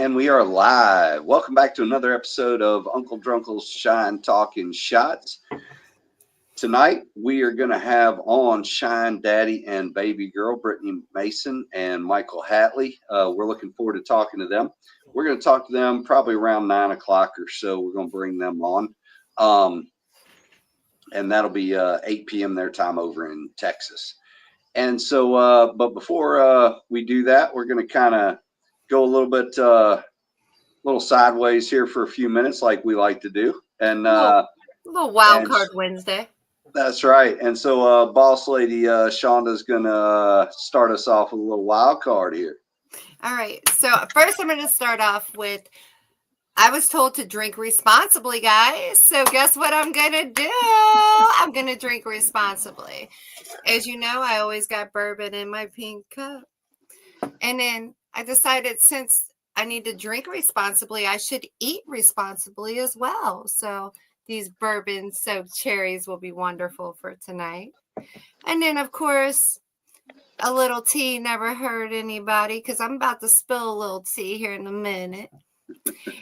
And we are live. Welcome back to another episode of Uncle Drunkle's Shine Talking Shots. Tonight, we are going to have on Shine Daddy and Baby Girl, Brittany Mason and Michael Hatley. We're looking forward to talking to them. We're going to talk to them probably around 9 o'clock or so. We're going to bring them on. And that'll be 8 p.m. their time over in Texas. And so, but before we do that, we're going to kind of go a little sideways here for a few minutes, like we like to do. And little wild card Wednesday. That's right. And so, boss lady Shonda's going to start us off with a little wild card here. All right. So first, I'm going to start off with. I was told to drink responsibly, guys. So guess what I'm going to do? I'm going to drink responsibly. As you know, I always got bourbon in my pink cup. And then I decided since I need to drink responsibly, I should eat responsibly as well. So these bourbon-soaked cherries will be wonderful for tonight. And then, of course, a little tea never hurt anybody because I'm about to spill a little tea here in a minute.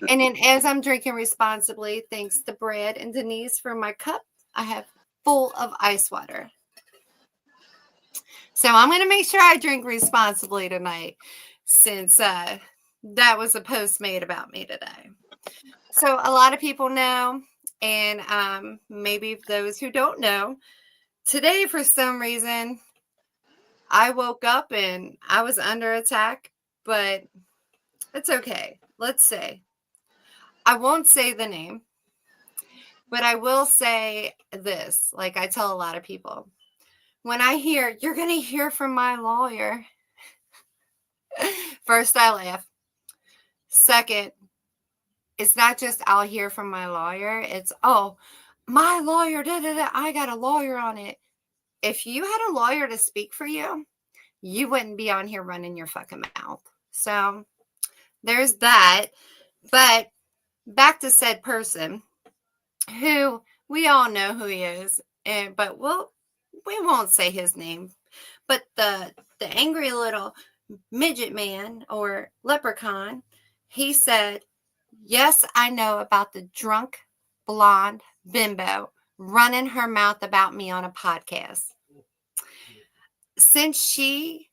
And then as I'm drinking responsibly, thanks to Brad and Denise for my cup, I have full of ice water. So I'm going to make sure I drink responsibly tonight since that was a post made about me today. So a lot of people know, and maybe those who don't know, today for some reason, I woke up and I was under attack, but it's okay. Let's say, I won't say the name, but I will say this, like I tell a lot of people. When I hear, you're going to hear from my lawyer. First, I laugh. Second, it's not just I'll hear from my lawyer. It's, oh, my lawyer, I got a lawyer on it. If you had a lawyer to speak for you, you wouldn't be on here running your fucking mouth. So there's that. But back to said person who we all know who he is, but we won't say his name. But the angry little midget man or leprechaun, he said, yes, I know about the drunk blonde bimbo running her mouth about me on a podcast. Since she's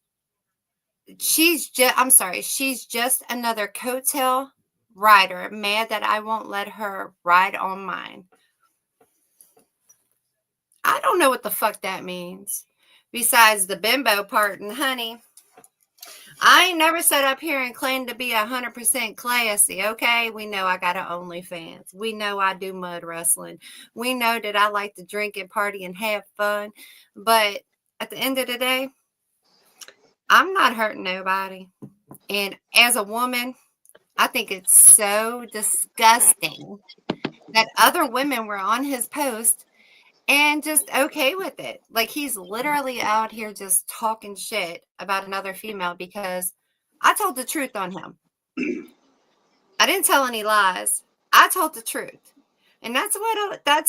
just another coattail rider, mad that I won't let her ride on mine. I don't know what the fuck that means. Besides the bimbo part, and honey, I ain't never sat up here and claimed to be 100% classy, okay? We know I got an OnlyFans. We know I do mud wrestling. We know that I like to drink and party and have fun. But at the end of the day, I'm not hurting nobody. And as a woman, I think it's so disgusting that other women were on his post and just okay with it. Like he's literally out here just talking shit about another female because I told the truth on him. I didn't tell any lies. I told the truth. And that's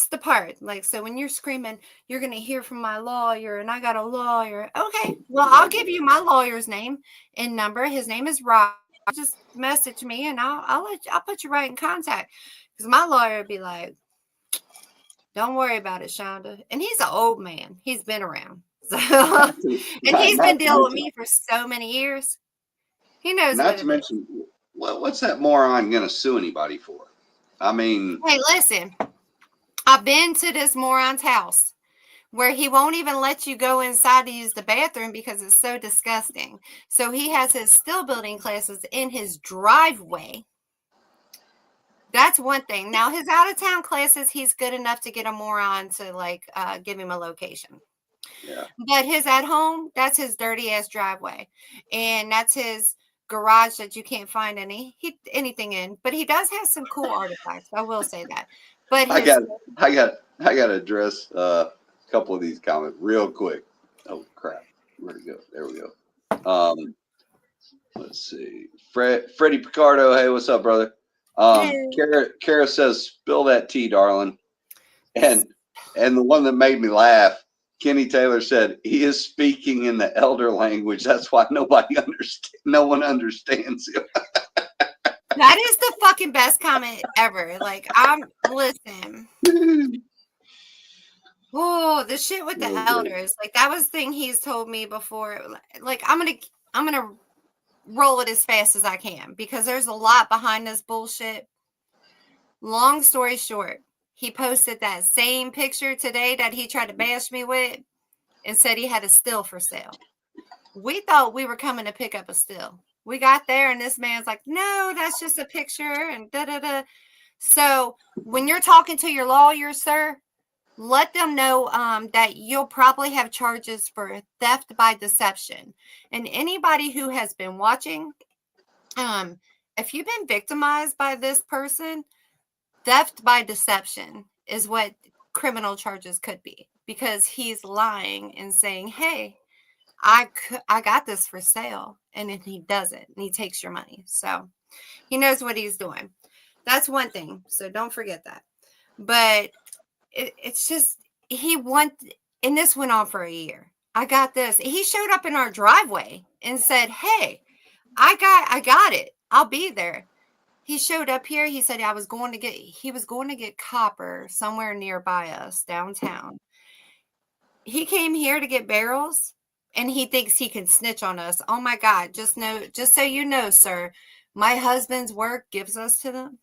the part. Like, so when you're screaming, you're going to hear from my lawyer and I got a lawyer. Okay, well, I'll give you my lawyer's name and number. His name is Rob. Just message me and I'll put you right in contact. Because my lawyer would be like, don't worry about it, Shonda. And he's an old man. He's been around. So, and he's been dealing with me for so many years. He knows. Not to mention, what's that moron going to sue anybody for? I mean. Hey, listen. I've been to this moron's house where he won't even let you go inside to use the bathroom because it's so disgusting. So he has his still building classes in his driveway. That's one thing. Now, his out-of-town classes, he's good enough to get a moron to, give him a location. Yeah. But his at home, that's his dirty-ass driveway. And that's his garage that you can't find anything in. But he does have some cool artifacts. I will say that. But I got to address a couple of these comments real quick. Oh, crap. Where'd it go? There we go. Let's see. Freddie Picardo. Hey, what's up, brother? Kara says, spill that tea, darling. And the one that made me laugh, Kenny Taylor said, he is speaking in the elder language. That's why no one understands him. That is the fucking best comment ever. Like, listen. Oh, the shit with the Oh, great. elders. Like, that was thing he's told me before. Like, I'm gonna roll it as fast as I can because there's a lot behind this bullshit. Long story short, he posted that same picture today that he tried to bash me with and said he had a still for sale. We thought we were coming to pick up a still. We got there and this man's like, no, that's just a picture and da da da. So when you're talking to your lawyer, sir, let them know that you'll probably have charges for theft by deception. And anybody who has been watching, if you've been victimized by this person, theft by deception is what criminal charges could be because he's lying and saying, hey, I got this for sale, and then he does it and he takes your money. So he knows what he's doing. That's one thing. So don't forget that. But it's just and this went on for a year. I got this. He showed up in our driveway and said, hey, I got it. I'll be there. He showed up here. He said he was going to get copper somewhere nearby us downtown. He came here to get barrels and he thinks he can snitch on us. Oh my God. Just so you know, sir, my husband's work gives us them.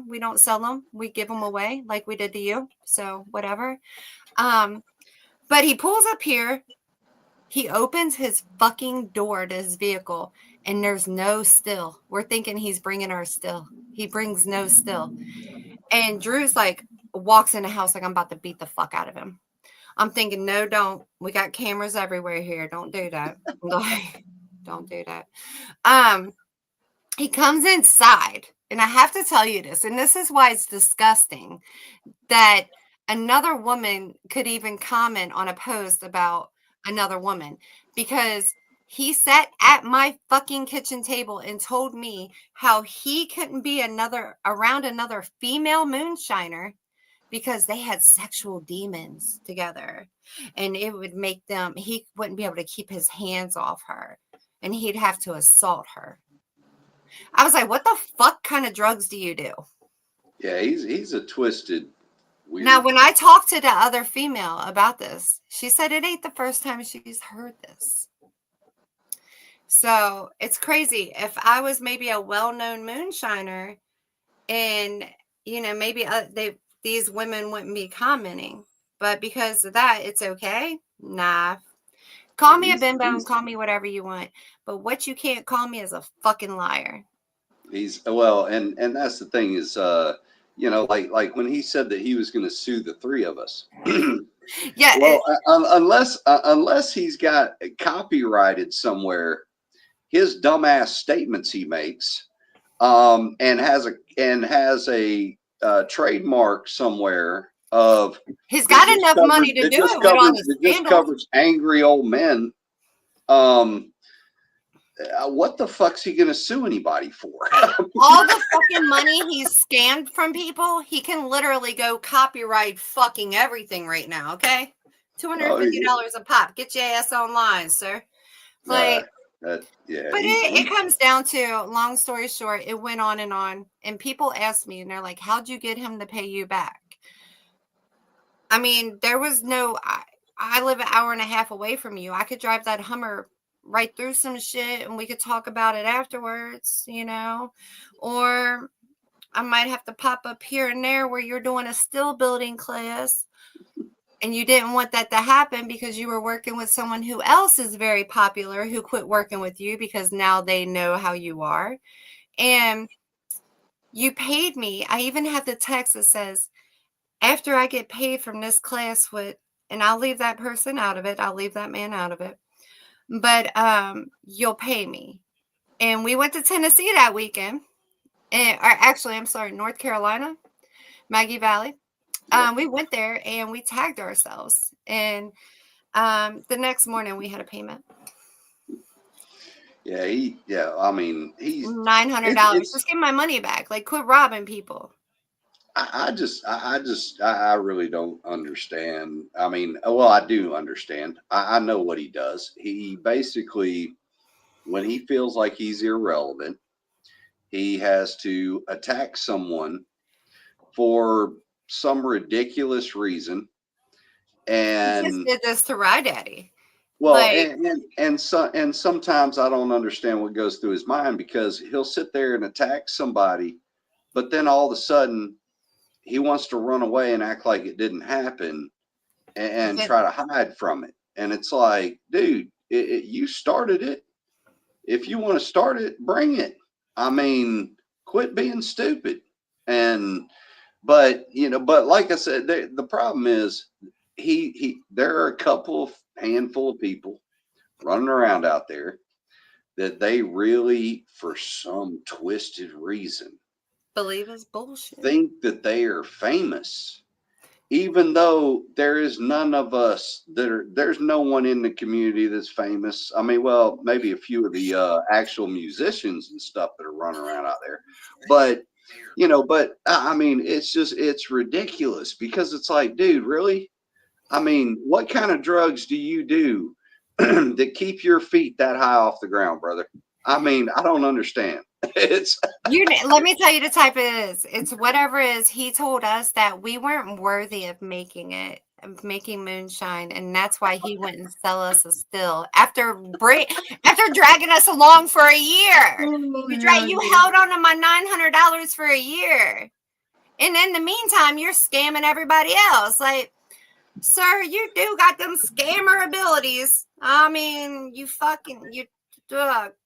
We don't sell them. We give them away like we did to you. So whatever. But he pulls up here. He opens his fucking door to his vehicle and there's no still. We're thinking he's bringing our still. He brings no still. And Drew's like, walks in the house like I'm about to beat the fuck out of him. I'm thinking, no, don't. We got cameras everywhere here. Don't do that. Don't do that. He comes inside, and I have to tell you this, and this is why it's disgusting that another woman could even comment on a post about another woman because he sat at my fucking kitchen table and told me how he couldn't be around another female moonshiner because they had sexual demons together and it would make he wouldn't be able to keep his hands off her and he'd have to assault her. I was like, what the fuck kind of drugs do you do? Yeah, he's a twisted, weird. Now, when I talked to the other female about this, she said it ain't the first time she's heard this. So it's crazy. If I was maybe a well-known moonshiner and, maybe these women wouldn't be commenting, but because of that, it's okay. Nah, call me a bimbo and call me whatever you want. But what you can't call me is a fucking liar. And that's the thing is, like when he said that he was going to sue the three of us. Yeah. Well, unless he's got copyrighted somewhere his dumbass statements he makes, and has a trademark somewhere of he's got enough money to do it with all the scandals. It just covers angry old men. What the fuck's he gonna sue anybody for? All the fucking money he's scammed from people, he can literally go copyright fucking everything right now. Okay, $250 a pop. Get your ass online, sir. Like. Yeah, but it comes down to, long story short, it went on, and people asked me, and they're like, how'd you get him to pay you back? I mean, there was I live an hour and a half away from you. I could drive that Hummer right through some shit and we could talk about it afterwards, or I might have to pop up here and there where you're doing a still building class and you didn't want that to happen because you were working with someone who else is very popular who quit working with you because now they know how you are. And you paid me. I even have the text that says, after I get paid from this class and I'll leave that person out of it. I'll leave that man out of it. But you'll pay me. And we went to Tennessee that weekend. North Carolina, Maggie Valley. We went there and we tagged ourselves. And the next morning we had a payment. Yeah, he's $900. Just give my money back. Like, quit robbing people. I really don't understand. I mean, well, I do understand. I know what he does. He basically, when he feels like he's irrelevant, he has to attack someone for some ridiculous reason. He just And did this to Rye Daddy. well, Like, and sometimes I don't understand what goes through his mind, because he'll sit there and attack somebody, but then all of a sudden he wants to run away and act like it didn't happen, and but try to hide from it. And it's like, dude, you started it. If you want to start it, bring it. I mean, quit being stupid. And but like I said, the problem is there are a couple of handful of people running around out there that they really, for some twisted reason, believe is bullshit. think that they are famous, even though there is none of us there's no one in the community that's famous. I mean, well, maybe a few of the actual musicians and stuff that are running around out there, but I mean, it's ridiculous, because it's like, dude, really? I mean, what kind of drugs do you do that keep your feet that high off the ground, brother? I mean, I don't understand. It's Let me tell you the type it is. It's whatever it is. He told us that we weren't worthy of making it, of making moonshine, and that's why he wouldn't sell us a still after dragging us along for a year. You held on to my $900 for a year, and in the meantime, you're scamming everybody else. Like, sir, you do got them scammer abilities. I mean, you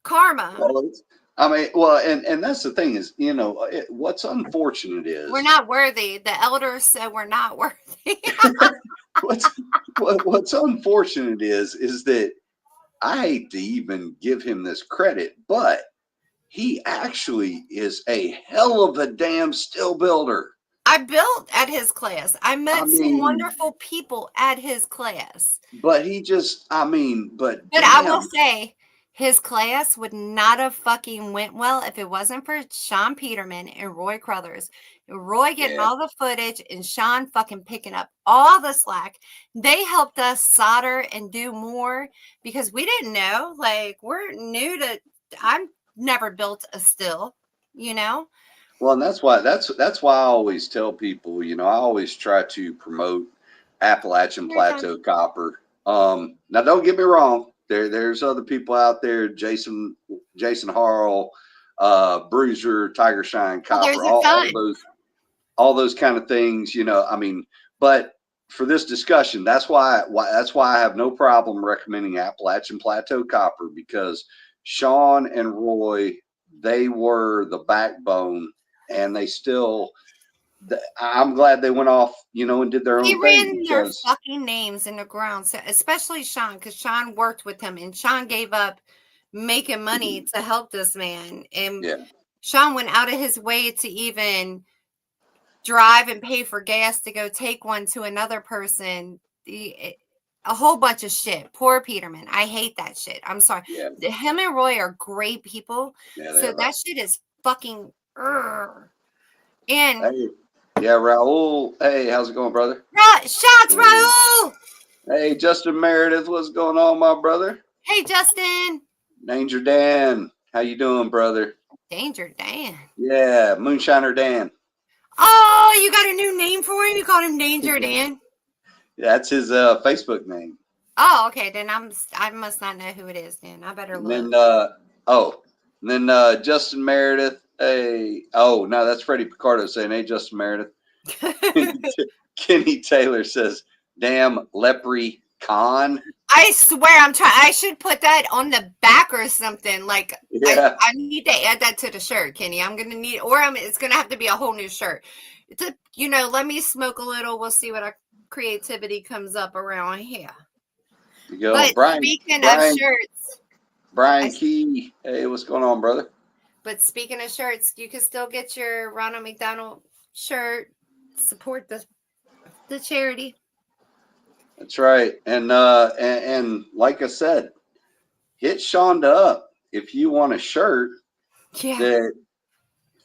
karma. I mean, well, and that's the thing is, what's unfortunate is We're not worthy. The elders said we're not worthy. what's what's unfortunate is that I hate to even give him this credit, but he actually is a hell of a damn still builder. I built at his class. I I met some mean, wonderful people at his class. but he just, I mean, but But I will damn, say, his class would not have fucking went well if it wasn't for Sean Peterman and Roy Crothers. Roy getting yeah, all the footage and Sean fucking picking up all the slack. They helped us solder and do more because we didn't know. Like, we're new to, I've never built a still, you know? well, and that's why I always tell people, I always try to promote Appalachian Your time. Plateau copper. Now, don't get me wrong. There's other people out there, Jason Harrell, Bruiser, Tiger Shine, Well, there's Copper, a fun. all those kind of things. I mean, but for this discussion, that's why I have no problem recommending Appalachian Plateau copper, because Sean and Roy, they were the backbone, and they still. I'm glad they went off, and did their He own thing, ran their because fucking names in the ground, so especially Sean, because Sean worked with him, and Sean gave up making money to help this man. And yeah, Sean went out of his way to even drive and pay for gas to go take one to another person. A whole bunch of shit. Poor Peterman. I hate that shit. I'm sorry. yeah, Him and Roy are great people. yeah, they So are. that shit is fucking. And Hey, yeah, Raul. Hey, how's it going, brother? shots, Mm. Raul. Hey, Justin Meredith, what's going on, my brother? Hey, Justin. Danger Dan, how you doing, brother? Danger Dan. Yeah, Moonshiner Dan. Oh, you got a new name for him? You called him Danger Dan? That's his Facebook name. Oh, okay. Then I must not know who it is. Then I better And look. then Justin Meredith. Hey, oh no, that's Freddie Picardo saying, "Hey, Justin Meredith." Kenny Taylor says, "Damn leprechaun." I swear I'm trying. I should put that on the back or something. Like, Yeah, I need to add that to the shirt, Kenny. I'm gonna need, it's gonna have to be a whole new shirt. Let me smoke a little. We'll see what our creativity comes up around here. you go, But speaking of shirts, Brian Key. Hey, what's going on, brother? But speaking of shirts, you can still get your Ronald McDonald shirt. Support the charity. That's right. And like I said, hit Shonda up if you want a shirt Yeah. that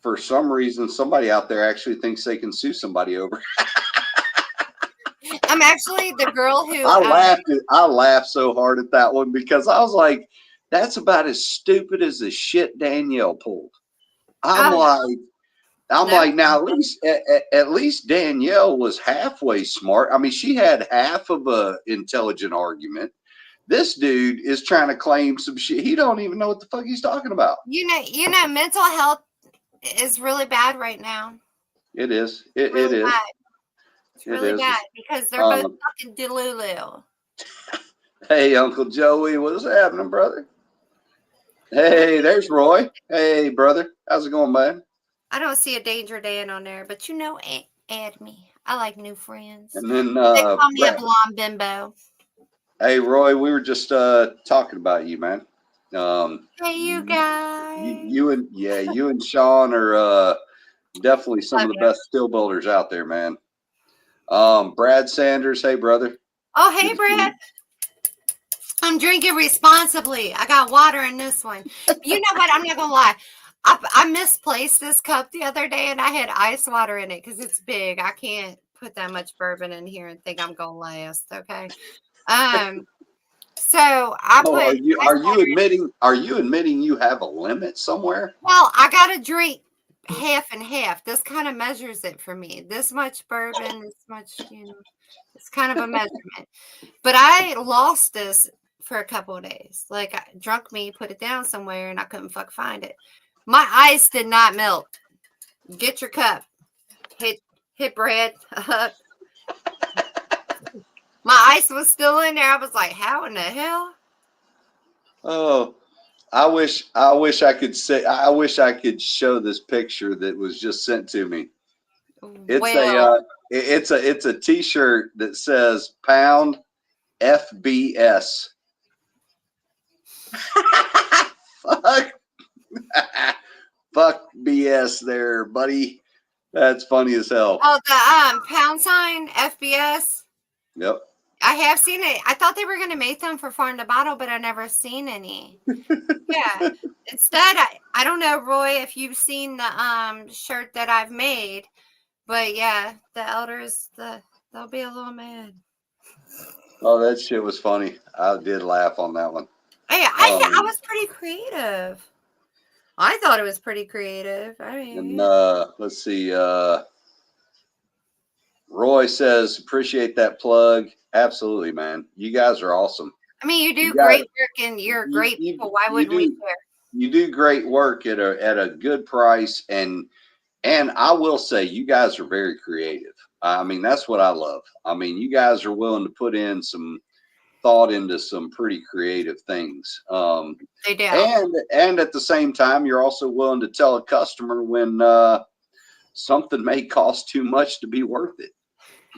for some reason somebody out there actually thinks they can sue somebody over. I'm actually the girl who I laughed so hard at that one, because I was like, that's about as stupid as the shit Danielle pulled. I'm Oh, like, I'm no. like, now at least Danielle was halfway smart. I mean, she had half of a intelligent argument. This dude is trying to claim some shit. He don't even know what the fuck he's talking about. Mental health is really bad right now. It is. It Really is. bad. It's It really is. bad because they're both Um, fucking delulu. hey, Uncle Joey, what's happening, brother? Hey, there's Roy. Hey, brother. How's it going, man? I don't see a Danger Dan on there, but add me. I like new friends. And then, They call me a blonde bimbo. hey, Roy, we were just talking about you, man. Hey, you guys. You and Sean are definitely some Love of the you. best still builders out there, man. Brad Sanders, hey, brother. Oh, hey, Brad. I'm drinking responsibly. I got water in this one. You know what? I'm not gonna lie. I misplaced this cup the other day, and I had ice water in it because it's big. I can't put that much bourbon in here and think I'm gonna last. Okay. So I Oh, put are ice water in it. you admitting you have a limit somewhere? Well, I gotta drink half and half. This kind of measures it for me. This much bourbon, this much, it's kind of a measurement. But I lost this for a couple of days. Like, drunk me, put it down somewhere, and I couldn't find it. My ice did not melt. Get your cup. Hit Brad up. My ice was still in there. I was like, how in the hell? Oh, I wish I could show this picture that was just sent to me. It's Well, it's a t-shirt that says pound FBS. Fuck. Fuck BS there, buddy. That's funny as hell. oh, the pound sign FBS. Yep. I have seen it. I thought they were going to make them for Farm to Bottle, but I never seen any. Yeah. Instead, I don't know, Roy, if you've seen the shirt that I've made, but yeah, the elders, they'll be a little mad. Oh, that shit was funny. I did laugh on that one. Hey, I was pretty creative. I thought it was pretty creative. I mean, And let's see. Roy says, appreciate that plug. Absolutely, man. You guys are awesome. you do great work and you're great You, people. Why you wouldn't we do share? you do great work at a good price, and I will say you guys are very creative. I mean, that's what I love. I mean, you guys are willing to put in some thought into some pretty creative things. They do. And at the same time, you're also willing to tell a customer when something may cost too much to be worth it.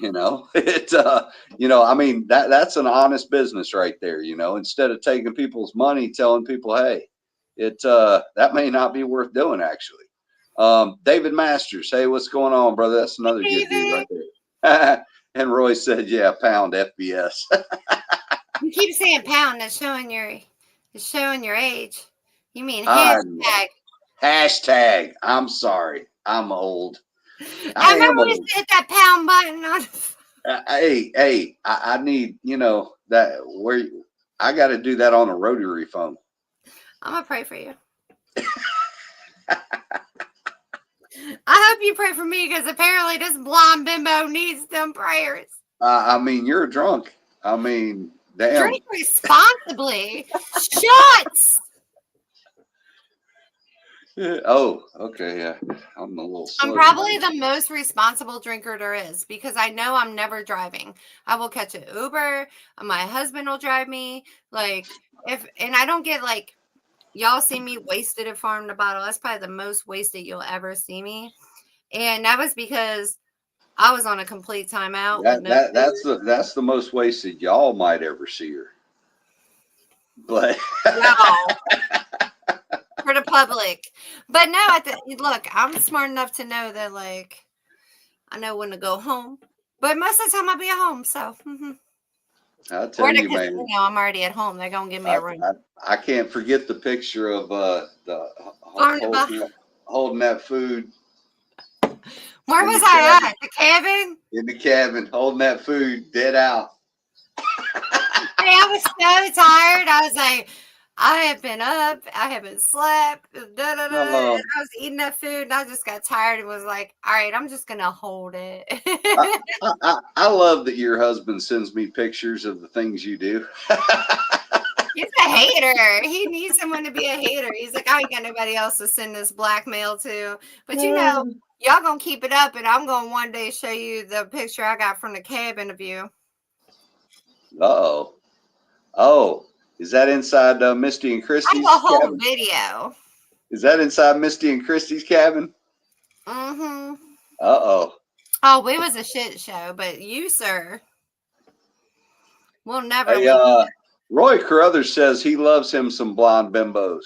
I mean, that's an honest business right there. Instead of taking people's money, telling people, hey, that may not be worth doing actually. David Masters, hey, what's going on, brother? That's another good dude right there. And Roy said, yeah, pound FBS. You keep saying pound. It's showing your age. You mean hashtag? Hashtag. I'm sorry. I'm old. I remember we hit that pound button on. I need that where I got to do that on a rotary phone. I'm gonna pray for you. I hope you pray for me because apparently this blonde bimbo needs them prayers. I mean, you're drunk. I mean, damn. Drink responsibly. Shots. Oh, okay, yeah. I'm a little slow. I'm probably the most responsible drinker there is because I know I'm never driving. I will catch an Uber. My husband will drive me. And I don't get y'all see me wasted at Farm to Bottle. That's probably the most wasted you'll ever see me. And that was because I was on a complete timeout. That's the most wasted y'all might ever see her. But for the public. But no, look, I'm smart enough to know that I know when to go home. But most of the time I'll be at home, so I'll tell you, man. I'm already at home. They're gonna give me a room. I can't forget the picture of holding that food. Where was I at? The cabin? In the cabin, holding that food, dead out. Hey, I was so tired. I was like, I have been up. I haven't slept. Da, da, da, and Oh, I was eating that food, and I just got tired and was like, "All right, I'm just gonna hold it." I love that your husband sends me pictures of the things you do. He's a hater. He needs someone to be a hater. He's like, I ain't got nobody else to send this blackmail to. But y'all gonna keep it up, and I'm gonna one day show you the picture I got from the cab interview. Uh-oh. Oh, is that inside Misty and I Christie's have a whole cabin? video. Is that inside Misty and Christie's cabin? Mm-hmm. Uh-oh. Oh, it was a shit show, but you, sir, will never Hey, leave. Roy Carruthers says he loves him some blonde bimbos.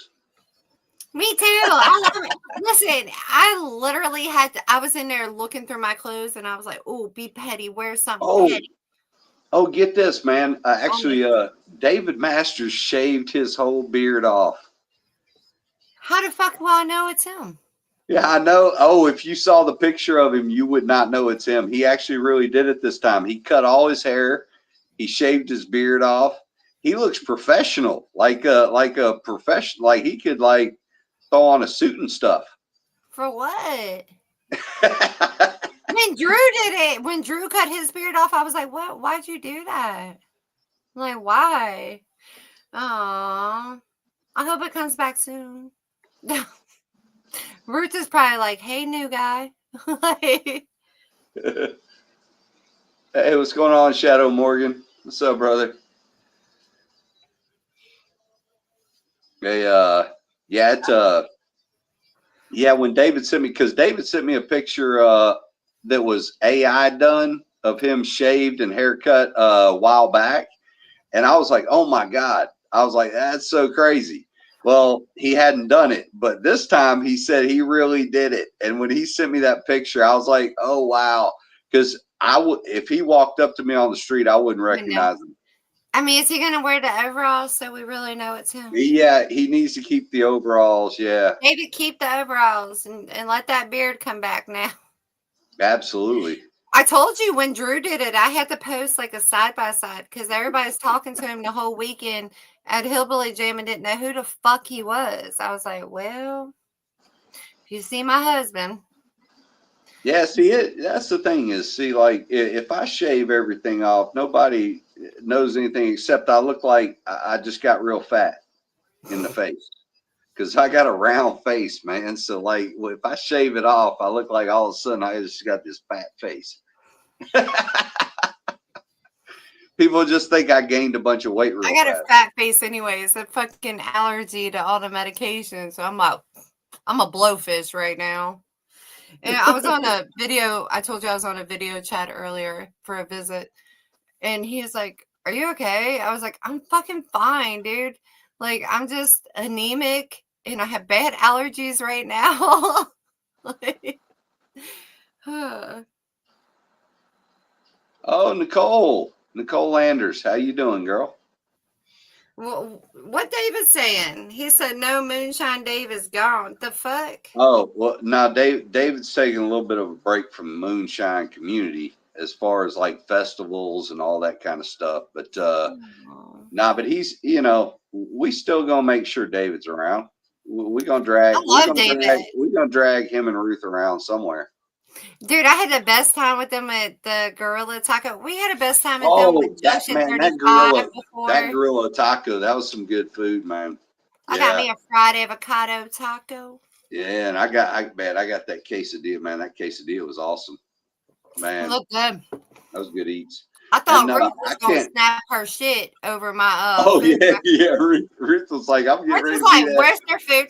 Me too. I love it. Listen, I literally I was in there looking through my clothes, and I was like, "Oh, be petty. Wear something Oh, petty." oh, get this, man. Actually, David Masters shaved his whole beard off. How the fuck will I know it's him? Yeah, I know. Oh, if you saw the picture of him, you would not know it's him. He actually really did it this time. He cut all his hair. He shaved his beard off. He looks professional, like a professional. Like he could like throw on a suit and stuff. For what? When Drew did it, when Drew cut his beard off, I was like, "What? Why'd you do that?" I'm like, why? Oh, I hope it comes back soon. Ruth is probably like, "Hey, new guy." Like, Hey, what's going on, Shadow Morgan? What's up, brother? Hey, yeah, yeah. When David sent me, because David sent me a picture that was AI done of him shaved and haircut a while back, and I was like, oh my god. I was like, that's so crazy. Well, he hadn't done it, but this time he said he really did it. And when he sent me that picture, I was like, oh wow, because I would, if he walked up to me on the street, I wouldn't recognize him. I mean, is he gonna wear the overalls so we really know it's him? Yeah, he needs to keep the overalls. Yeah, Maybe keep the overalls and let that beard come back now. absolutely. I told you when Drew did it, I had to post like a side by side because everybody's talking to him the whole weekend at Hillbilly Jam and didn't know who the fuck he was. I was like, well, if you see my husband. Yeah, see it. That's the thing is, see, like if I shave everything off, nobody knows anything except I look like I just got real fat in the face because I got a round face, man. So like, if I shave it off, I look like all of a sudden I just got this fat face. People just think I gained a bunch of weight real I got fast. a fat face anyways, a fucking allergy to all the medication. So I'm a blowfish right now. And I was on a video. I told you I was on a video chat earlier for a visit. And he was like, "Are you okay?" I was like, "I'm fucking fine, dude. Like, I'm just anemic and I have bad allergies right now." Like, Oh, Nicole Landers, how you doing, girl? well, what David's saying? He said, "No, Moonshine Dave is gone." The fuck? Oh, well, now David's taking a little bit of a break from the moonshine community as far as like festivals and all that kind of stuff. But but he's, we still gonna make sure David's around. We're gonna I love David. drag him and Ruth around somewhere. Dude, I had the best time with them at the Gorilla Taco. We had the best time at them Oh, with Junction that 35 before. gorilla taco, that was some good food, man. I got me a fried avocado taco. Yeah, and I got that quesadilla, man. That quesadilla was awesome, man. Look good. That was good eats. I thought And Ruth was gonna snap her shit over my oh food. yeah. Ruth was like, I'm getting ready Ruth was to like, do that. "Where's their food,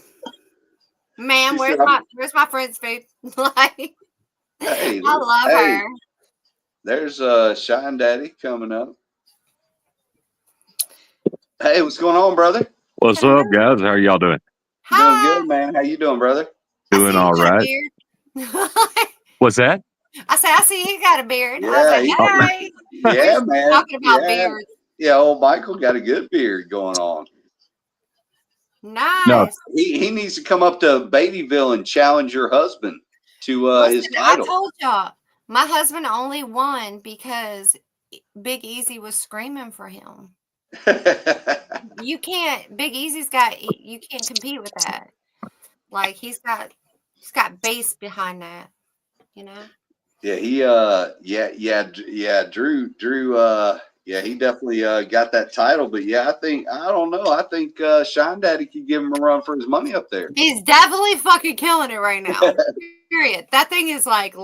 ma'am? She Where's my friend's food?" Like, hey, I love her. There's Shine Daddy coming up. Hey, what's going on, brother? What's up, guys? How are y'all doing? Doing good, man. How you doing, brother? Doing all right. What's that? I said, I see you got a beard. Yeah, I was like, hey. Yeah, man. Talking about beards. Yeah, old Michael got a good beard going on. Nice. No. He needs to come up to Beattyville and challenge your husband to his title. I told y'all, my husband only won because Big Easy was screaming for him. You can't. Big Easy's got. You can't compete with that. Like he's got bass behind that. You know. Yeah, Drew, yeah, he definitely got that title. But yeah, I don't know. I think Shine Daddy could give him a run for his money up there. He's definitely fucking killing it right now. Period. That thing is like,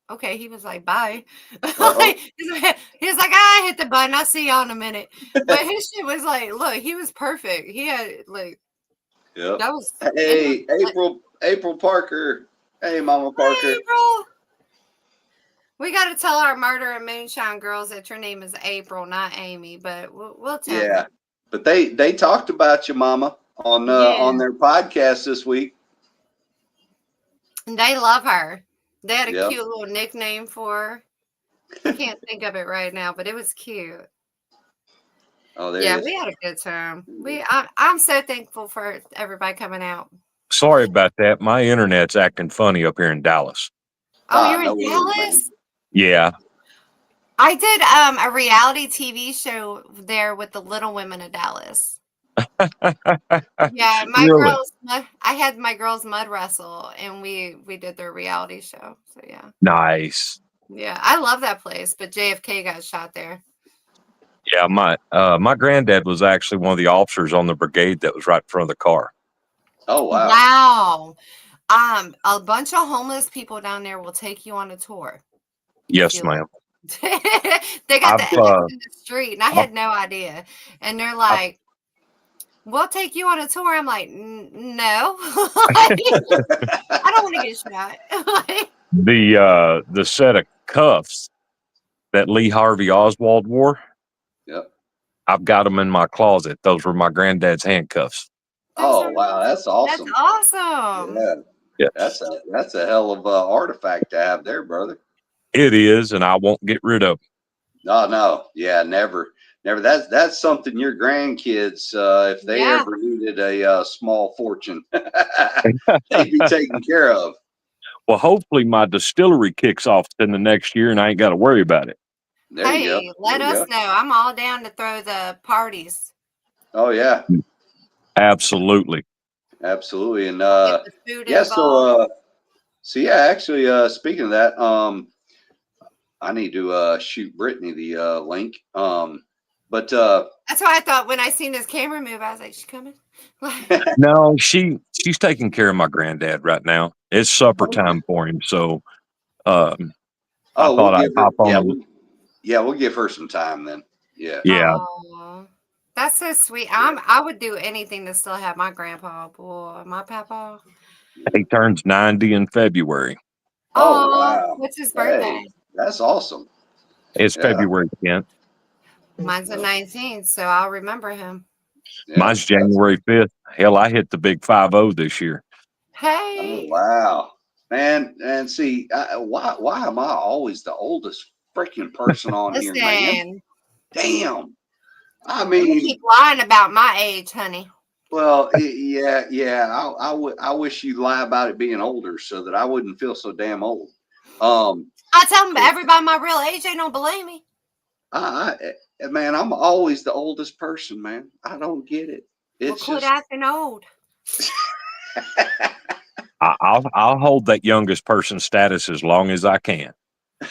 okay, he was like, bye. He's like, I hit the button. I'll see y'all in a minute. But his shit was like, look, he was perfect. He had like, yep. That was. Hey, April Parker. Hey, Mama Parker. Hey, April. We got to tell our murder and moonshine girls that your name is April, not Amy. But we'll tell them. Yeah, but they talked about you, Mama, on their podcast this week. And they love her. They had a cute little nickname for her. I can't think of it right now, but it was cute. Oh, there yeah, we had a good time. I'm so thankful for everybody coming out. Sorry about that. My internet's acting funny up here in Dallas. Oh, you're in Dallas? Yeah. I did a reality TV show there with the Little Women of Dallas. Yeah, my Really? girls. I had my girls mud wrestle, and we did their reality show. So yeah. Nice. Yeah, I love that place, but JFK got shot there. Yeah, my granddad was actually one of the officers on the brigade that was right in front of the car. Oh wow! Wow. A bunch of homeless people down there will take you on a tour. Yes, ma'am. They got the ass in the street, and I had no idea. And they're like, "We'll take you on a tour." I'm like, "No, I don't want to get shot." The set of cuffs that Lee Harvey Oswald wore. Yep. I've got them in my closet. Those were my granddad's handcuffs. Oh wow, that's awesome! That's awesome. Yeah. That's a hell of a artifact to have there, brother. It is, and I won't get rid of it. No, yeah, never. That's something your grandkids, if they ever needed a small fortune, they'd be taken care of. Well, hopefully my distillery kicks off in the next year, and I ain't got to worry about it. There you go. Let us know. I'm all down to throw the parties. Oh yeah, absolutely. And yeah, so actually, speaking of that, I need to shoot Brittany the link. But that's why I thought when I seen this camera move, I was like, "She coming?" No, she's taking care of my granddad right now. It's supper time for him, so I thought I'd hop on. We'll give her some time then. Yeah. Aww, that's so sweet. I would do anything to still have my grandpa, boy, my papa. He turns 90 in February. Oh wow! What's his birthday? Hey, that's awesome. It's February 10th. Mine's the 19th, so I'll remember him. Yeah, mine's January 5th. Hell, I hit the big 5-0 this year. Hey! Oh, wow, man! And see, why am I always the oldest freaking person on here, man? Damn! I mean, you keep lying about my age, honey. Well, yeah. I wish you'd lie about it being older so that I wouldn't feel so damn old. I tell them everybody my real age. They don't believe me. Man, I'm always the oldest person, man. I don't get it. It's quit acting old. I'll hold that youngest person status as long as I can.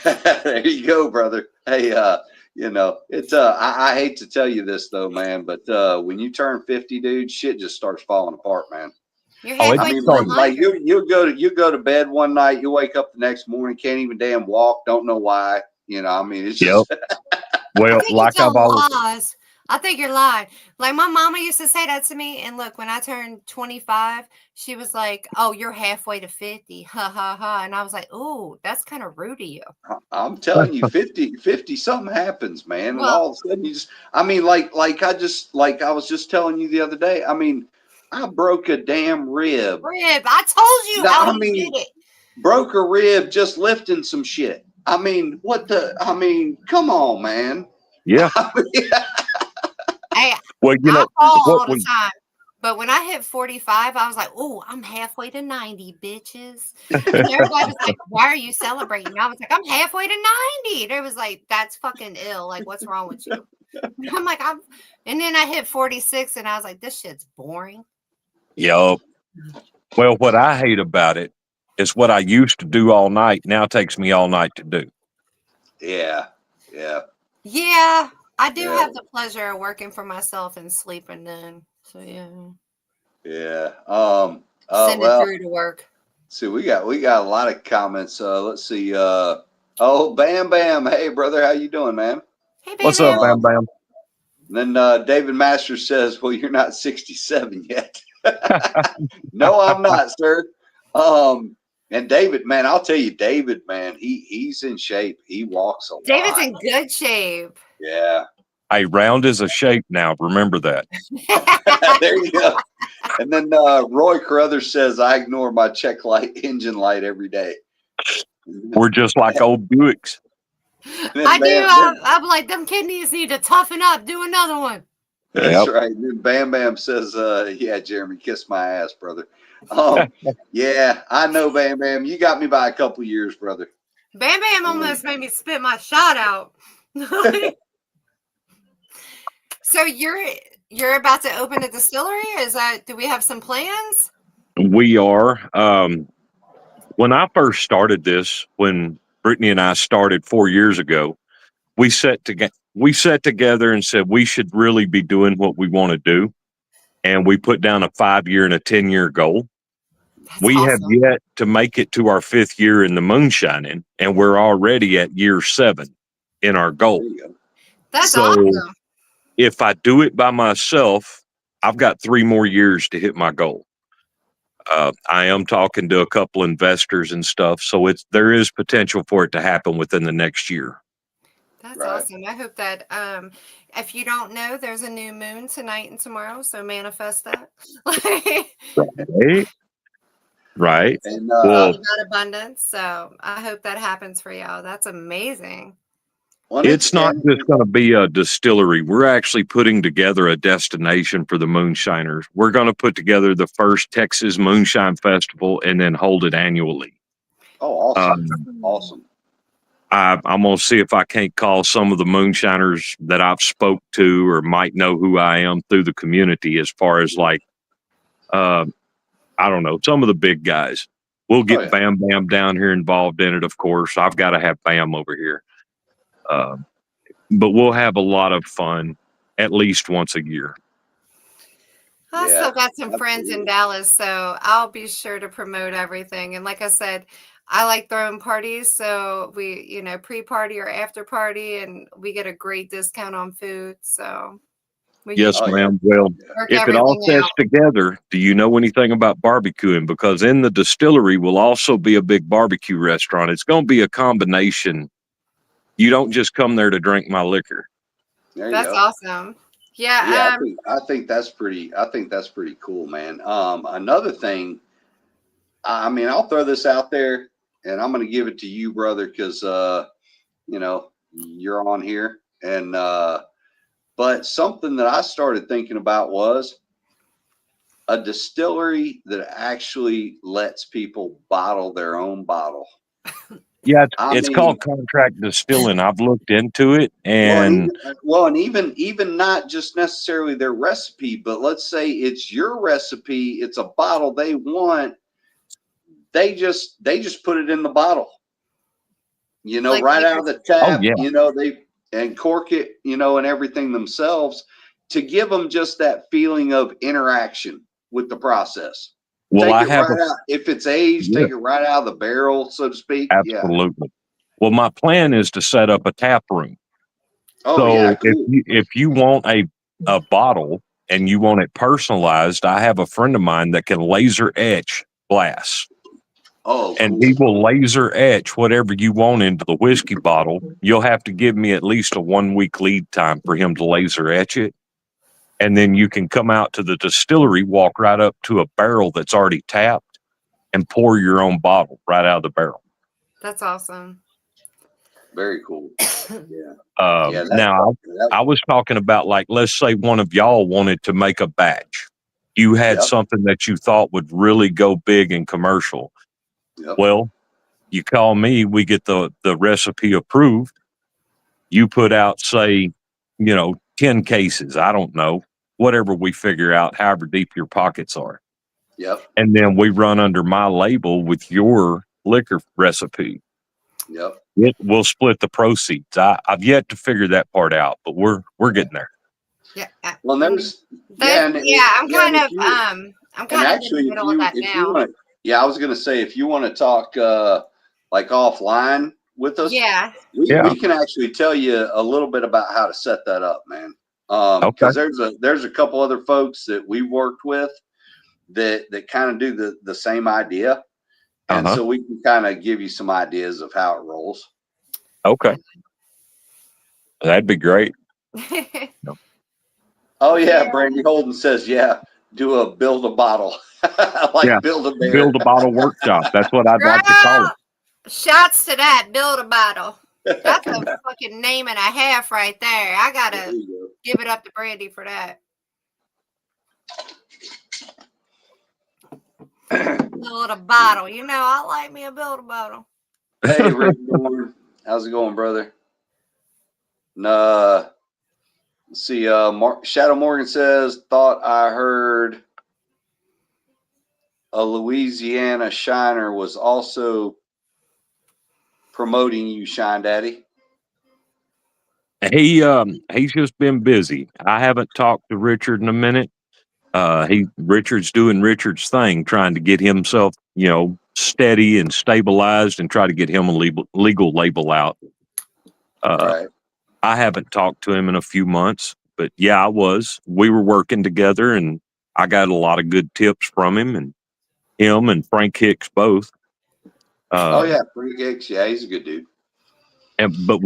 There you go, brother. Hey, it's I hate to tell you this though, man, but when you turn 50, dude, shit just starts falling apart, man. You're halfway like you go to bed one night, you wake up the next morning, can't even damn walk, don't know why. It's just well, like I've always lies. I think you're lying. Like my mama used to say that to me. And look, when I turned 25, she was like, "Oh, you're halfway to 50." Ha ha ha. And I was like, "Oh, that's kind of rude of you." I'm telling you, 50 something happens, man. And all of a sudden you just, I was just telling you the other day, I broke a damn rib. I told you how you did it. Broke a rib just lifting some shit. Come on, man. Yeah. Hey, well, I fall all the time. But when I hit 45, I was like, "Oh, I'm halfway to 90, bitches." And everybody was like, "Why are you celebrating?" I was like, "I'm halfway to 90." They was like, "That's fucking ill. Like, what's wrong with you?" I'm like, and then I hit 46 and I was like, this shit's boring. Yup. Well, what I hate about it is what I used to do all night now takes me all night to do. Yeah. Yeah. Yeah, I do Yeah. have the pleasure of working for myself and sleeping then. So yeah. Yeah. Send it Well, through to work. see, we got a lot of comments. Let's see. Oh, Bam Bam. Hey, brother, how you doing, man? Hey, What's up, baby. Bam Bam? Then David Masters says, "Well, you're not 67 yet." No, I'm not, sir. And David, man, I'll tell you, David, man, he's in shape. He walks a David's lot. in good shape. Yeah. Hey, round is a shape now. Remember that. There you go. And then Roy Carruthers says, "I ignore my check light, engine light every day." We're just like old Buicks. I do. I'm like, them kidneys need to toughen up. Do another one. That's Yep. right. And then Bam Bam says, "Yeah, Jeremy, kiss my ass, brother." Yeah, I know, Bam Bam. You got me by a couple years, brother. Bam Bam almost made me spit my shot out. So you're about to open a distillery? Do we have some plans? We are. When I first started this, when Brittany and I started 4 years ago, we sat together and said we should really be doing what we want to do, and we put down a 5-year and a 10-year goal. That's We have awesome. yet to make it to our 5th year in the moonshining, and we're already at year 7 in our goal. There you go. That's So awesome. if I do it by myself, I've got 3 more years to hit my goal. I am talking to a couple investors and stuff, so there is potential for it to happen within the next year. That's Right. awesome. I hope that if you don't know, there's a new moon tonight and tomorrow, so manifest that. Right. And Well, About abundance. So I hope that happens for y'all. That's amazing. it's not just going to be a distillery. We're actually putting together a destination for the Moonshiners. We're going to put together the first Texas Moonshine Festival and then hold it annually. Oh, awesome. Awesome. I'm going to see if I can't call some of the Moonshiners that I've spoke to or might know who I am through the community as far as like, I don't know, some of the big guys. We'll get Bam Bam down here involved in it, of course. I've got to have Bam over here. But we'll have a lot of fun at least once a year. I still got some friends in Dallas, so I'll be sure to promote everything. And like I said, I like throwing parties, so we, pre-party or after party, and we get a great discount on food. So yes, ma'am. Well, if it all fits out. together, do you know anything about barbecuing? Because in the distillery will also be a big barbecue restaurant. It's going to be a combination. You don't just come there to drink my liquor. That's awesome. Yeah. Yeah, I think that's pretty. I think that's pretty cool, man. Another thing. I mean, I'll throw this out there, and I'm going to give it to you, brother, because you're on here, and but something that I started thinking about was a distillery that actually lets people bottle their own bottle. Yeah, it's called contract distilling. I've looked into it, and even not just necessarily their recipe, but let's say it's your recipe, it's a bottle they want. They just put it in the bottle, like right out of the tap. Oh, yeah. They cork it, and everything themselves to give them just that feeling of interaction with the process. Well, take it right out. If it's aged, take it right out of the barrel, so to speak. Absolutely. Yeah. Well, my plan is to set up a tap room. Oh, so yeah, cool. if you want a bottle and you want it personalized, I have a friend of mine that can laser etch glass. Oh, and cool. He will laser etch whatever you want into the whiskey bottle. You'll have to give me at least a 1-week lead time for him to laser etch it. And then you can come out to the distillery, walk right up to a barrel that's already tapped, and pour your own bottle right out of the barrel. That's awesome. Very cool. Yeah. Now, I was talking about, like, let's say one of y'all wanted to make a batch. You had something that you thought would really go big and commercial. Well, you call me, we get the recipe approved. You put out, say, 10 cases. I don't know. Whatever we figure out, however deep your pockets are. Yep. And then we run under my label with your liquor recipe. Yep. We'll split the proceeds. I've yet to figure that part out, but we're getting there. Yeah. Well, there's I'm kind of in actually, the middle of that if now. you want, I was going to say, if you want to talk like offline with us, we can actually tell you a little bit about how to set that up, man. Because there's a couple other folks that we worked with that kind of do the same idea, and so we can kind of give you some ideas of how it rolls. Okay, that'd be great. Oh yeah, Brandy Holden says, do a build a bottle, build a bear. Build a bottle workshop. That's what I'd like to call it. Shots to that, build a bottle. That's a fucking name and a half right there. I gotta give it up to Brandy for that. Build a bottle. I like me a build a bottle. Hey, Rick Moore. How's it going, brother? Let's see. Shadow Morgan says, thought I heard a Louisiana Shiner was also promoting you, Shine Daddy. He's just been busy. I haven't talked to Richard in a minute. Richard's doing Richard's thing, trying to get himself, steady and stabilized, and try to get him a legal label out. Right. I haven't talked to him in a few months, but yeah, we were working together, and I got a lot of good tips from him and Frank Hicks both. Frank Hicks. Yeah, he's a good dude. But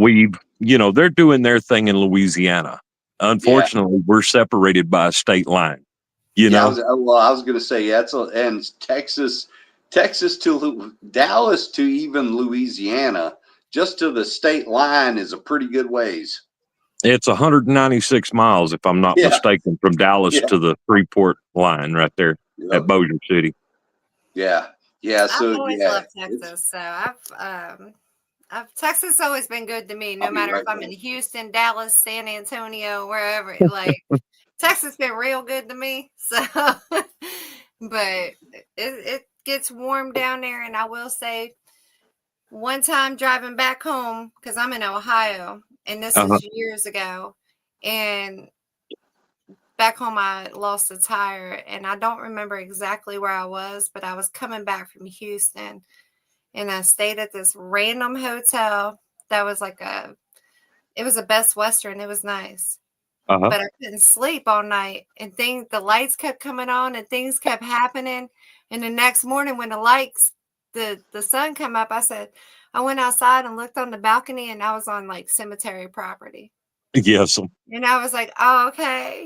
they're doing their thing in Louisiana. Unfortunately, we're separated by a state line. I was going to say, and Texas to Dallas to even Louisiana, just to the state line is a pretty good ways. It's 196 miles, if I'm not mistaken, from Dallas to the Freeport line right there at Bossier City. Yeah. Yeah. So I've always loved Texas. So Texas has always been good to me, no matter if I'm in Houston, Dallas, San Antonio, wherever. Like Texas been real good to me. So, but it gets warm down there, and I will say, one time driving back home, because I'm in Ohio, and this is years ago, and back home I lost a tire, and I don't remember exactly where I was, but I was coming back from Houston, and I stayed at this random hotel that was it was a Best Western. It was nice. But I couldn't sleep all night, and the lights kept coming on, and things kept happening. And the next morning when the sun come up, I went outside and looked on the balcony, and I was on cemetery property. Yes. And I was like, oh, okay.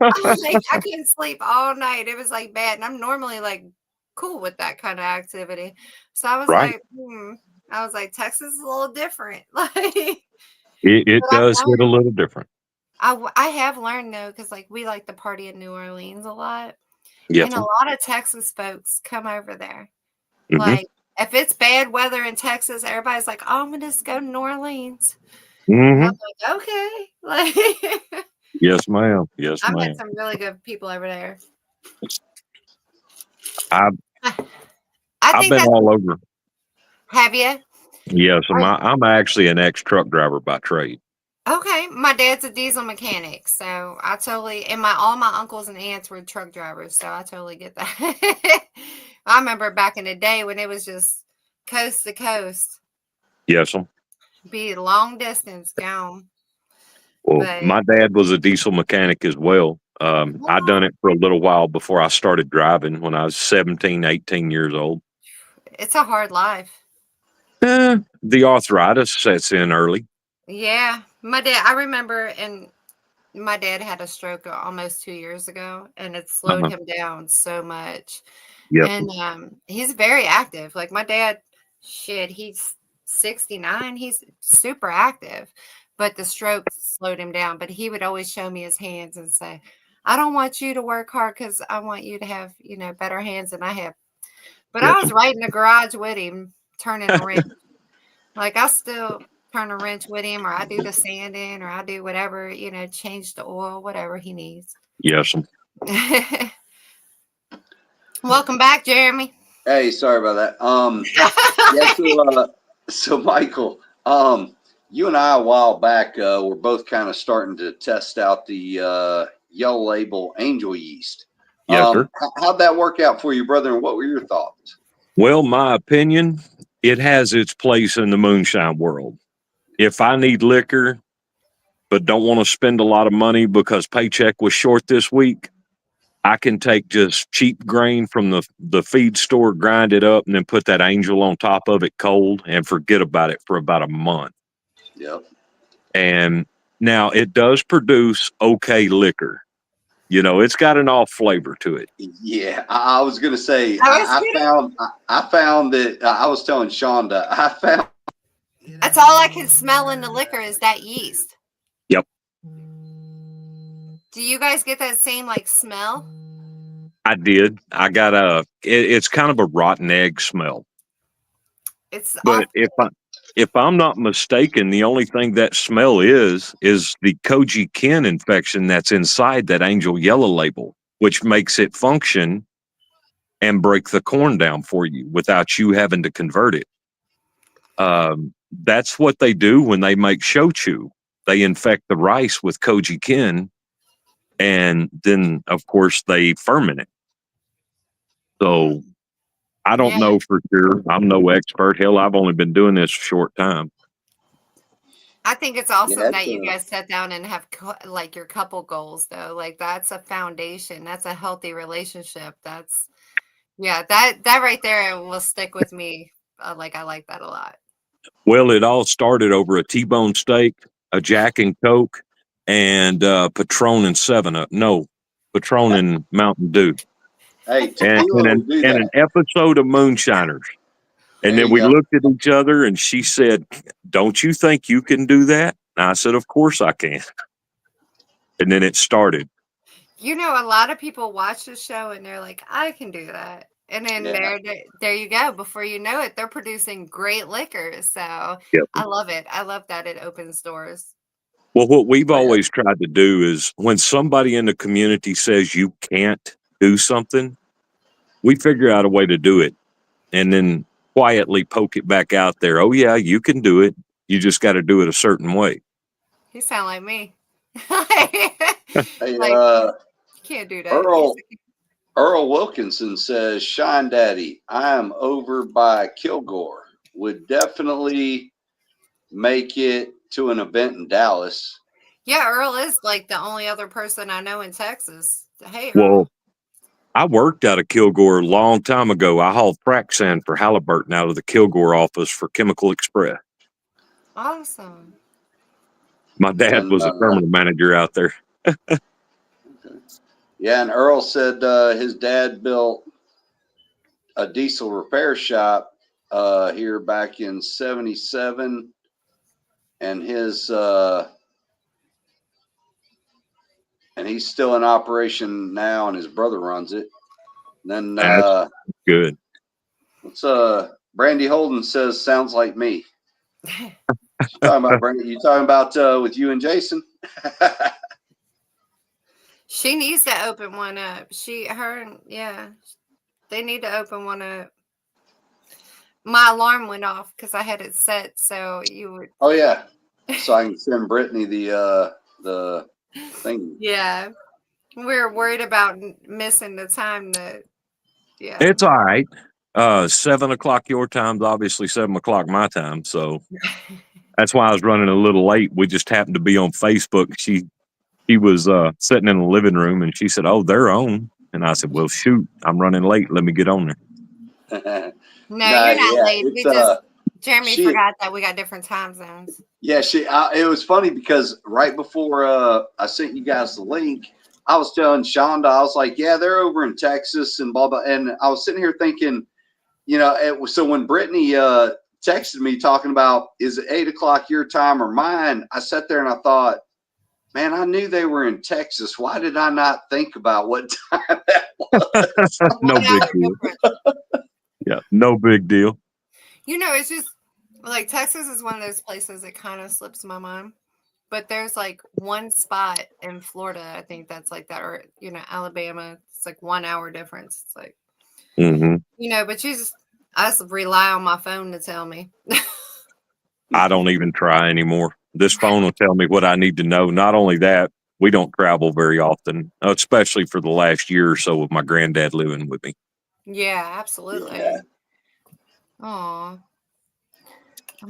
I couldn't sleep all night. It was bad. And I'm normally cool with that kind of activity. So I was I was like, Texas is a little different. It does hit a little different. I have learned though, because we like to party in New Orleans a lot. Yes. And a lot of Texas folks come over there. Mm-hmm. If it's bad weather in Texas, everybody's like, oh, I'm going to just go to New Orleans. Mm-hmm. I'm like, okay. Yes, ma'am. Yes, I've ma'am. met some really good people over there. I've been all over. Have you? Yes, I'm actually an ex-truck driver by trade. Okay, my dad's a diesel mechanic, so I totally, and all my uncles and aunts were truck drivers, so I totally get that. I remember back in the day when it was just coast to coast. Yes, sir. Be long distance gone. Well, my dad was a diesel mechanic as well. I done it for a little while before I started driving when I was 17, 18 years old. It's a hard life. The arthritis sets in early. Yeah. My dad, I remember, and my dad had a stroke almost 2 years ago, and it slowed him down so much. Yep. And he's very active. Like my dad, he's 69. He's super active, but the stroke slowed him down. But he would always show me his hands and say, I don't want you to work hard because I want you to have, better hands than I have. But I was right in the garage with him, turning a wrench. I still turn a wrench with him, or I do the sanding, or I do whatever, change the oil, whatever he needs. Yes. Welcome back, Jeremy. Hey, sorry about that. Yeah, so Michael, you and I a while back were both kind of starting to test out the Yellow Label Angel Yeast. Yes, sir. How'd that work out for you, brother? And what were your thoughts? Well, my opinion, it has its place in the moonshine world. If I need liquor, but don't want to spend a lot of money because paycheck was short this week, I can take just cheap grain from the feed store, grind it up, and then put that Angel on top of it cold and forget about it for about a month. Yep. And now it does produce okay liquor. It's got an off flavor to it. Yeah, I was gonna say I found that I was telling Shonda I found that's all I can smell in the liquor is that yeast. Yep. Do you guys get that same smell? I did. I got it's kind of a rotten egg smell. But if I'm not mistaken, the only thing that smell is the Koji Kin infection that's inside that Angel Yellow Label, which makes it function and break the corn down for you without you having to convert it. That's what they do when they make shochu. They infect the rice with Koji Kin, and then, of course, they ferment it. So I don't know for sure. I'm no expert. Hell, I've only been doing this a short time. I think it's awesome that you guys sit down and have your couple goals, though. That's a foundation. That's a healthy relationship. That right there will stick with me. I like that a lot. Well, it all started over a T-bone steak, a Jack and Coke, and Patron and 7-Up. No, Patron and Mountain Dew. Hey, and an episode of Moonshiners. And then we looked at each other and she said, "Don't you think you can do that?" And I said, "Of course I can." And then it started. A lot of people watch the show and they're like, I can do that. And then there you go. Before you know it, they're producing great liquor. So I love it. I love that it opens doors. Well, what we've always tried to do is when somebody in the community says you can't do something, we figure out a way to do it and then quietly poke it back out there. Oh, yeah, you can do it. You just got to do it a certain way. You sound like me. Hey, can't do that. Earl Wilkinson says, "Shine Daddy, I am over by Kilgore. Would definitely make it to an event in Dallas." Yeah, Earl is the only other person I know in Texas. Hey, Earl. Well, I worked out of Kilgore a long time ago. I hauled frac sand for Halliburton out of the Kilgore office for Chemical Express. Awesome. My dad was a terminal manager out there. Okay. Yeah, and Earl said his dad built a diesel repair shop here back in '77, and and he's still in operation now, and his brother runs it. And then That's good. What's Brandy Holden says sounds like me. You talking about Brandy? You talking about with you and Jason? She needs to open one up. They need to open one up. My alarm went off because I had it set, so you would. Oh yeah, so I can send Brittany the thing. Yeah, we're worried about missing the time. It's all right. 7 o'clock your time's obviously 7 o'clock my time, so that's why I was running a little late. We just happened to be on Facebook. She was sitting in the living room and she said, "Oh, they're on." And I said, "Well, shoot, I'm running late. Let me get on there." No, you're not late. Jeremy forgot that we got different time zones. Yeah, it was funny because right before I sent you guys the link, I was telling Shonda, I was like, "Yeah, they're over in Texas and blah blah." And I was sitting here thinking, so when Brittany texted me talking about is it 8 o'clock your time or mine, I sat there and I thought, man, I knew they were in Texas. Why did I not think about what time that was? No big deal. Yeah, no big deal. It's just Like Texas is one of those places that kind of slips my mind. But there's like one spot in Florida, I think that's like that, or Alabama. It's like 1 hour difference. It's like Hmm. but I just rely on my phone to tell me. I don't even try anymore. This phone will tell me what I need to know. Not only that, we don't travel very often, especially for the last year or so with my granddad living with me. Yeah, absolutely. Yeah. Aw.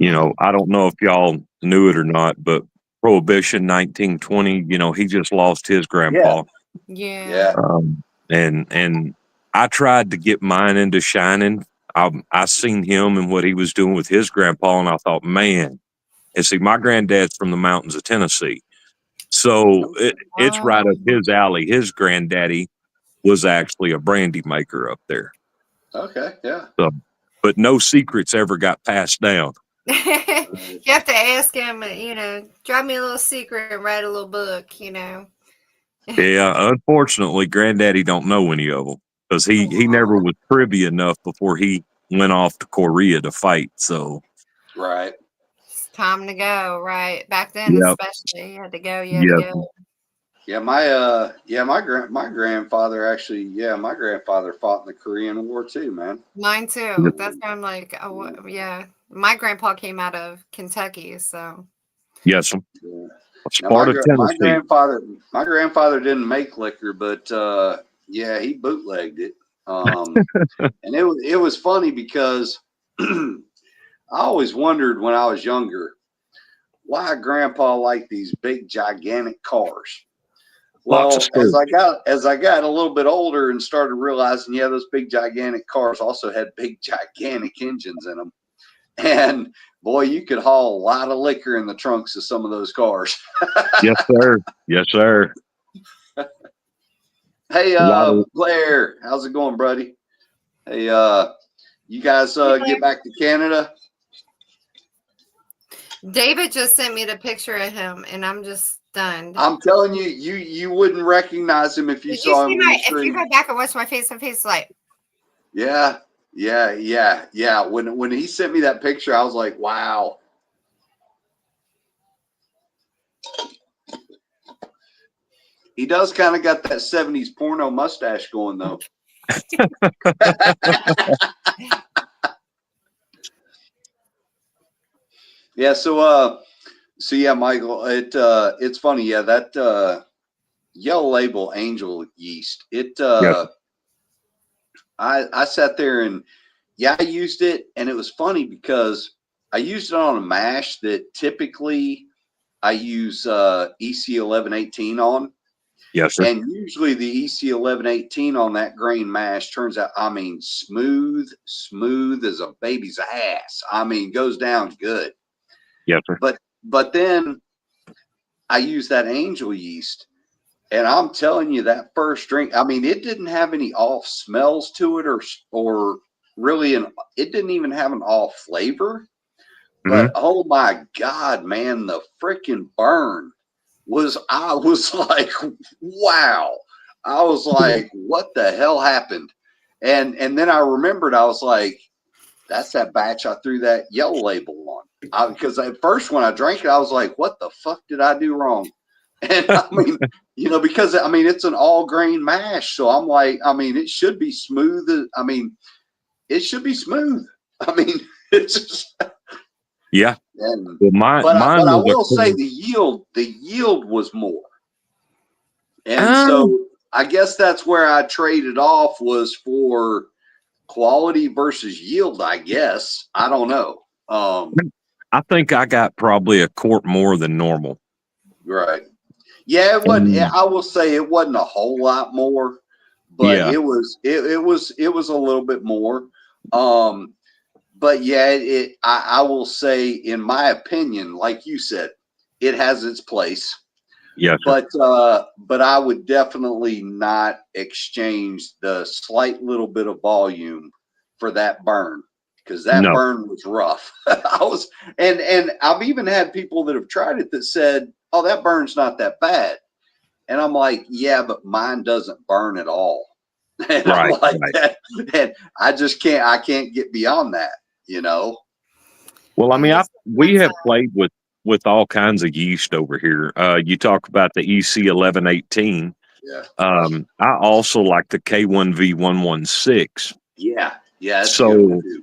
I don't know if y'all knew it or not, but Prohibition 1920, he just lost his grandpa. Yeah. Yeah. And I tried to get mine into shining. I seen him and what he was doing with his grandpa, and I thought, man. And see, my granddad's from the mountains of Tennessee, so it's right up his alley. His granddaddy was actually a brandy maker up there. Okay. Yeah. So, but no secrets ever got passed down. You have to ask him, drop me a little secret and write a little book, Yeah, unfortunately, granddaddy don't know any of them because he never was privy enough before he went off to Korea to fight. So, Right. It's time to go, right? Back then, Yep. especially, you had to go. You had to go. Yeah, my grandfather actually, my grandfather fought in the Korean War too, man. Mine too. That's why I'm like, oh, yeah. My grandpa came out of Kentucky, so. yes, Yeah. Now, Sparta, Tennessee. my grandfather didn't make liquor, but he bootlegged it. And it was funny because I always wondered when I was younger why Grandpa liked these big gigantic cars. Lots of Well, stories. as I got a little bit older and started realizing, those big gigantic cars also had big gigantic engines in them, and boy, you could haul a lot of liquor in the trunks of some of those cars. Yes, sir. Yes, sir. Hey, A lot of Blair, how's it going, buddy? Hey, you guys get back to Canada? David just sent me the picture of him, and I'm just stunned. I'm telling you, you wouldn't recognize him if you Did saw you see him on the if you screen. go back and watch my face to face, like, Yeah. When he sent me that picture, I was like, wow. He does kind of got that 70s porno mustache going, though. Yeah, so Michael, it's funny, that Yellow Label Angel yeast. yes, I sat there and I used it, and it was funny because I used it on a mash that typically I use EC 1118 on. yes, sir. And usually the EC 1118 on that grain mash turns out, smooth as a baby's ass. Goes down good. Yes, sir. But then I use that angel yeast, and I'm telling you, that first drink, it didn't have any off smells to it, or really, it didn't even have an off flavor. But oh my God, man, the freaking burn I was like, wow. I was like, what the hell happened? And then I remembered, I was like, that's that batch I threw that Yellow Label on. Because at first when I drank it, I was like, what the fuck did I do wrong? And because it's an all grain mash. So I'm like, it should be smooth. It should be smooth. It's just. Yeah. And, well, mine but I was will say the yield was more. And Um, so I guess that's where I traded off, was for quality versus yield, I guess. I don't know. I think I got probably a quart more than normal. Right. Yeah, it wasn't. I will say it wasn't a whole lot more, but Yeah. it was a little bit more. But yeah, I will say, in my opinion, like you said, it has its place. Yes, but I would definitely not exchange the slight little bit of volume for that burn, because that burn was rough. And I've even had people that have tried it that said, "Oh, that burn's not that bad," and I'm like, "Yeah, but mine doesn't burn at all." And I'm like, that, and I just can't get beyond that, Well, I I'm mean, just we that's have played with all kinds of yeast over here. You talk about the EC 1118. Yeah. I also like the K1V 116. Yeah. Yeah. That's a good one So too.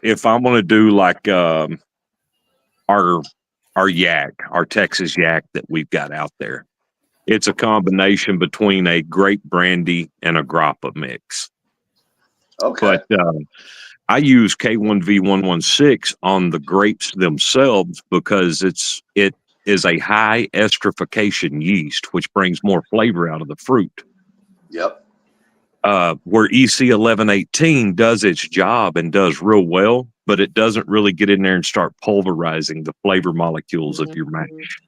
if I'm going to do like our yak, our Texas yak that we've got out there, it's a combination between a grape brandy and a grappa mix. Okay. But I use K1V116 on the grapes themselves because it is a high esterification yeast, which brings more flavor out of the fruit. Yep. Where EC 1118 does its job and does real well, but it doesn't really get in there and start pulverizing the flavor molecules of your mash.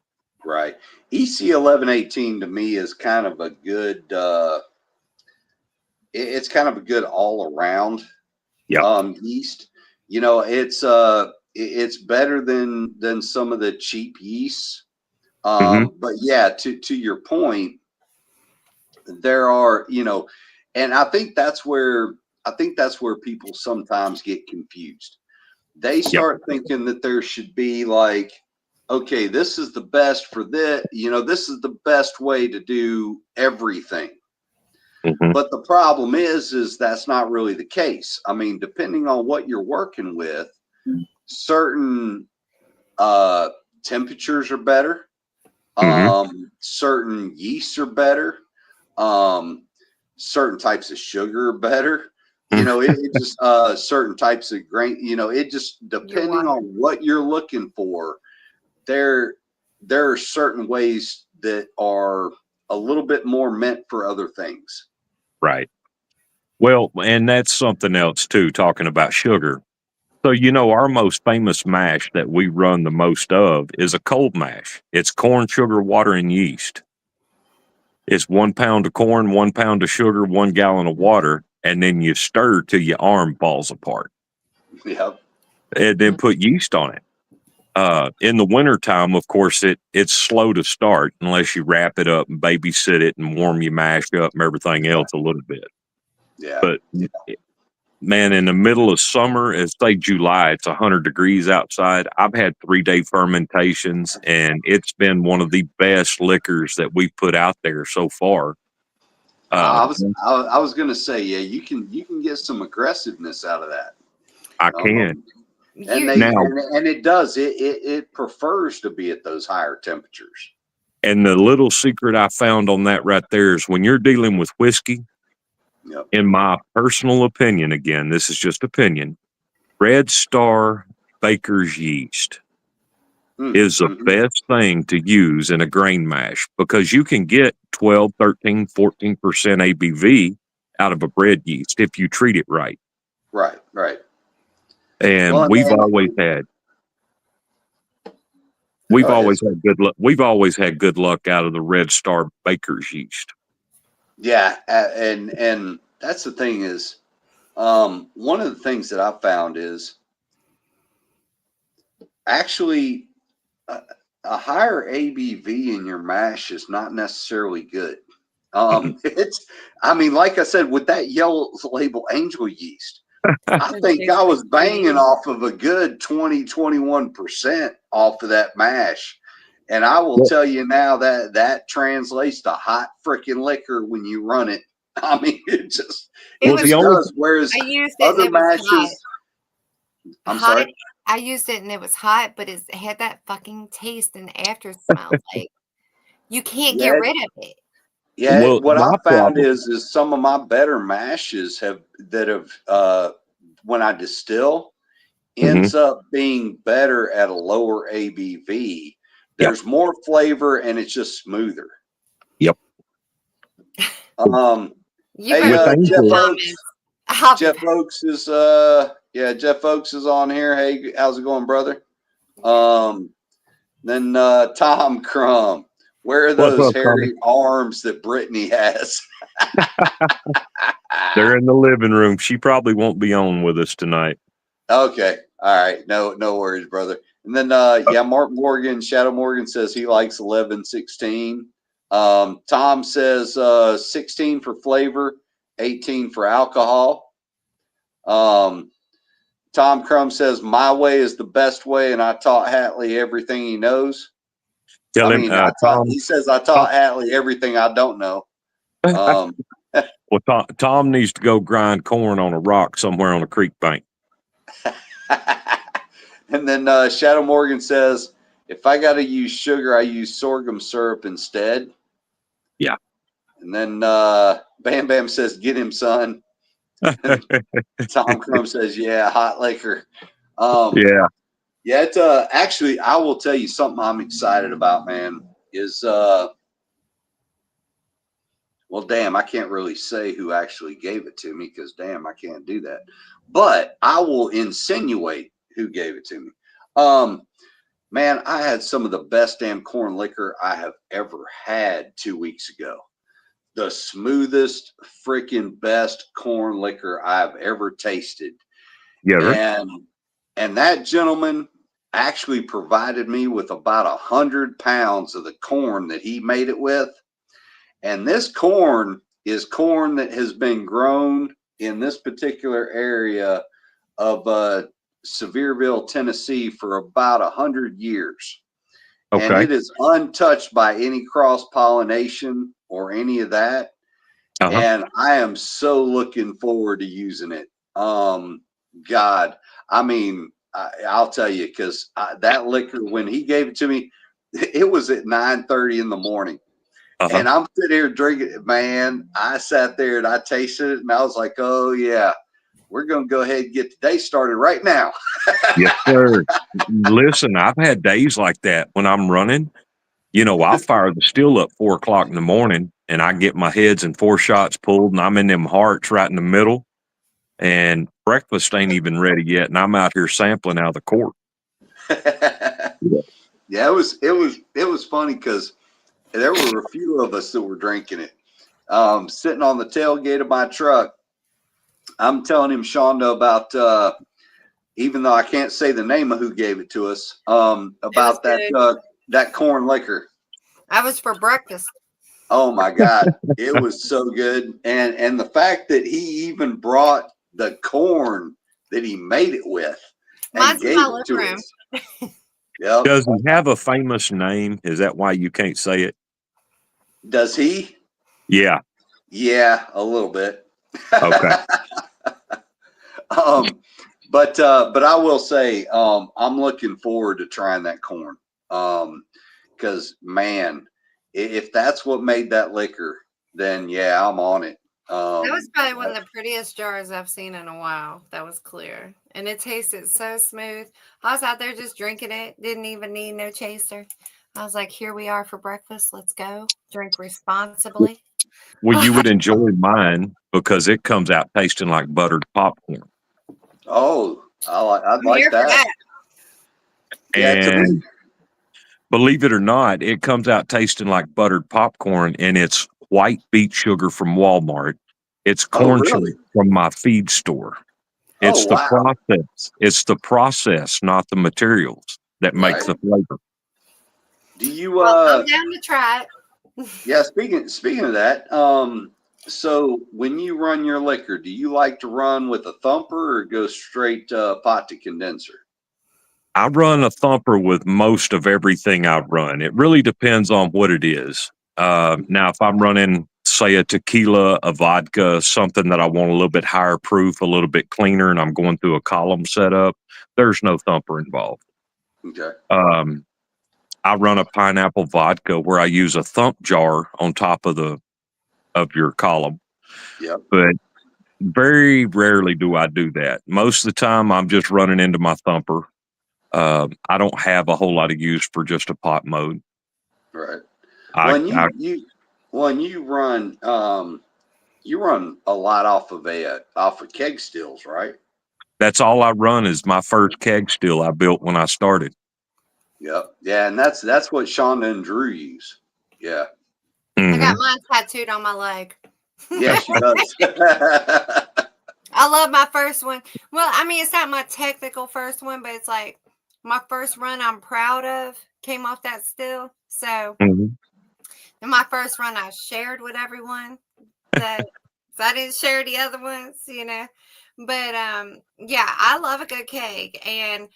Right. EC 1118 to me is kind of a good. It's kind of a good all around Yeah. yeast. It's better than some of the cheap yeasts. Hmm. But yeah, to your point, there are, and I think that's where people sometimes get confused. They Yep. start thinking that there should be like, okay, this is the best for this, this is the best way to do everything. Hmm. But the problem is that's not really the case. I mean, depending on what you're working with, certain temperatures are better. Hmm. Certain yeasts are better. Certain types of sugar are better. It just certain types of grain. It just depending on what you're looking for. There are certain ways that are a little bit more meant for other things. Right. Well, and that's something else too, talking about sugar. So, our most famous mash that we run the most of is a cold mash. It's corn, sugar, water, and yeast. It's 1 pound of corn, 1 pound of sugar, 1 gallon of water, and then you stir till your arm falls apart. Yep. And then put yeast on it. In the wintertime, of course, it's slow to start unless you wrap it up and babysit it and warm your mash up and everything else a little bit. Yeah. But man, in the middle of summer, it's say July, it's 100 degrees outside. I've had 3-day fermentations, and it's been one of the best liquors that we've put out there so far. I was gonna say, yeah, you can get some aggressiveness out of that. I can. And Now, it does it prefers to be at those higher temperatures. and the little secret I found on that right there is when you're dealing with whiskey, Yep. in my personal opinion, again, this is just opinion, Red Star Baker's yeast is the best thing to use in a grain mash because you can get 12, 13, 14% ABV out of a bread yeast if you treat it right. Right. Right. And Well, we've always had good luck. We've always had good luck out of the Red Star Baker's yeast. yeah, and that's the thing is, one of the things that I found is actually a higher ABV in your mash is not necessarily good. I mean, like I said, with that yellow label angel yeast, I think I was banging off of a good 20-21% off of that mash. And I will tell you now that translates to hot freaking liquor when you run it. I mean, it just does. Whereas I used it other and it was hot. mashes, I'm sorry. I used it and it was hot, but it had that fucking taste and after smell. Like you can't get rid of it. Yeah, Well, what I my found problem, is some of my better mashes have when I distill ends up being better at a lower ABV. Yep. There's more flavor and it's just smoother. Yep. Hey, Jeff Oaks is Jeff Oaks is on here. Hey, how's it going, brother? Then Tom Crumb. Where are those hairy arms that Brittany has? They're in the living room. She probably won't be on with us tonight. Okay. All right. No worries, brother. And then Mark Morgan, Shadow Morgan says he likes 11-16. Tom says 16 for flavor, 18 for alcohol. Tom Tom Crum says, my way is the best way, and I taught Hatley everything he knows. Tell him, he says, I taught Hatley everything I don't know. Well, Tom needs to go grind corn on a rock somewhere on a creek bank. And then Shadow Morgan says, if I got to use sugar, I use sorghum syrup instead. Yeah. And then Bam Bam says, get him, son. Tom Crum says, yeah, hot liquor. Yeah. Yeah, it's actually, I will tell you something I'm excited about, man, is well, damn, I can't really say who actually gave it to me because, damn, I can't do that. But I will insinuate who gave it to me. Man, I had some of the best damn corn liquor I have ever had 2 weeks ago. The smoothest, freaking best corn liquor I've ever tasted. Yeah. And that gentleman actually provided me with about 100 pounds of the corn that he made it with. And this corn is corn that has been grown in this particular area of Sevierville, Tennessee for about 100 years. Okay. And it is untouched by any cross-pollination or any of that. And I am so looking forward to using it. God, I mean, I'll tell you, because that liquor, when he gave it to me, it was at 9:30 in the morning. And I'm sitting here drinking it, man. I sat there and I tasted it, and I was like, oh, yeah, we're going to go ahead and get the day started right now. Yes, sir. Listen, I've had days like that when I'm running. You know, I'll fire the still up 4 o'clock in the morning, and I get my heads and 4 shots pulled, and I'm in them hearts right in the middle. And breakfast ain't even ready yet, and I'm out here sampling out of the court. Yeah, it was funny because there were a few of us that were drinking it. Sitting on the tailgate of my truck, I'm telling him, Shonda, about even though I can't say the name of who gave it to us, about that corn liquor. I was for breakfast. Oh my God, it was so good, and the fact that he even brought the corn that he made it with and gave it to us. Yep. Does he have a famous name? Is that why you can't say it? Does he? Yeah. Yeah, a little bit. Okay. But I will say, I'm looking forward to trying that corn. Because man, if that's what made that liquor, then yeah, I'm on it. That was probably one of the prettiest jars I've seen in a while. That was clear. And it tasted so smooth. I was out there just drinking it. Didn't even need no chaser. I was like, here we are for breakfast. Let's go. Drink responsibly. Well, you would enjoy mine because it comes out tasting like buttered popcorn. Oh, I'd like that. And believe it or not, it comes out tasting like buttered popcorn, and it's white beet sugar from Walmart. It's corn sugar from my feed store. It's the process. It's the process, not the materials, that makes the flavor. Do you? I'm down to try it. Yeah. Speaking of that, so when you run your liquor, do you like to run with a thumper or go straight pot to condenser? I run a thumper with most of everything I run. It really depends on what it is. Now, if I'm running, say, a tequila, a vodka, something that I want a little bit higher proof, a little bit cleaner, and I'm going through a column setup, there's no thumper involved. Okay. I run a pineapple vodka where I use a thump jar on top of your column. Yep. But very rarely do I do that. Most of the time, I'm just running into my thumper. I don't have a whole lot of use for just a pot mode. Right. When you run a lot off of keg stills, right? That's all I run is my first keg still I built when I started. Yep. Yeah, and that's what Shonda and Drew use. Yeah. Mm-hmm. I got mine tattooed on my leg. Yeah, she does. I love my first one. Well, I mean, it's not my technical first one, but it's like my first run I'm proud of came off that still. So in my first run, I shared with everyone. So I didn't share the other ones, you know. But yeah, I love a good cake, and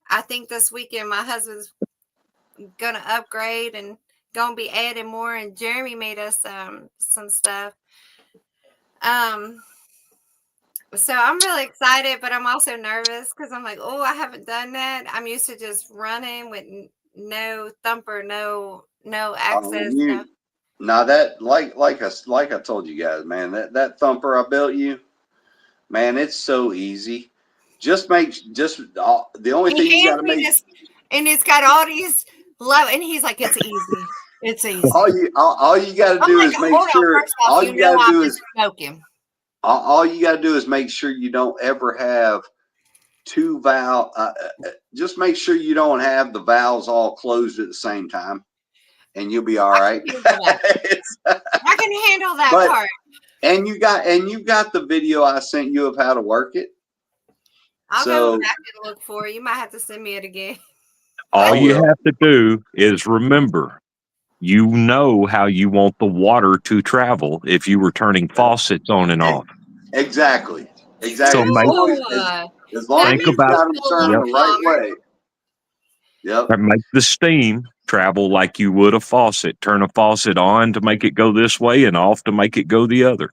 I think this weekend my husband's gonna upgrade and gonna be adding more. And Jeremy made us some stuff. Um, so I'm really excited, but I'm also nervous because I'm like, oh, I haven't done that. I'm used to just running with no thumper, no access. No. Now that like I told you guys, man, that thumper I built you, man, it's so easy. The only thing He you got hands to me make this, and it's got all these low, and he's like, it's easy. It's easy. all you got to I'm do like, is make hold on. sure. First off, All you you know got to I've do been is smoking. all you got to do is make sure you don't ever have two valve. Just make sure you don't have the valves all closed at the same time, and you'll be all I right. can handle that. I can handle that But part. and you got the video I sent you of how to work it. I'll go So back and look for it. You might have to send me it again. All I you will. have to do is remember, you know how you want the water to travel if you were turning faucets on and off. Exactly. So make True. As long That as think makes you've about me got them feel a turned little the yep, right calmer. way. Yep. make the steam travel like you would a faucet. Turn a faucet on to make it go this way and off to make it go the other.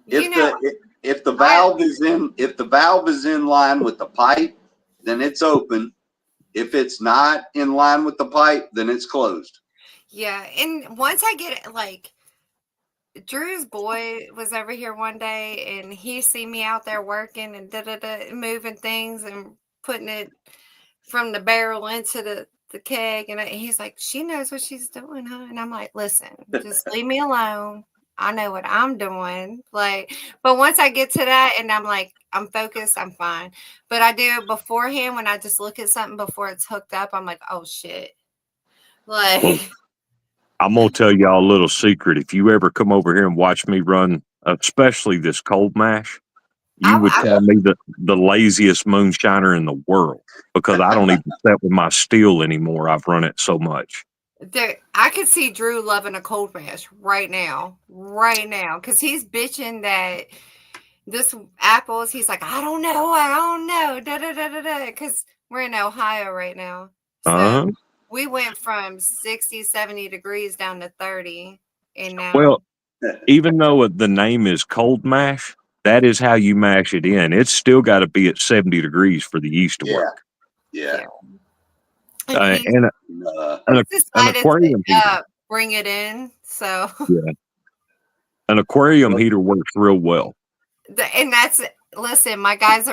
You know, If the valve is in line with the pipe, then it's open. If it's not in line with the pipe, then it's closed. yeah. And once I get it, like, Drew's boy was over here one day and he see me out there working and moving things and putting it from the barrel into the keg. And he's like, she knows what she's doing, huh? And I'm like, listen, just leave me alone. I know what I'm doing. Like, but once I get to that and I'm like, I'm focused, I'm fine. But I do it beforehand when I just look at something before it's hooked up. I'm like, oh shit. Well, Like, I'm gonna tell y'all a little secret. If you ever come over here and watch me run, especially this cold mash, you would I call me the laziest moonshiner in the world because I don't even set with my steel anymore. I've run it so much. I could see Drew loving a cold mash right now, because he's bitching that this apples. He's like, I don't know, because we're in Ohio right now. So Uh-huh. we went from 60, 70 degrees down to 30, and now Well, even though the name is cold mash, that is how you mash it in. It's still got to be at 70 degrees for the yeast to Yeah. work. Yeah. and he's And an decided aquarium heater. to bring it in. So Yeah. An aquarium heater works real well. and that's listen, my guy's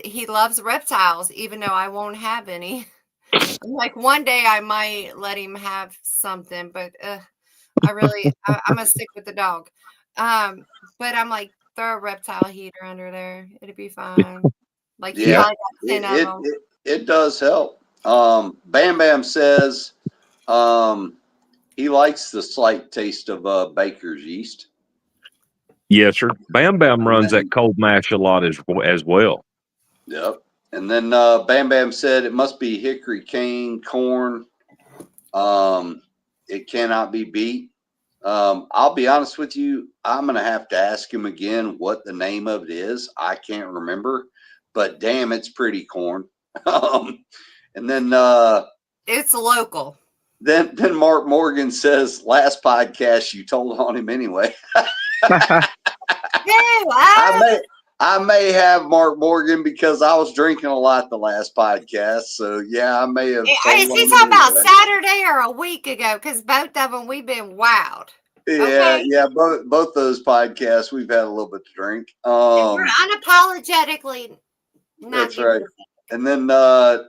he loves reptiles, even though I won't have any. Like one day I might let him have something, but I'm gonna stick with the dog. But I'm like, throw a reptile heater under there, it'll be fine. Like he Yeah. probably got 10 of them. It does help. Bam Bam says he likes the slight taste of baker's yeast. Yes, sir. Bam Bam runs that cold mash a lot as well. Yep. And then Bam Bam said it must be hickory cane corn. It cannot be beat. I'll be honest with you. I'm going to have to ask him again what the name of it is. I can't remember, but damn, it's pretty corn. And then It's local. Then Mark Morgan says, last podcast you told on him anyway. I may have Mark Morgan because I was drinking a lot the last podcast. So yeah, I may have. Is he talking about Saturday or a week ago? Because both of them we've been wild. Yeah, okay? yeah. Both those podcasts we've had a little bit to drink. And we're unapologetically not. That's right. And then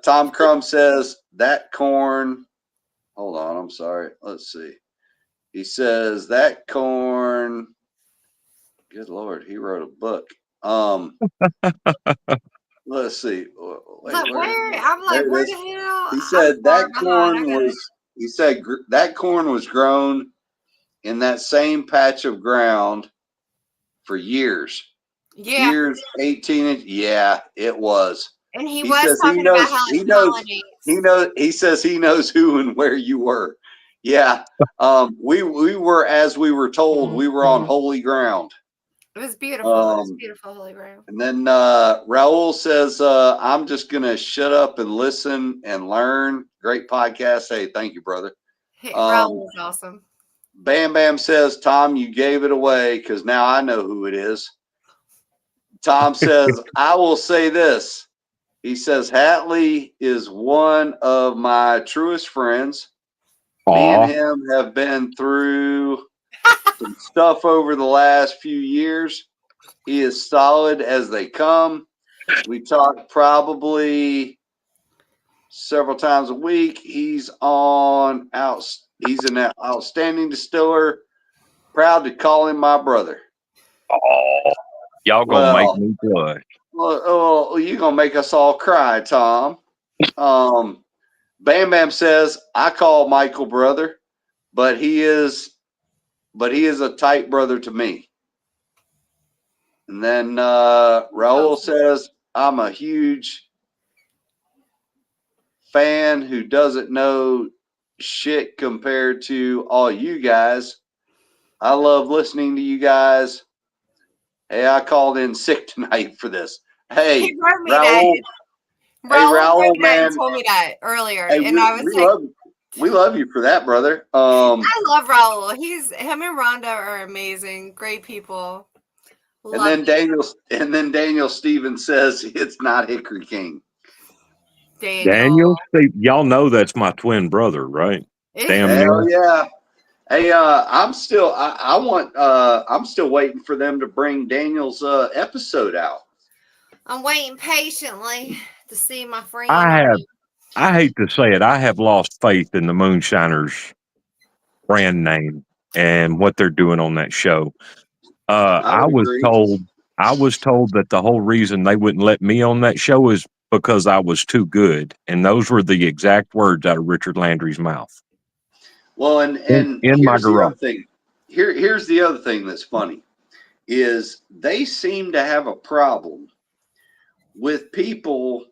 Tom Crum says that corn. Hold on, I'm sorry. Let's see. He says that corn. Good Lord, he wrote a book. Let's see. Wait, I'm like, where the hell? He said that corn was. He said that corn was grown in that same patch of ground for years. Yeah. Years, 18 inches. Yeah, it was. And he was talking about how he says he knows who and where you were. Yeah. We were, as we were told, we were on holy ground. It was beautiful. It was beautiful, Holy Grail. And then Raul says, I'm just going to shut up and listen and learn. Great podcast. Hey, thank you, brother. Hey, Raul was awesome. Bam Bam says, Tom, you gave it away because now I know who it is. Tom says, I will say this. He says, Hatley is one of my truest friends. Aww. Me and him have been through some stuff over the last few years. He is solid as they come. We talk probably several times a week. He's an outstanding distiller. Proud to call him my brother. Oh, y'all gonna make me blush. Well, you're gonna make us all cry, Tom. Bam Bam says, I call Michael brother, but he is a tight brother to me. And then Raul says, I'm a huge fan who doesn't know shit compared to all you guys. I love listening to you guys. Hey, I called in sick tonight for this. Hey, he wrote me Raul. That. Raul Hey, Raul, man. told me that earlier, Hey, and I was like, we love you for that, brother. I love Raul. Him and Rhonda are amazing, great people. And then Daniel Stevens says it's not Hickory King. Daniel, y'all know that's my twin brother, right? Hell yeah. Hey, I'm still waiting for them to bring Daniel's episode out. I'm waiting patiently to see my friend. I hate to say it, I have lost faith in the Moonshiners brand name and what they're doing on that show. I was told that the whole reason they wouldn't let me on that show is because I was too good, and those were the exact words out of Richard Landry's mouth. Well, and in here's my the garage. other thing. Here's the other thing that's funny is they seem to have a problem with people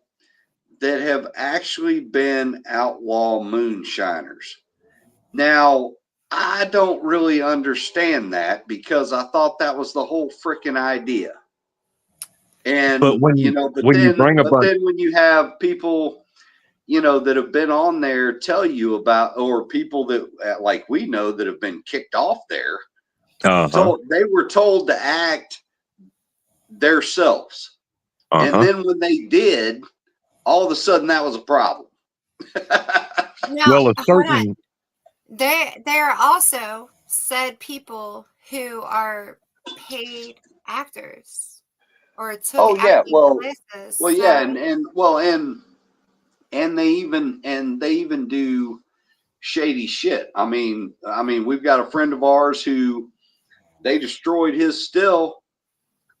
that have actually been outlaw moonshiners. Now, I don't really understand that because I thought that was the whole freaking idea. And but when you have people, that have been on there tell you about, or people that like we know that have been kicked off there, so they were told to act themselves. And then when they did, all of a sudden that was a problem. Well, there are also said people who are paid actors or took places. Well, yeah, and they even do shady shit. I mean, we've got a friend of ours who they destroyed his still,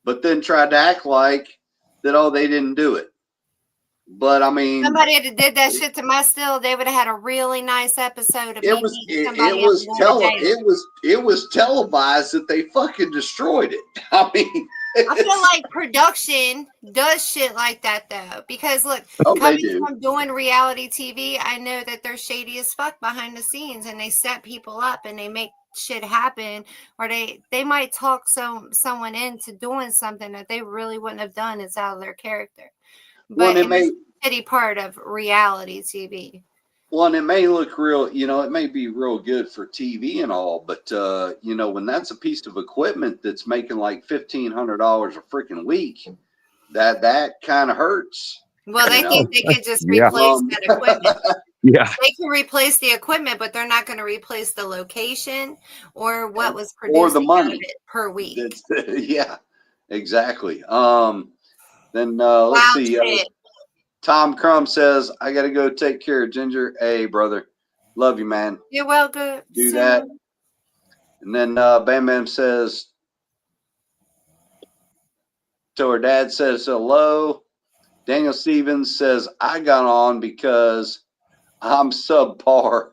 but then tried to act like that. They didn't do it. But I mean, somebody that did that shit to my still, they would have had a really nice episode of it was televised that they fucking destroyed it. I mean, I feel like production does shit like that though, because look, coming from doing reality TV, I know that they're shady as fuck behind the scenes, and they set people up and they make shit happen, or they might talk someone into doing something that they really wouldn't have done. It's out of their character. But it's a pity part of reality TV. Well, and it may look real, it may be real good for TV and all, but when that's a piece of equipment that's making like $1,500 a freaking week, that kind of hurts. Well, they think they could just replace that equipment. Yeah, they can replace the equipment, but they're not going to replace the location or what was produced or the money per week. Yeah, exactly. Then let's see. Tom Crumb says, I got to go take care of Ginger. Hey, brother. Love you, man. You're welcome. Do that. And then Bam Bam says, so her dad says hello. Daniel Stevens says, I got on because I'm subpar.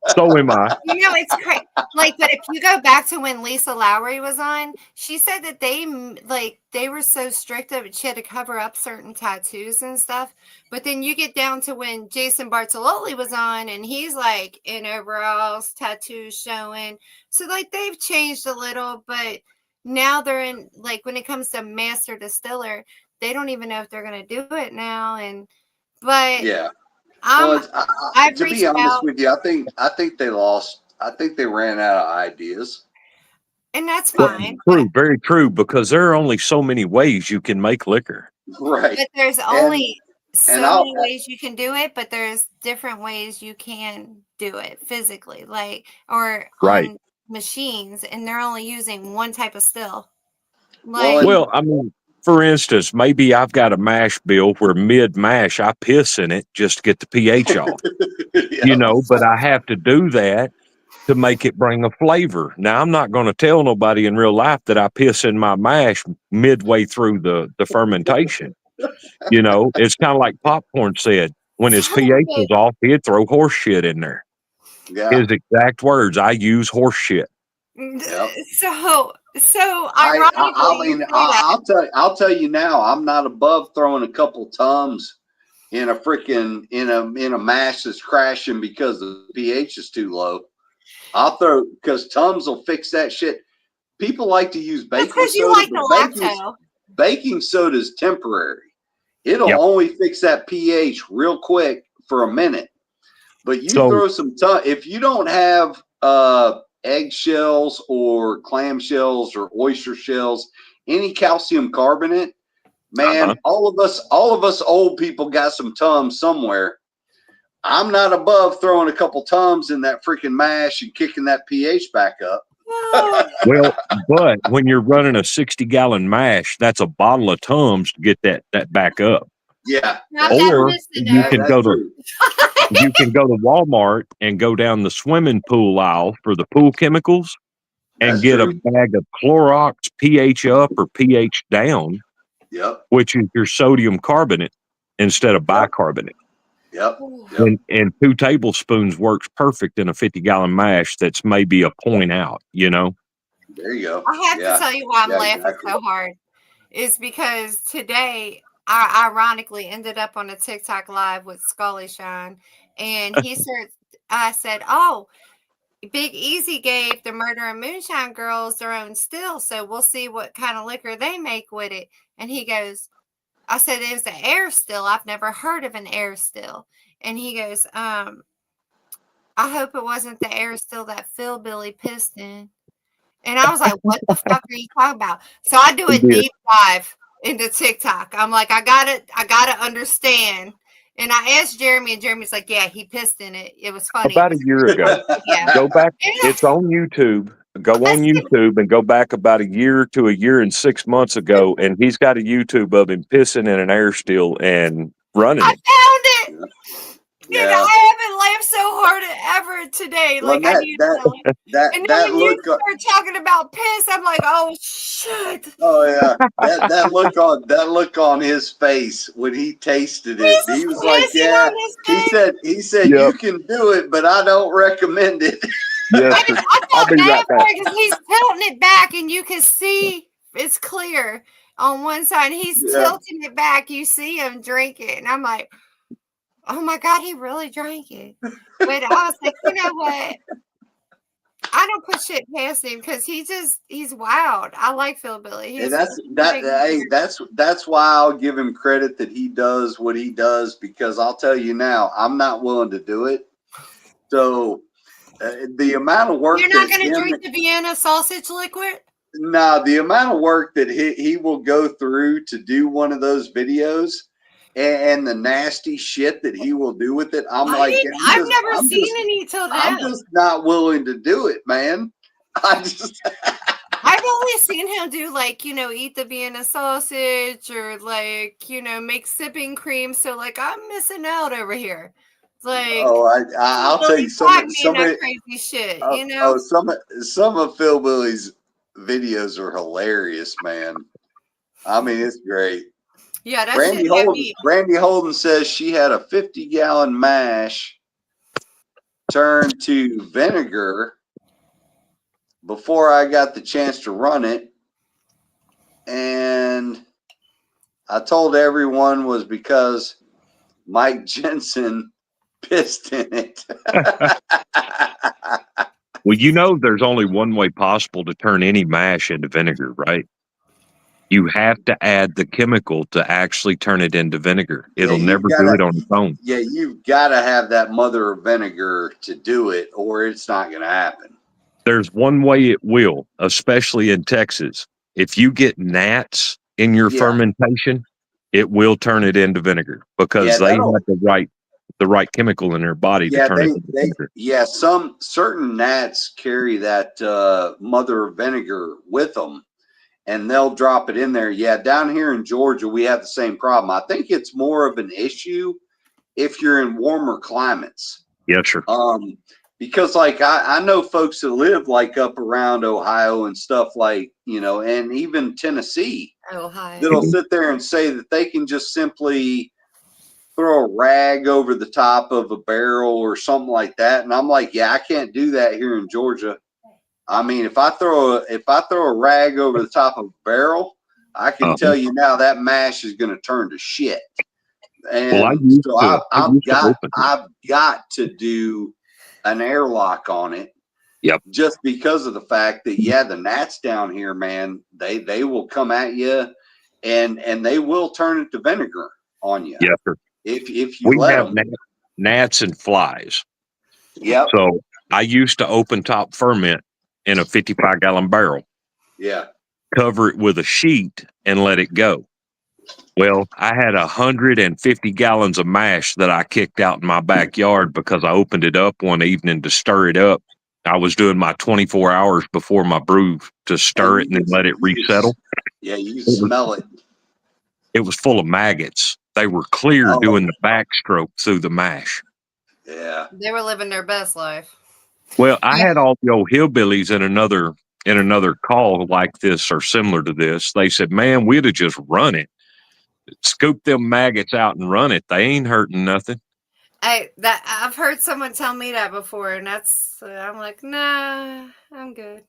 So am I. It's crazy. But if you go back to when Lisa Lowry was on, she said that they were so strict that she had to cover up certain tattoos and stuff. But then you get down to when Jason Bartololi was on, and he's like in overalls, tattoos showing. So they've changed a little, but now they're in, like, when it comes to master distiller, they don't even know if they're going to do it now. But Yeah. I'm, Well, I've to be reached honest out, with you, I think they lost. I think they ran out of ideas. and that's Well, fine. true, very true, because there are only so many ways you can make liquor. Right. But there's And only and so many ways you can do it, but there's different ways you can do it physically, like, or Right. on machines, and they're only using one type of still. Well, Like, and Well, I mean, for instance, maybe I've got a mash bill where mid mash I piss in it just to get the pH off, yeah, but I have to do that to make it bring a flavor. Now, I'm not going to tell nobody in real life that I piss in my mash midway through the fermentation. It's kind of like Popcorn said. When his pH was off, he'd throw horse shit in there. yeah. His exact words, I use horse shit. Yep. so I ironically, you mean, say that. I'll tell you now. I'm not above throwing a couple Tums in a freaking in a mash that's crashing because the pH is too low. I'll throw because Tums will fix that shit. People like to use That's baking because you soda, like but the lacto. baking soda is temporary. It'll Yep. only fix that pH real quick for a minute. But you So, throw some if you don't have eggshells or clam shells or oyster shells, any calcium carbonate, man, all of us old people got some Tums somewhere. I'm not above throwing a couple Tums in that freaking mash and kicking that pH back up. well, but when you're running a 60-gallon mash, that's a bottle of Tums to get that back up. Yeah, Not that's that true. Or you can That's go to true. you can go to Walmart and go down the swimming pool aisle for the pool chemicals and That's get a true. bag of Clorox pH up or pH down, Yep. which is your sodium carbonate instead of Yep. bicarbonate. Yep. Yep. And 2 tablespoons works perfect in a 50-gallon mash that's maybe a point out, There you go. I have to tell you why I'm laughing exactly. so hard is because today I ironically ended up on a TikTok live with Scully Shine, and I said, "Oh, Big Easy gave the Murder and Moonshine girls their own still, so we'll see what kind of liquor they make with it." And he goes, I said, "It was an air still. I've never heard of an air still." And he goes, "I hope it wasn't the air still that Phil Billy pissed in." And I was like, "What the fuck are you talking about?" So I do a deep dive into TikTok. I'm like, I gotta understand. And I asked Jeremy, and Jeremy's like, "Yeah, he pissed in it. It was funny." About a year ago. Yeah. Go back. Yeah. It's on YouTube. Go on YouTube and go back about a year to a year and 6 months ago, and he's got a YouTube of him pissing in an air still and running I it. found it. Yeah. And I haven't laughed so hard ever today. Well, Like, I need to laugh. And then when you start talking about piss, I'm like, "Oh shit!" Oh yeah, that look on his face when he tasted it, he was like, "Yeah." He said, Yep. "You can do it, but I don't recommend it." Yes, I I'll felt be bad right for back. it because he's tilting it back, and you can see it's clear on one side. He's tilting it back. You see him drink it, and I'm like, "Oh my god, he really drank it." But I was like, you know what? I don't put shit past him because he's wild. I like Phil Billy. And that's why I'll give him credit that he does what he does, because I'll tell you now, I'm not willing to do it. So the amount of work You're not going to drink the Vienna sausage liquid? No, the amount of work that he will go through to do one of those videos and the nasty shit that he will do with it, I've never seen any till now. I'm just not willing to do it, man. I've only seen him do, like, eat the Vienna sausage or, like, make sipping cream. So, like, I'm missing out over here. Like, I'll tell you some crazy shit. Some of Phil Billy's videos are hilarious, man. I mean, it's great. Yeah, that's Brandy Holden says she had a 50-gallon mash turned to vinegar before I got the chance to run it, and I told everyone was because Mike Jensen pissed in it. Well, you know, there's only one way possible to turn any mash into vinegar, right? You have to add the chemical to actually turn it into vinegar. It'll never do it on its own. Yeah, you've got to have that mother of vinegar to do it, or it's not going to happen. There's one way it will, especially in Texas. If you get gnats in your fermentation, it will turn it into vinegar because they have the right chemical in their body to turn it into vinegar. Yeah, some certain gnats carry that mother of vinegar with them, and they'll drop it in there. Yeah, down here in Georgia, we have the same problem. I think it's more of an issue if you're in warmer climates. Yes, sir. Because like I know folks that live like up around Ohio and stuff like, and even Tennessee, that'll sit there and say that they can just simply throw a rag over the top of a barrel or something like that. And I'm like, yeah, I can't do that here in Georgia. I mean, if I throw a rag over the top of a barrel, I can tell you now that mash is going to turn to shit. And I've got to do an airlock on it. Yep. Just because of the fact that the gnats down here, man, they will come at you, and they will turn it to vinegar on you. Yes, sir. If you let them. Gnats and flies. Yep. So I used to open top ferment in a 55-gallon barrel. Yeah. Cover it with a sheet and let it go. Well, I had 150 gallons of mash that I kicked out in my backyard because I opened it up one evening to stir it up. I was doing my 24 hours before my brew to stir it and then let it resettle. Yeah, you smell it. It was full of maggots. They were clear doing the backstroke through the mash. Yeah. They were living their best life. Well, I had all the old hillbillies in another call like this or similar to this. They said, man, we'd have just run it. Scoop them maggots out and run it. They ain't hurting nothing. I've heard someone tell me that before, and I'm like, nah, I'm good.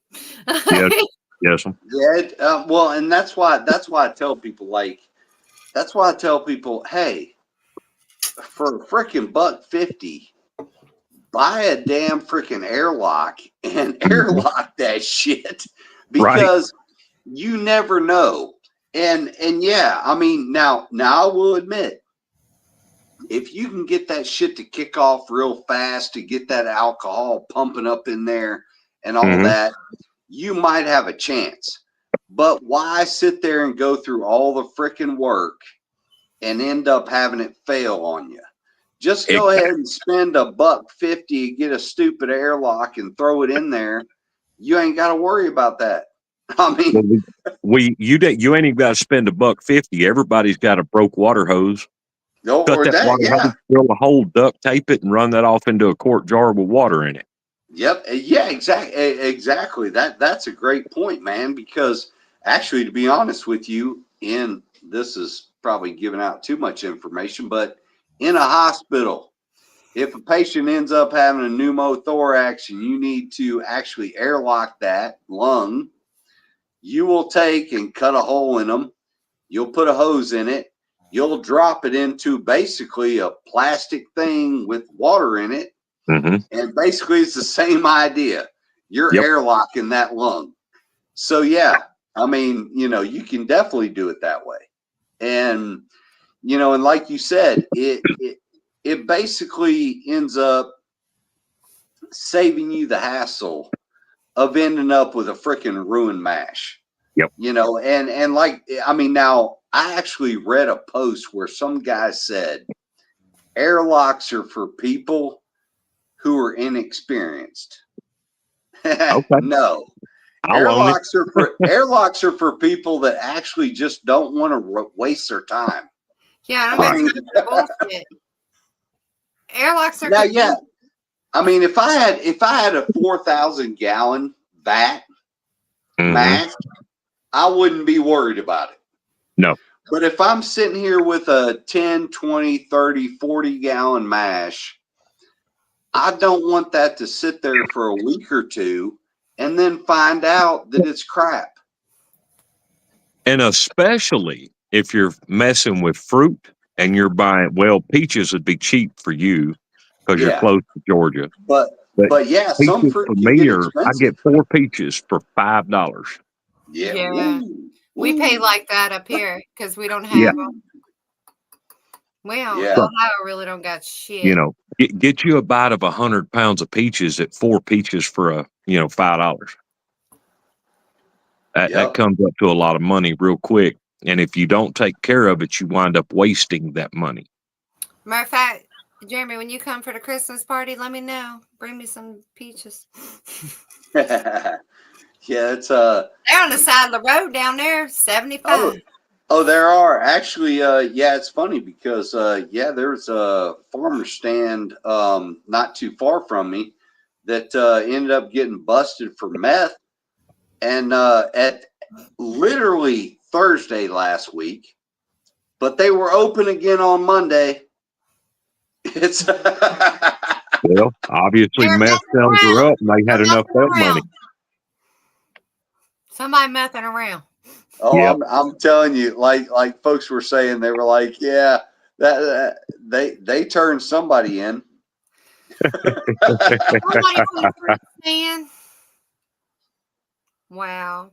Yes. Yeah. Well, and that's why I tell people hey, for a freaking $1.50, buy a damn freaking airlock and airlock that shit, because you never know. And yeah, I mean, now I will admit, if you can get that shit to kick off real fast, to get that alcohol pumping up in there and all that, you might have a chance. But why sit there and go through all the freaking work and end up having it fail on you? Just go ahead and spend $1.50, get a stupid airlock and throw it in there. You ain't got to worry about that. I mean, you ain't even got to spend $1.50. Everybody's got a broke water hose. Cut that water hose, drill a hole, duct tape it, and run that off into a quart jar with water in it. Yep. Yeah. Exactly. That's a great point, man. Because actually, to be honest with you, this is probably giving out too much information, but in a hospital, if a patient ends up having a pneumothorax and you need to actually airlock that lung, you will take and cut a hole in them. You'll put a hose in it. You'll drop it into basically a plastic thing with water in it. And basically it's the same idea. You're airlocking that lung. So yeah, I mean, you can definitely do it that way. And, and like you said, it basically ends up saving you the hassle of ending up with a freaking ruined mash. Yep. And like, I mean, now I actually read a post where some guy said airlocks are for people who are inexperienced. Okay. No. Airlocks are for people that actually just don't want to waste their time. Yeah, I mean, bullshit. Airlocks are now, yeah. I mean, if I had a 4,000 gallon vat mash, I wouldn't be worried about it. No. But if I'm sitting here with a 10, 20, 30, 40 gallon mash, I don't want that to sit there for a week or two and then find out that it's crap. And especially if you're messing with fruit and you're buying, peaches would be cheap for you because you're close to Georgia. But But yeah, some Peaches fruit for can me get are I expensive. get 4 peaches for $5. Yeah. Yeah. Ooh, We pay ooh. like that up here because we don't Yeah. have them. We don't. Yeah. Ohio really don't got shit. You know, get you a bite of 100 pounds of peaches at 4 peaches for $5. That Yep. comes up to a lot of money real quick. And if you don't take care of it, you wind up wasting that money. Matter of fact, Jeremy, when you come for the Christmas party, let me know. Bring me some peaches. Yeah, it's They're on the side of the road down there, 75. Oh, there are actually. Yeah, it's funny because there's a farmer stand not too far from me that ended up getting busted for meth, and at literally Thursday last week, but they were open again on Monday. It's Well, obviously They're meth messing sales are around. up and they They're had enough messing meth money. around. Somebody messing around. oh, Yep. I'm telling you, like folks were saying, they were like, yeah, that they turned somebody in. Somebody from the fruit stand. Wow.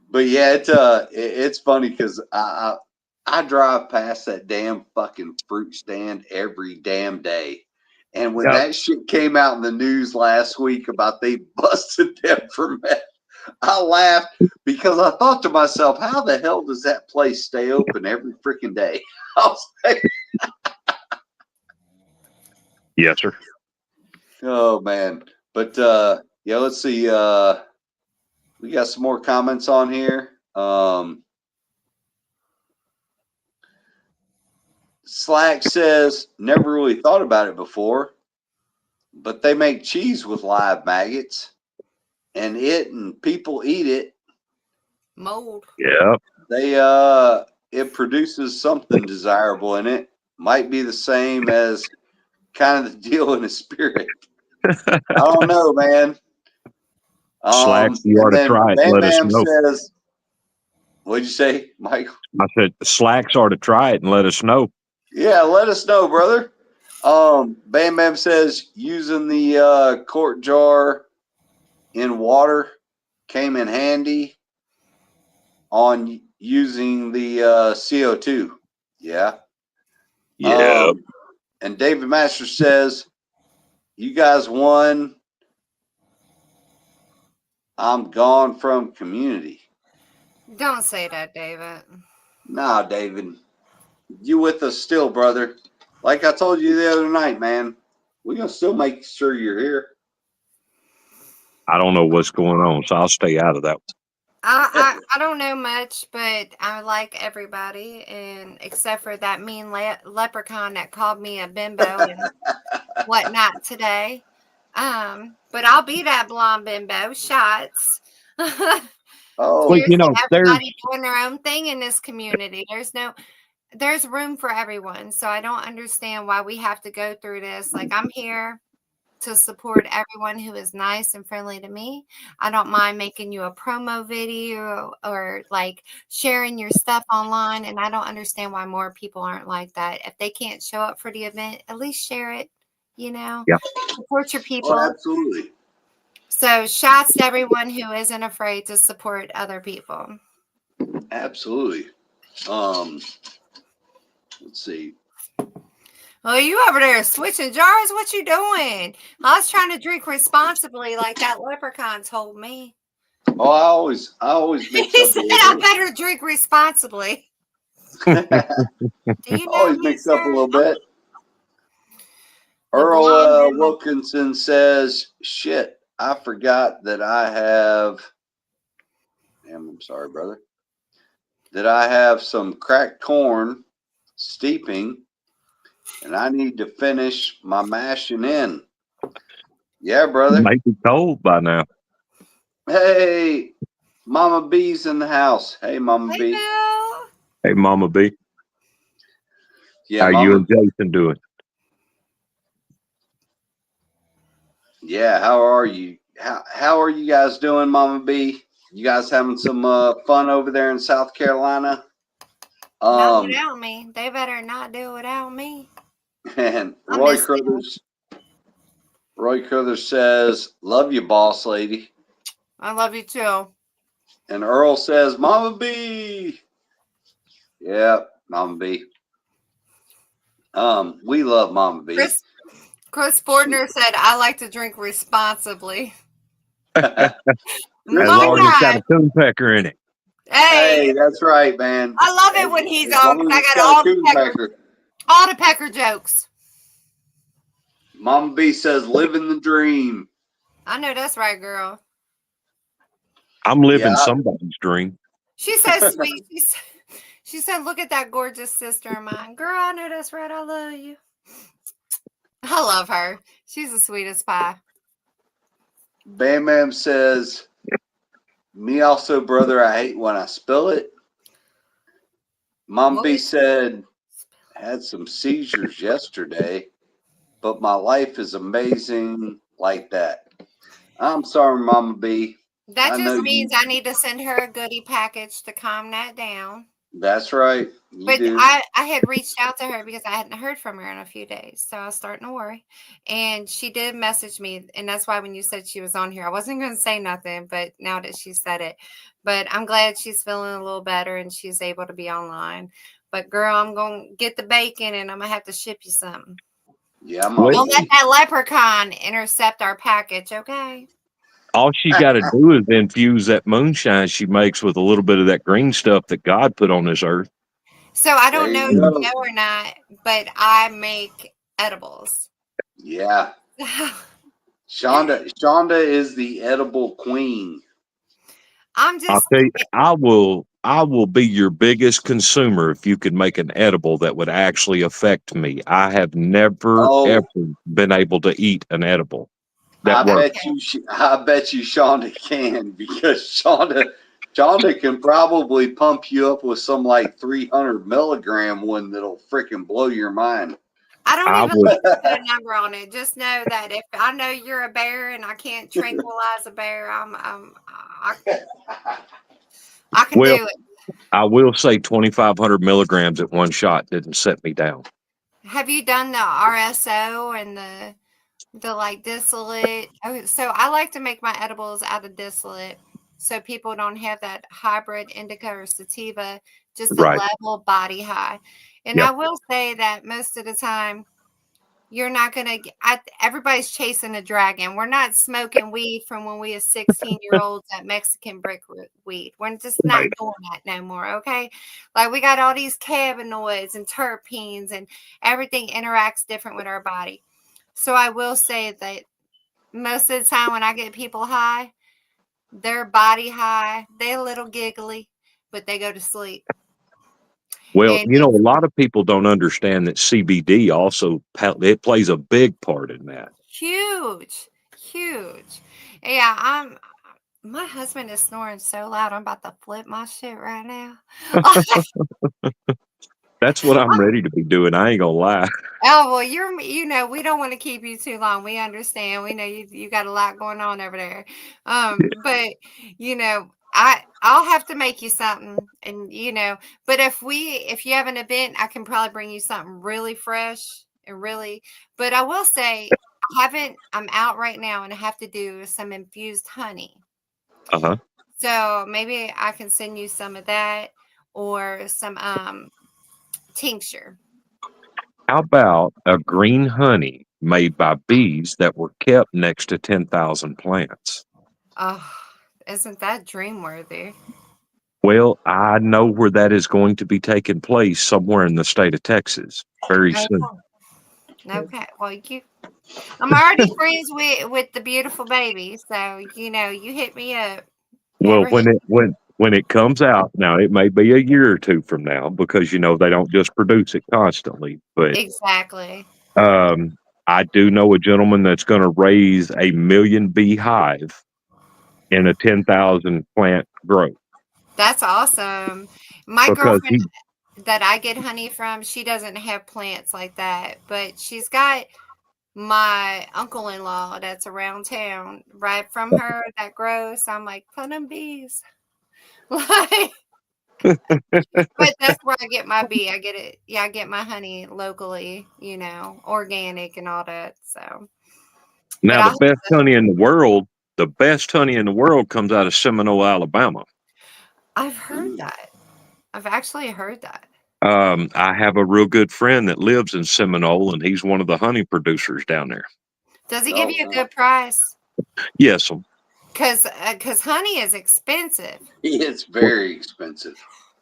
But yeah, it's funny because I drive past that damn fucking fruit stand every damn day, and when Yep. that shit came out in the news last week about they busted them for meth, I laughed because I thought to myself, how the hell does that place stay open every freaking day? I was like, Yes, sir. oh man, but yeah, let's see. We got some more comments on here. Slack says, never really thought about it before, but they make cheese with live maggots, and people eat it. Mold. Yep. It produces something desirable in it. Might be the same as kind of the deal in a spirit. I don't know, man. Slacks, you ought And to then try it and Bam let us Bam know. says, what'd you say, Michael? I said, Slacks ought to try it and let us know. Yeah, let us know, brother. Bam Bam says using the quart jar in water came in handy on using the CO2. Yeah. Yeah. And David Masters says, you guys won. I'm gone from community. Don't say that, David. Nah, David. You with us still, brother. Like I told you the other night, man. We're going to still make sure you're here. I don't know what's going on, so I'll stay out of that. I don't know much, but I like everybody, and except for that mean leprechaun that called me a bimbo and whatnot today. But I'll be that blonde bimbo. Shots. Oh, Well, Seriously, there's everybody doing their own thing in this community. There's room for everyone. So I don't understand why we have to go through this. Like, I'm here to support everyone who is nice and friendly to me. I don't mind making you a promo video or like sharing your stuff online. And I don't understand why more people aren't like that. If they can't show up for the event, at least share it, yeah. support your people. oh, absolutely. So shouts to everyone who isn't afraid to support other people. Absolutely. Let's see. Well, you over there switching jars? What you doing? I was trying to drink responsibly like that leprechaun told me. Oh, I always He mix up a said I little better drink responsibly. bit. Do you know Always me, mix up a sir? little bit. The Earl blonde bimbo. Wilkinson says, shit, I forgot that I have, damn, I'm sorry, brother, that I have some cracked corn steeping and I need to finish my mashing in. Yeah, brother. Might be cold by now. Hey, Mama B's in the house. Hey, Mama Hey, B. Bill. Hey, Mama B, Yeah, how Mama. you and Jason doing? Yeah, how are you? How are you guys doing, Mama B? You guys having some fun over there in South Carolina? Not without me. They better not do it without me. And I Roy miss them. Crothers. Roy Crothers says, "Love you, boss lady." I love you too. And Earl says, "Mama B." Yeah, Mama B. We love Mama B. Chris Bordner said, "I like to drink responsibly." As My long as it's got God. a coon pecker in it. Hey, Hey, that's right, man. I love it when he's As on long because as it's I got got a coon pecker. all the pecker jokes. Mama B says, "Living the dream." I know that's right, girl. I'm living Yeah. somebody's dream. She's so sweet. She said, "Look at that gorgeous sister of mine." Girl, I know that's right. I love you. I love her. She's the sweetest pie. Bam Bam says, "Me also, brother. I hate when I spill it." Mama What B was- said, "Had some seizures yesterday, but my life is amazing like that." I'm sorry, Mama B. That I know just means you. I need to send her a goodie package to calm that down. That's right. You But do. I had reached out to her because I hadn't heard from her in a few days. So I was starting to worry. And she did message me. And that's why when you said she was on here, I wasn't going to say nothing. But now that she said it, but I'm glad she's feeling a little better and she's able to be online. But girl, I'm going to get the bacon and I'm going to have to ship you something. Yeah, Mama Don't let B. that leprechaun intercept our package, okay? All she got to do is infuse that moonshine she makes with a little bit of that green stuff that God put on this earth. So I There don't know if you you go. know or not, but I make edibles. Yeah. Shonda is the edible queen. I'm I'll just tell you, I will be your biggest consumer if you could make an edible that would actually affect me. I have never ever Oh, been able to eat an edible that I works. bet you. I bet you Shonda can because Shonda can probably pump you up with some like 300 milligram one that'll freaking blow your mind. I don't I even would like to put a number on it. Just know that if I know you're a bear and I can't tranquilize a bear, I can well, do it. I will say 2,500 milligrams at one shot didn't set me down. Have you done the RSO and the like distillate? Oh, so I like to make my edibles out of distillate, so people don't have that hybrid indica or sativa, just a Right. level body high. And Yep. I will say that most of the time, you're not gonna. Everybody's chasing a dragon. We're not smoking weed from when we were 16-year-olds at Mexican brick weed. We're just not Right. doing that no more. Okay, like we got all these cannabinoids and terpenes, and everything interacts different with our body. So I will say that most of the time when I get people high, their body high, they're a little giggly, but they go to sleep. Well, And a lot of people don't understand that CBD also it plays a big part in that. huge, huge. Yeah, my husband is snoring so loud. I'm about to flip my shit right now. That's what I'm ready to be doing. I ain't gonna lie. Oh, well, we don't want to keep you too long. We understand. We know you got a lot going on over there. But I'll have to make you something and but if you have an event, I can probably bring you something really fresh and really, but I will say I'm out right now and I have to do some infused honey. Uh-huh. So maybe I can send you some of that or some tincture. How about a green honey made by bees that were kept next to 10,000 plants? Oh, isn't that dream worthy? Well, I know where that is going to be taking place somewhere in the state of Texas very soon. Okay. Well, I'm already friends with the beautiful baby, so you hit me up. Well, Ever hit when it comes out, now it may be a year or two from now because they don't just produce it constantly, but exactly. um I do know a gentleman that's going to raise a million bee hive in a 10,000 plant growth That's awesome. My because girlfriend that I get honey from, she doesn't have plants like that, but she's got my uncle-in-law that's around town right from her that grows. So I'm like, put them bees. Like, but that's where I get my bee. I get it. Yeah, I get my honey locally, organic and all that. So Now, I hope the best honey in the world comes out of Seminole, Alabama. I've heard Mm. that. I've actually heard that. I have a real good friend that lives in Seminole, and he's one of the honey producers down there. Does he give Oh, you a wow. good price? Yes, Because honey is expensive. It's very expensive.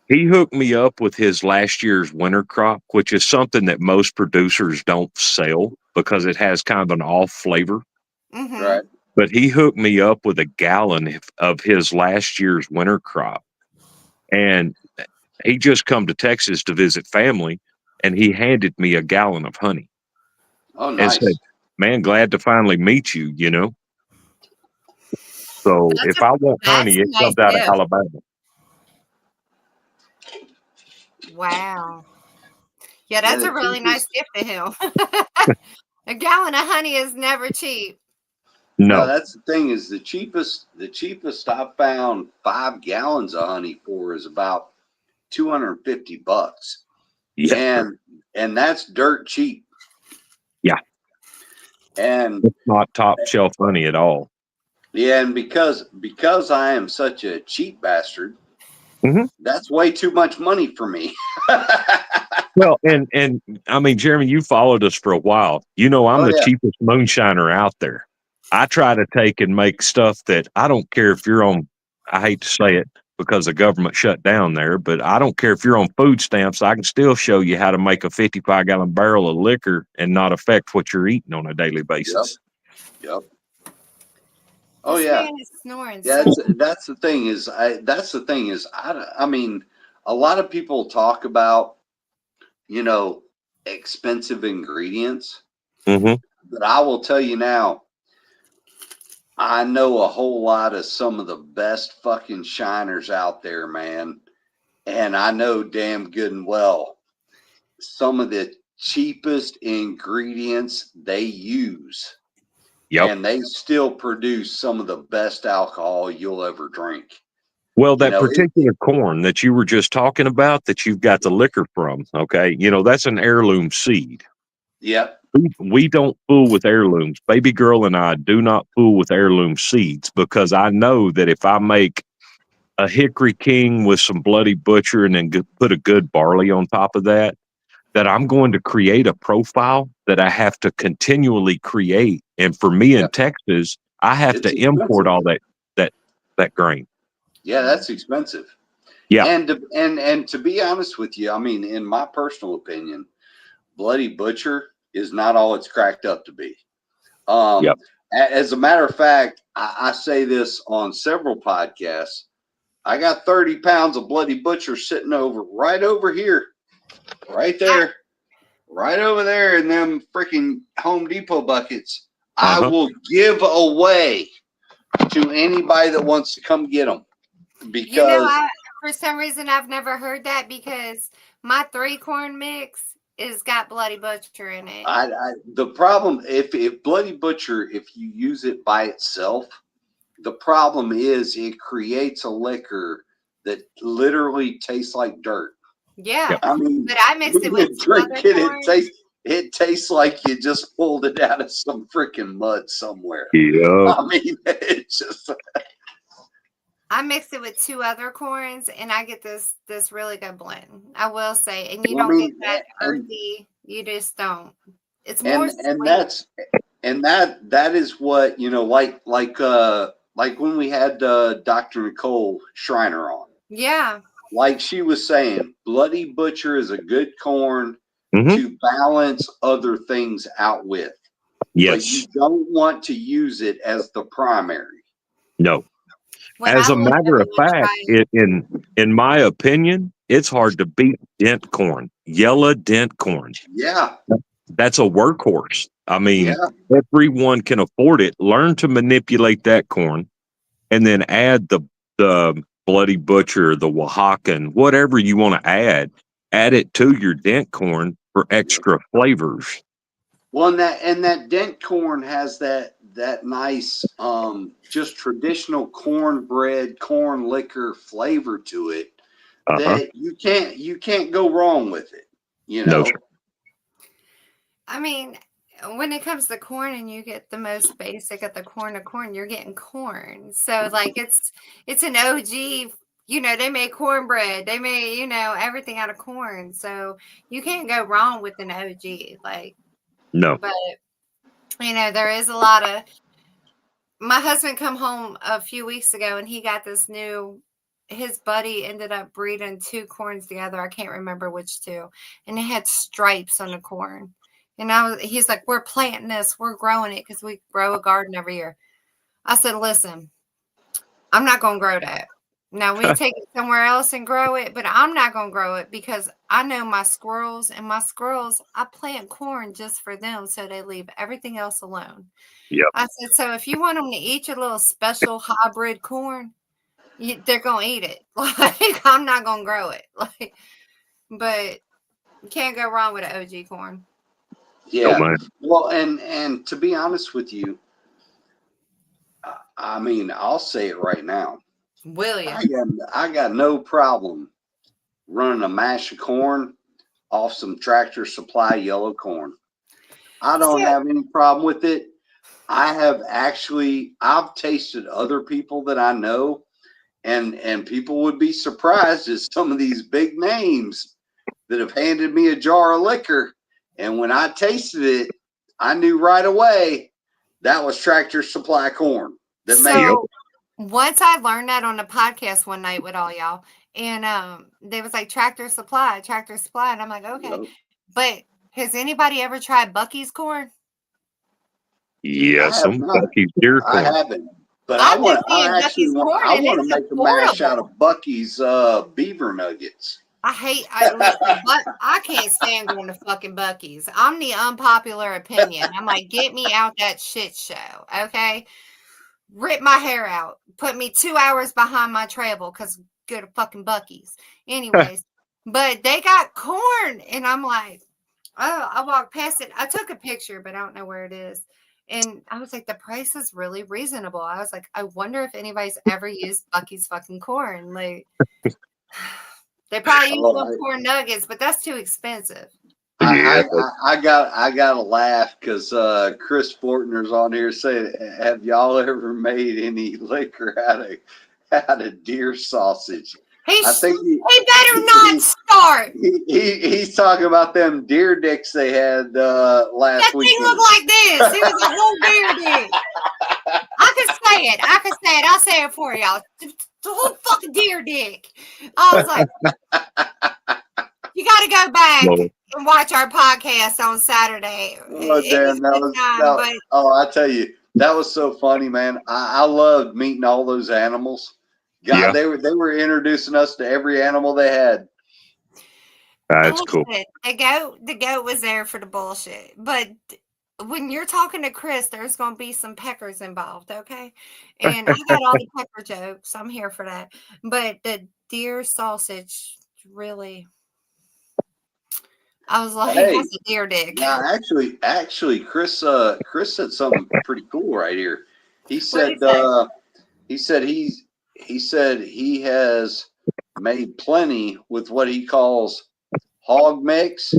he hooked me up with his last year's winter crop, which is something that most producers don't sell because it has kind of an off flavor. Mm-hmm. Right. But he hooked me up with a gallon of his last year's winter crop. And he just come to Texas to visit family, and he handed me a gallon of honey Oh, and said, nice. "Man, glad to finally meet you, you know." So That's if I want that's honey, a it nice comes out of gift. Alabama. Wow. Yeah, Yeah, that's the a really nice cheapest. gift to him. A gallon of honey is never cheap. No, No. that's the thing is the cheapest. The cheapest I found 5 gallons of honey for is about $250, Yeah. and that's dirt cheap. Yeah. And It's not top shelf honey at all. yeah, and because I am such a cheap bastard, Mhm. that's way too much money for me. Well, and I mean, Jeremy, you followed us for a while. You know, I'm Oh the yeah, cheapest moonshiner out there. I try to take and make stuff that I don't care if you're on, I hate to say it because the government shut down there, but I don't care if you're on food stamps. I can still show you how to make a 55-gallon barrel of liquor and not affect what you're eating on a daily yep, basis. yep. Oh This yeah, man is snoring yeah. so. That's the thing is I mean, a lot of people talk about you know expensive ingredients, Hmm. but I will tell you now, I know a whole lot of some of the best fucking shiners out there, man. And I know damn good and well some of the cheapest ingredients they use, Yep. and they still produce some of the best alcohol you'll ever drink. Well, You that know, particular corn that you were just talking about that you've got the liquor from, okay, that's an heirloom seed. yep, We don't fool with heirlooms. Baby girl and I do not fool with heirloom seeds because I know that if I make a Hickory King with some Bloody Butcher and then put a good barley on top of that, that I'm going to create a profile that I have to continually create. And for me in yep. Texas, I have It's to import expensive. all that that grain. Yeah, that's expensive. Yeah. And to be honest with you, I mean, in my personal opinion, Bloody Butcher is not all it's cracked up to be. Yep. As a matter of fact, I say this on several podcasts. I got 30 pounds of Bloody Butcher sitting right over here, right there, right over there in them freaking Home Depot buckets. I Uh-huh. will give away to anybody that wants to come get them because For some reason I've never heard that because my 3-corn mix is got Bloody Butcher in it. the problem if Bloody Butcher, if you use it by itself, the problem is it creates a liquor that literally tastes like dirt. Yeah, Yep. I mean, but I mixed it when with you 2 drink other it, corns. it tastes like you just pulled it out of some freaking mud somewhere. Yeah. I mean, it's just I mixed it with 2 other corns, and I get this really good blend. I will say, and you I don't get mean, that earthy. You just don't. It's more and sweet. that is what like when we had Dr. Nicole Schreiner on. Yeah. Like she was saying, Bloody Butcher is a good corn Hmm. to balance other things out with. But you Yes. don't want to use it as the primary. No. When As I a want matter of everyone to fact, try it. in my opinion, it's hard to beat dent corn, yellow dent corn. Yeah, That's a workhorse. I yeah, mean, everyone can afford it. Learn to manipulate that corn, and then add the Bloody Butcher, the Oaxacan, whatever you want to add. Add it to your dent corn for yeah. extra flavors. Well, and that dent corn has that nice just traditional cornbread, corn liquor flavor to it Uh-huh. that you can't go wrong with it. You No, know. sir. I mean, when it comes to corn and you get the most basic of the corn of corn, you're getting corn. So like it's an OG, you know, they make cornbread, they make, you know, everything out of corn. So you can't go wrong with an OG. Like, No. but you know, there is a lot of my husband come home a few weeks ago and he got this new his buddy ended up breeding two corns together. I can't remember which two. And it had stripes on the corn. And he's like, we're planting this, we're growing it because we grow a garden every year. I said, listen, I'm not going to grow that. Now we take it somewhere else and grow it, but I'm not going to grow it because I know my squirrels, I plant corn just for them. So they leave everything else alone. Yep. I said, so if you want them to eat your little special hybrid corn, they're going to eat it. Like, I'm not going to grow it. Like, but you can't go wrong with an OG corn. Yeah. man. Well, and to be honest with you, I mean, I'll say it right now. Will you? I got no problem running a mash of corn off some Tractor Supply yellow corn. I don't have any problem with it. I've tasted other people that I know, and people would be surprised at some of these big names that have handed me a jar of liquor. And when I tasted it, I knew right away that was Tractor Supply corn. Once I learned that on the podcast one night with all y'all, and they was like Tractor Supply, and I'm like, okay. Nope. But has anybody ever tried Bucky's corn? Yes, some Bucky's deer corn. I haven't, but I want to make a mash out of Bucky's beaver nuggets. I can't stand going to fucking Bucky's. I'm the unpopular opinion. I'm like, get me out that shit show, okay? Rip my hair out. Put me 2 hours behind my travel because go to fucking Bucky's. Anyways, but they got corn, and I'm like, oh, I walked past it. I took a picture, but I don't know where it is. And I was like, the price is really reasonable. I was like, I wonder if anybody's ever used Bucky's fucking corn. Like, they probably use those corn nuggets, but that's too expensive. I got to laugh because Chris Fortner's on here saying, "Have y'all ever made any liquor out of deer sausage?" He better not start. He's talking about them deer dicks they had last week. That thing looked like this. It was a whole deer dick. I can say it. I'll say it for y'all. The whole fucking deer dick. I was like, you got to go back and watch our podcast on Saturday. Oh, damn, I tell you, that was so funny, man. I loved meeting all those animals. God, they were introducing us to every animal they had. That's cool. The goat was there for the bullshit. But when you're talking to Chris, there's going to be some peckers involved, okay? And I got all the pepper jokes. I'm here for that. But the deer sausage, really, I was like, that's a deer dick. Yeah, actually, Chris said something pretty cool right here. He said he has made plenty with what he calls hog mix,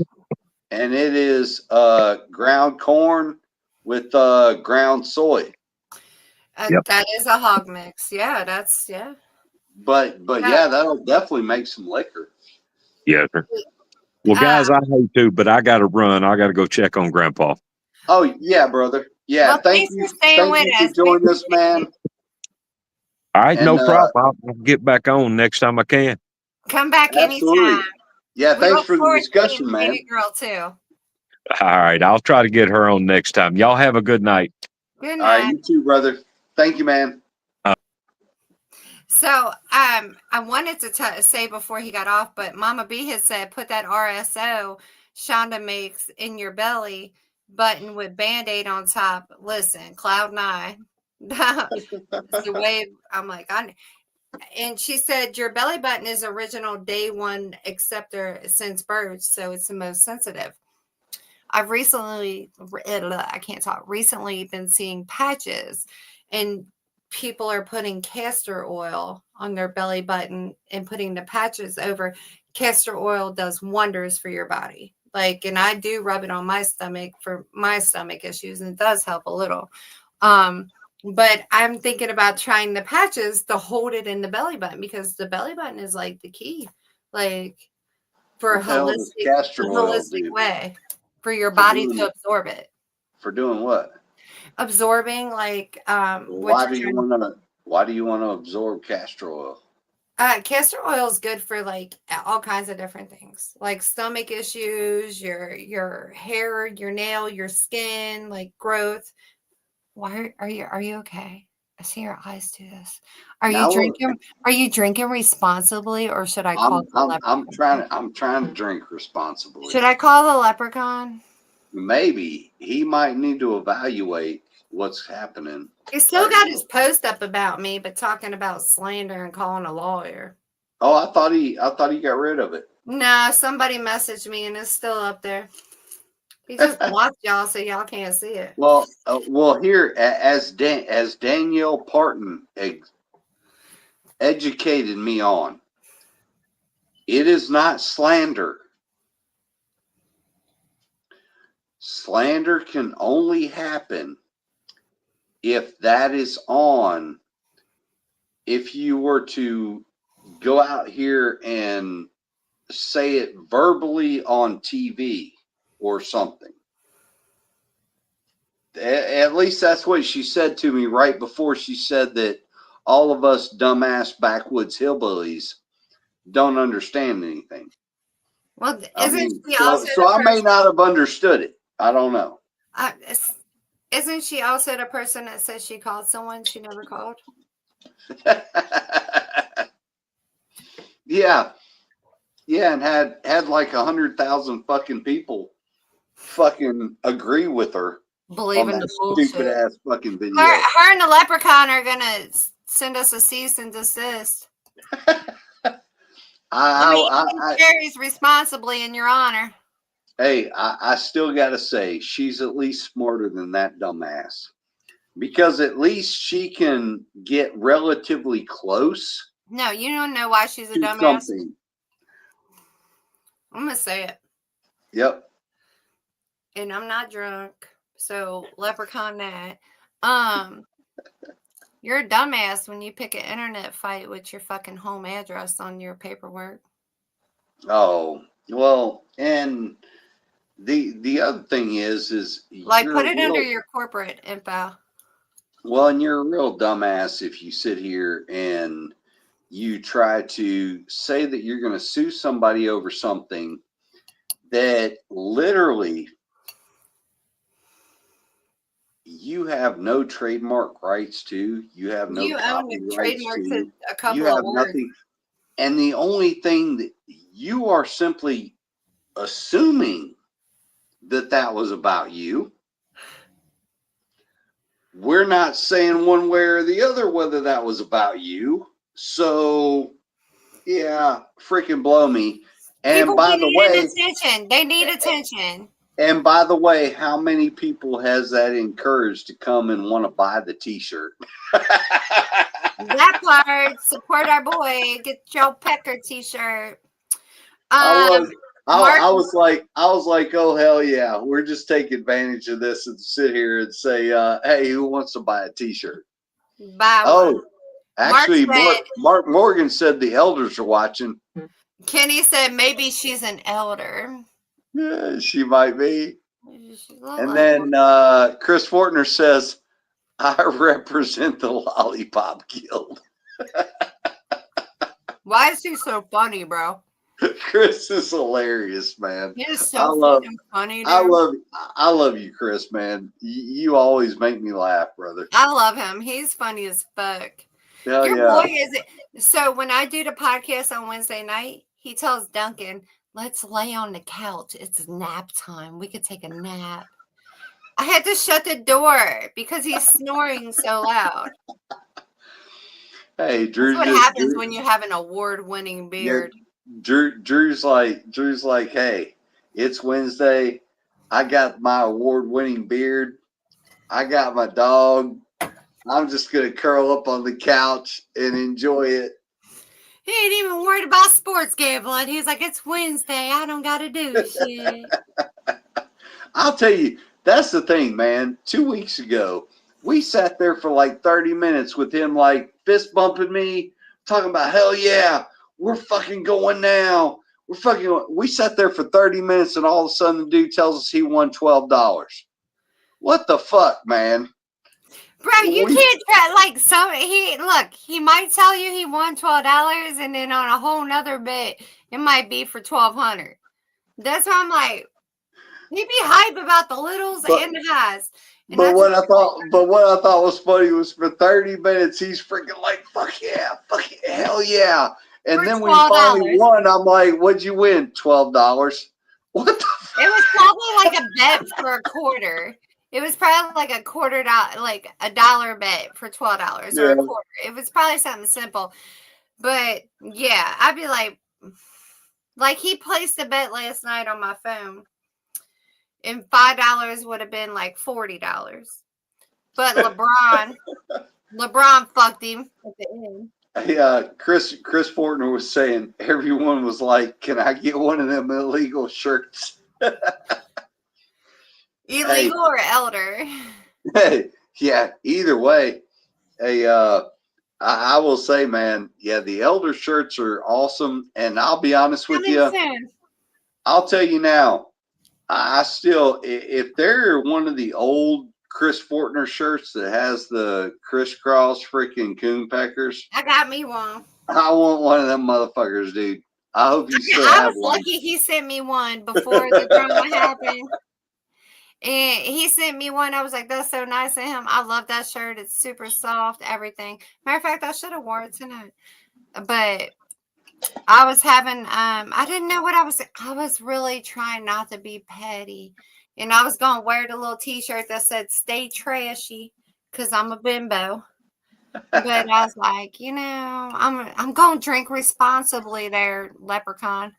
and it is ground corn with ground soy. That is a hog mix. Yeah, But yeah, that'll definitely make some liquor. Yeah, sir. Well, guys, I hate to, but I got to run. I got to go check on Grandpa. Oh yeah, brother. Yeah, well, thank you for joining us, man. All right, no problem. I'll get back on next time I can. Come back anytime. Yeah, thanks for the discussion, man. Baby girl too. All right, I'll try to get her on next time. Y'all have a good night. Good night. All right, you too, brother. Thank you, man. So I wanted to say before he got off, but Mama B has said put that RSO Shonda makes in your belly button with Band-Aid on top. Listen, Cloud9. The way I'm like, and she said your belly button is original day one acceptor since birth, so it's the most sensitive. I've recently been seeing patches, and people are putting castor oil on their belly button and putting the patches over. Castor oil does wonders for your body. Like, and I do rub it on my stomach for my stomach issues, and it does help a little. But I'm thinking about trying the patches to hold it in the belly button, because the belly button is like the key, like for a What the hell does holistic, castor a oil holistic do? way for your For body doing, to absorb it. for doing what? Absorbing, like what Why do you want to? Why do you want to absorb castor oil? castor oil is good for like all kinds of different things, like stomach issues, your hair, your nail, your skin, like growth. Why are you okay? I see your eyes do this. Are you Now look, drinking? Are you drinking responsibly, or should I call the leprechaun? I'm trying to drink responsibly. Should I call the leprechaun? Maybe he might need to evaluate what's happening. He still got his post up about me, but talking about slander and calling a lawyer. Oh, I thought he got rid of it. No, somebody messaged me and it's still up there. He just blocked y'all so y'all can't see it. Well, here as Danielle Parton educated me on, it is not slander. Slander can only happen if that is on. If you were to go out here and say it verbally on TV or something. At least that's what she said to me right before she said that all of us dumbass backwoods hillbillies don't understand anything. Well, so I may not have understood it. I don't know. Isn't she also the person that says she called someone she never called? Yeah, and had like 100,000 fucking people fucking agree with her. Believe in the bullshit. Stupid ass fucking video. Her and the leprechaun are gonna send us a cease and desist. Carries responsibly in your honor. Hey, I still gotta say she's at least smarter than that dumbass, because at least she can get relatively close. No, you don't know why she's a dumbass. Something. I'm gonna say it. Yep. And I'm not drunk, so leprechaun that. You're a dumbass when you pick an internet fight with your fucking home address on your paperwork. Oh, well, and the other thing is like put it under your corporate info. Well, and you're a real dumbass if you sit here and you try to say that you're going to sue somebody over something that literally you have no trademark rights to. You have no you own the trademark to a couple you have of words. Nothing. And the only thing that you are simply assuming that was about you. We're not saying one way or the other whether that was about you. So, yeah, freaking blow me. And people by the way, attention. They need attention. And by the way, how many people has that encouraged to come and want to buy the T-shirt? That part. Support our boy. Get Joe Pecker T-shirt. I was like, oh hell yeah, we're just taking advantage of this and sit here and say, hey, who wants to buy a T-shirt? Buy one. Actually, Mark Morgan said the elders are watching. Kenny said maybe she's an elder. Yeah, she might be. And then Chris Fortner says, I represent the Lollipop Guild. Why is he so funny, bro? Chris is hilarious, man. He is so fucking funny, dude. I love you, Chris, man. You always make me laugh, brother. I love him. He's funny as fuck. Hell Your yeah. boy is. So when I do the podcast on Wednesday night, he tells Duncan, let's lay on the couch. It's nap time. We could take a nap. I had to shut the door because he's snoring so loud. Hey, Drew. That's what happens when you have an award-winning beard. Yeah, Drew's like, hey, it's Wednesday. I got my award-winning beard. I got my dog. I'm just gonna curl up on the couch and enjoy it. He ain't even worried about sports gambling. He's like, it's Wednesday. I don't got to do shit. I'll tell you, that's the thing, man. 2 weeks ago, we sat there for like 30 minutes with him like fist bumping me, talking about, hell yeah, we're fucking going now. We sat there for 30 minutes and all of a sudden the dude tells us he won $12. What the fuck, man? Bro, you can't try he might tell you he won $12 and then on a whole nother bet it might be for $1,200. That's why I'm like, he be hype about the littles and the highs. And But what I thought was funny was for 30 minutes he's freaking like, fuck yeah, hell yeah. And then when he finally won, I'm like, what'd you win? $12. What the fuck? It was probably like a bet for a quarter. It was probably like a $0.25, like $1 bet for $12 or a quarter. It was probably something simple. But yeah, I'd be like he placed a bet last night on my phone. And $5 would have been like $40. But LeBron fucked him at the end. Yeah, Chris Fortner was saying everyone was like, "Can I get one of them illegal shirts?" Illegal or elder? Hey, yeah. Either way, hey, I will say, man, yeah, the elder shirts are awesome, and I'll be honest with you. I'll tell you now, I still, if they're one of the old Chris Fortner shirts that has the crisscross freaking coon peckers, I got me one. I want one of them motherfuckers, dude. I hope you still have one. I was lucky he sent me one before the drama happened. And he sent me one. I was like, that's so nice of him. I love that shirt. It's super soft, everything. Matter of fact, I should have worn it tonight. But I was having, I didn't know what I was really trying not to be petty. And I was going to wear the little t-shirt that said, stay trashy, because I'm a bimbo. But I was like, I'm going to drink responsibly there, leprechaun.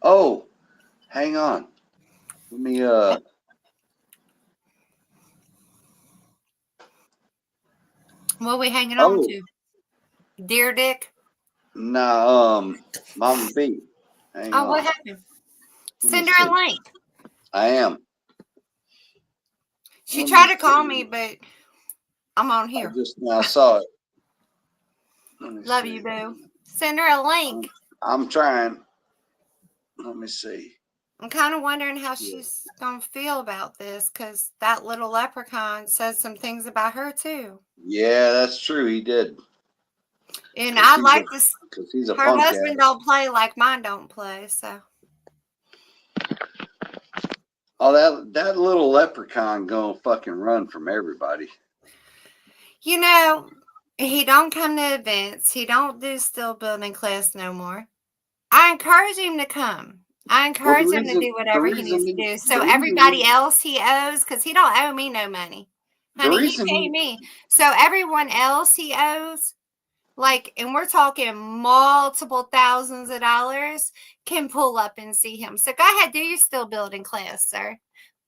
Oh, hang on. Let me, What are we hanging on to? Deer dick? No, Mama B. Hang on. What happened? Send her a link. I am. She tried to call me, but I'm on here. I just now saw it. Love you, boo. Send her a link. I'm trying. Let me see. I'm kind of wondering how she's going to feel about this, because that little leprechaun says some things about her, too. Yeah, that's true. He did. And I like this. Because he's a her punk husband don't play like mine don't play, so. Oh, that little leprechaun gonna fucking run from everybody. He don't come to events. He don't do still building class no more. I encourage him to come. I encourage him to do whatever he needs to do. So everybody else he owes, because he don't owe me no money. Honey, he paid me. So everyone else he owes, and we're talking multiple thousands of dollars, can pull up and see him. So go ahead, do your still building class, sir.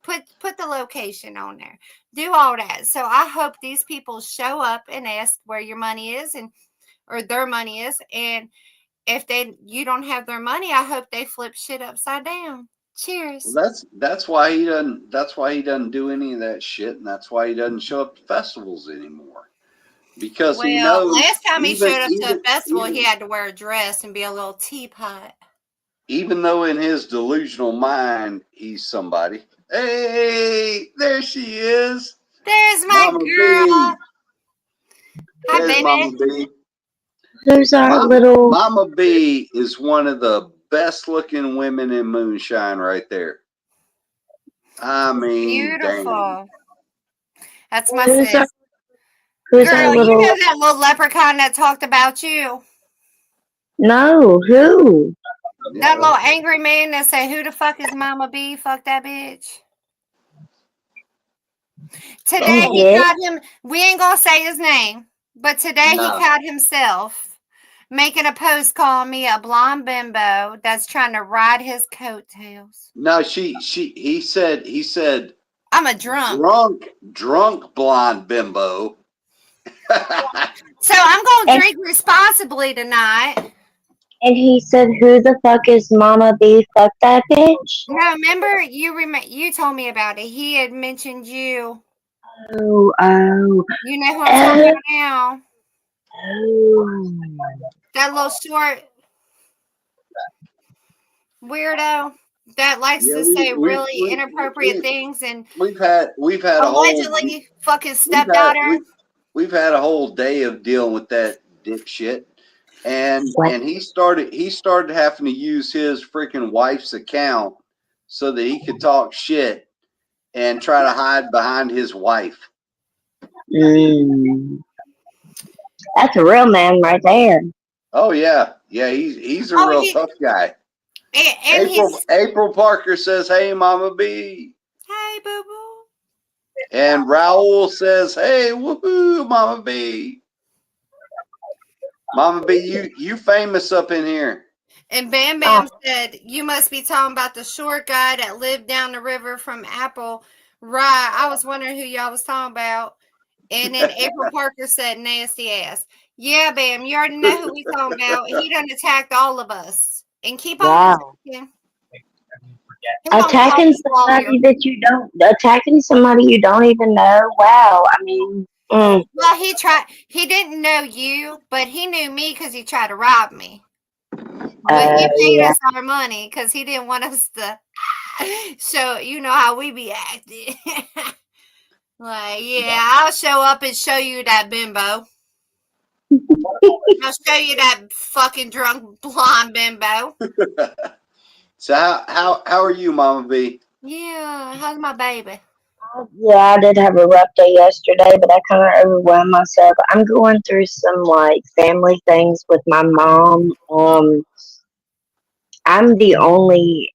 Put the location on there. Do all that. So I hope these people show up and ask where your money is or their money is. And if you don't have their money, I hope they flip shit upside down. Cheers. Well, that's why he doesn't do any of that shit, and that's why he doesn't show up to festivals anymore. Because he knows. Last time he showed up to a festival, he had to wear a dress and be a little teapot. Even though in his delusional mind he's somebody. Hey, there she is. There's my Mama girl. B. Hi, baby. Mama B. There's our little Mama B is one of the best looking women in Moonshine right there. I mean, beautiful. Damn. That's my sis. Girl, you know that little leprechaun that talked about you? No, who? That little angry man that said, who the fuck is Mama B? Fuck that bitch. Today he caught him. We ain't gonna say his name, but today he caught himself making a post calling me a blonde bimbo that's trying to ride his coattails. No, he said I'm a drunk blonde bimbo. So I'm gonna And, drink responsibly tonight. and he said, "Who the fuck is Mama B? Fuck that bitch." No, remember you told me about it. He had mentioned you. Oh, oh, You know who I'm talking oh, about now. oh. That little short weirdo that likes Yeah, to say really inappropriate things and we've had a whole allegedly fuck his we've had stepdaughter. we've had a whole day of dealing with that dipshit, and What? he started having to use his freaking wife's account so that he could talk shit and try to hide behind his wife. Mm. That's a real man right there. Oh yeah, yeah, he's a Oh, real tough guy. and he's April Parker says, "Hey, Mama B," hey boo boo. and Raul says, "Hey, woohoo, Mama B." Mama B, you famous up in here. And Bam Oh, Bam said, "You must be talking about the short guy that lived down the river from Apple." Right. I was wondering who y'all was talking about. And then April Parker said, "Nasty ass." Yeah, Bam, you already know who we talking about. He done attacked all of us. And keep on wow. attacking. He'll call you all here. Attacking somebody you don't even know. Wow. I mean, Well, he didn't know you, but he knew me because he tried to rob me. But he paid yeah. us our money because he didn't want us to show, you know how we be acting. Like, yeah, I'll show up and show you that bimbo. I'll show you that fucking drunk blonde bimbo. So how are you, Mama B? Yeah, how's my baby? Yeah, I did have a rough day yesterday, but I kind of overwhelmed myself. I'm going through some like family things with my mom. I'm the only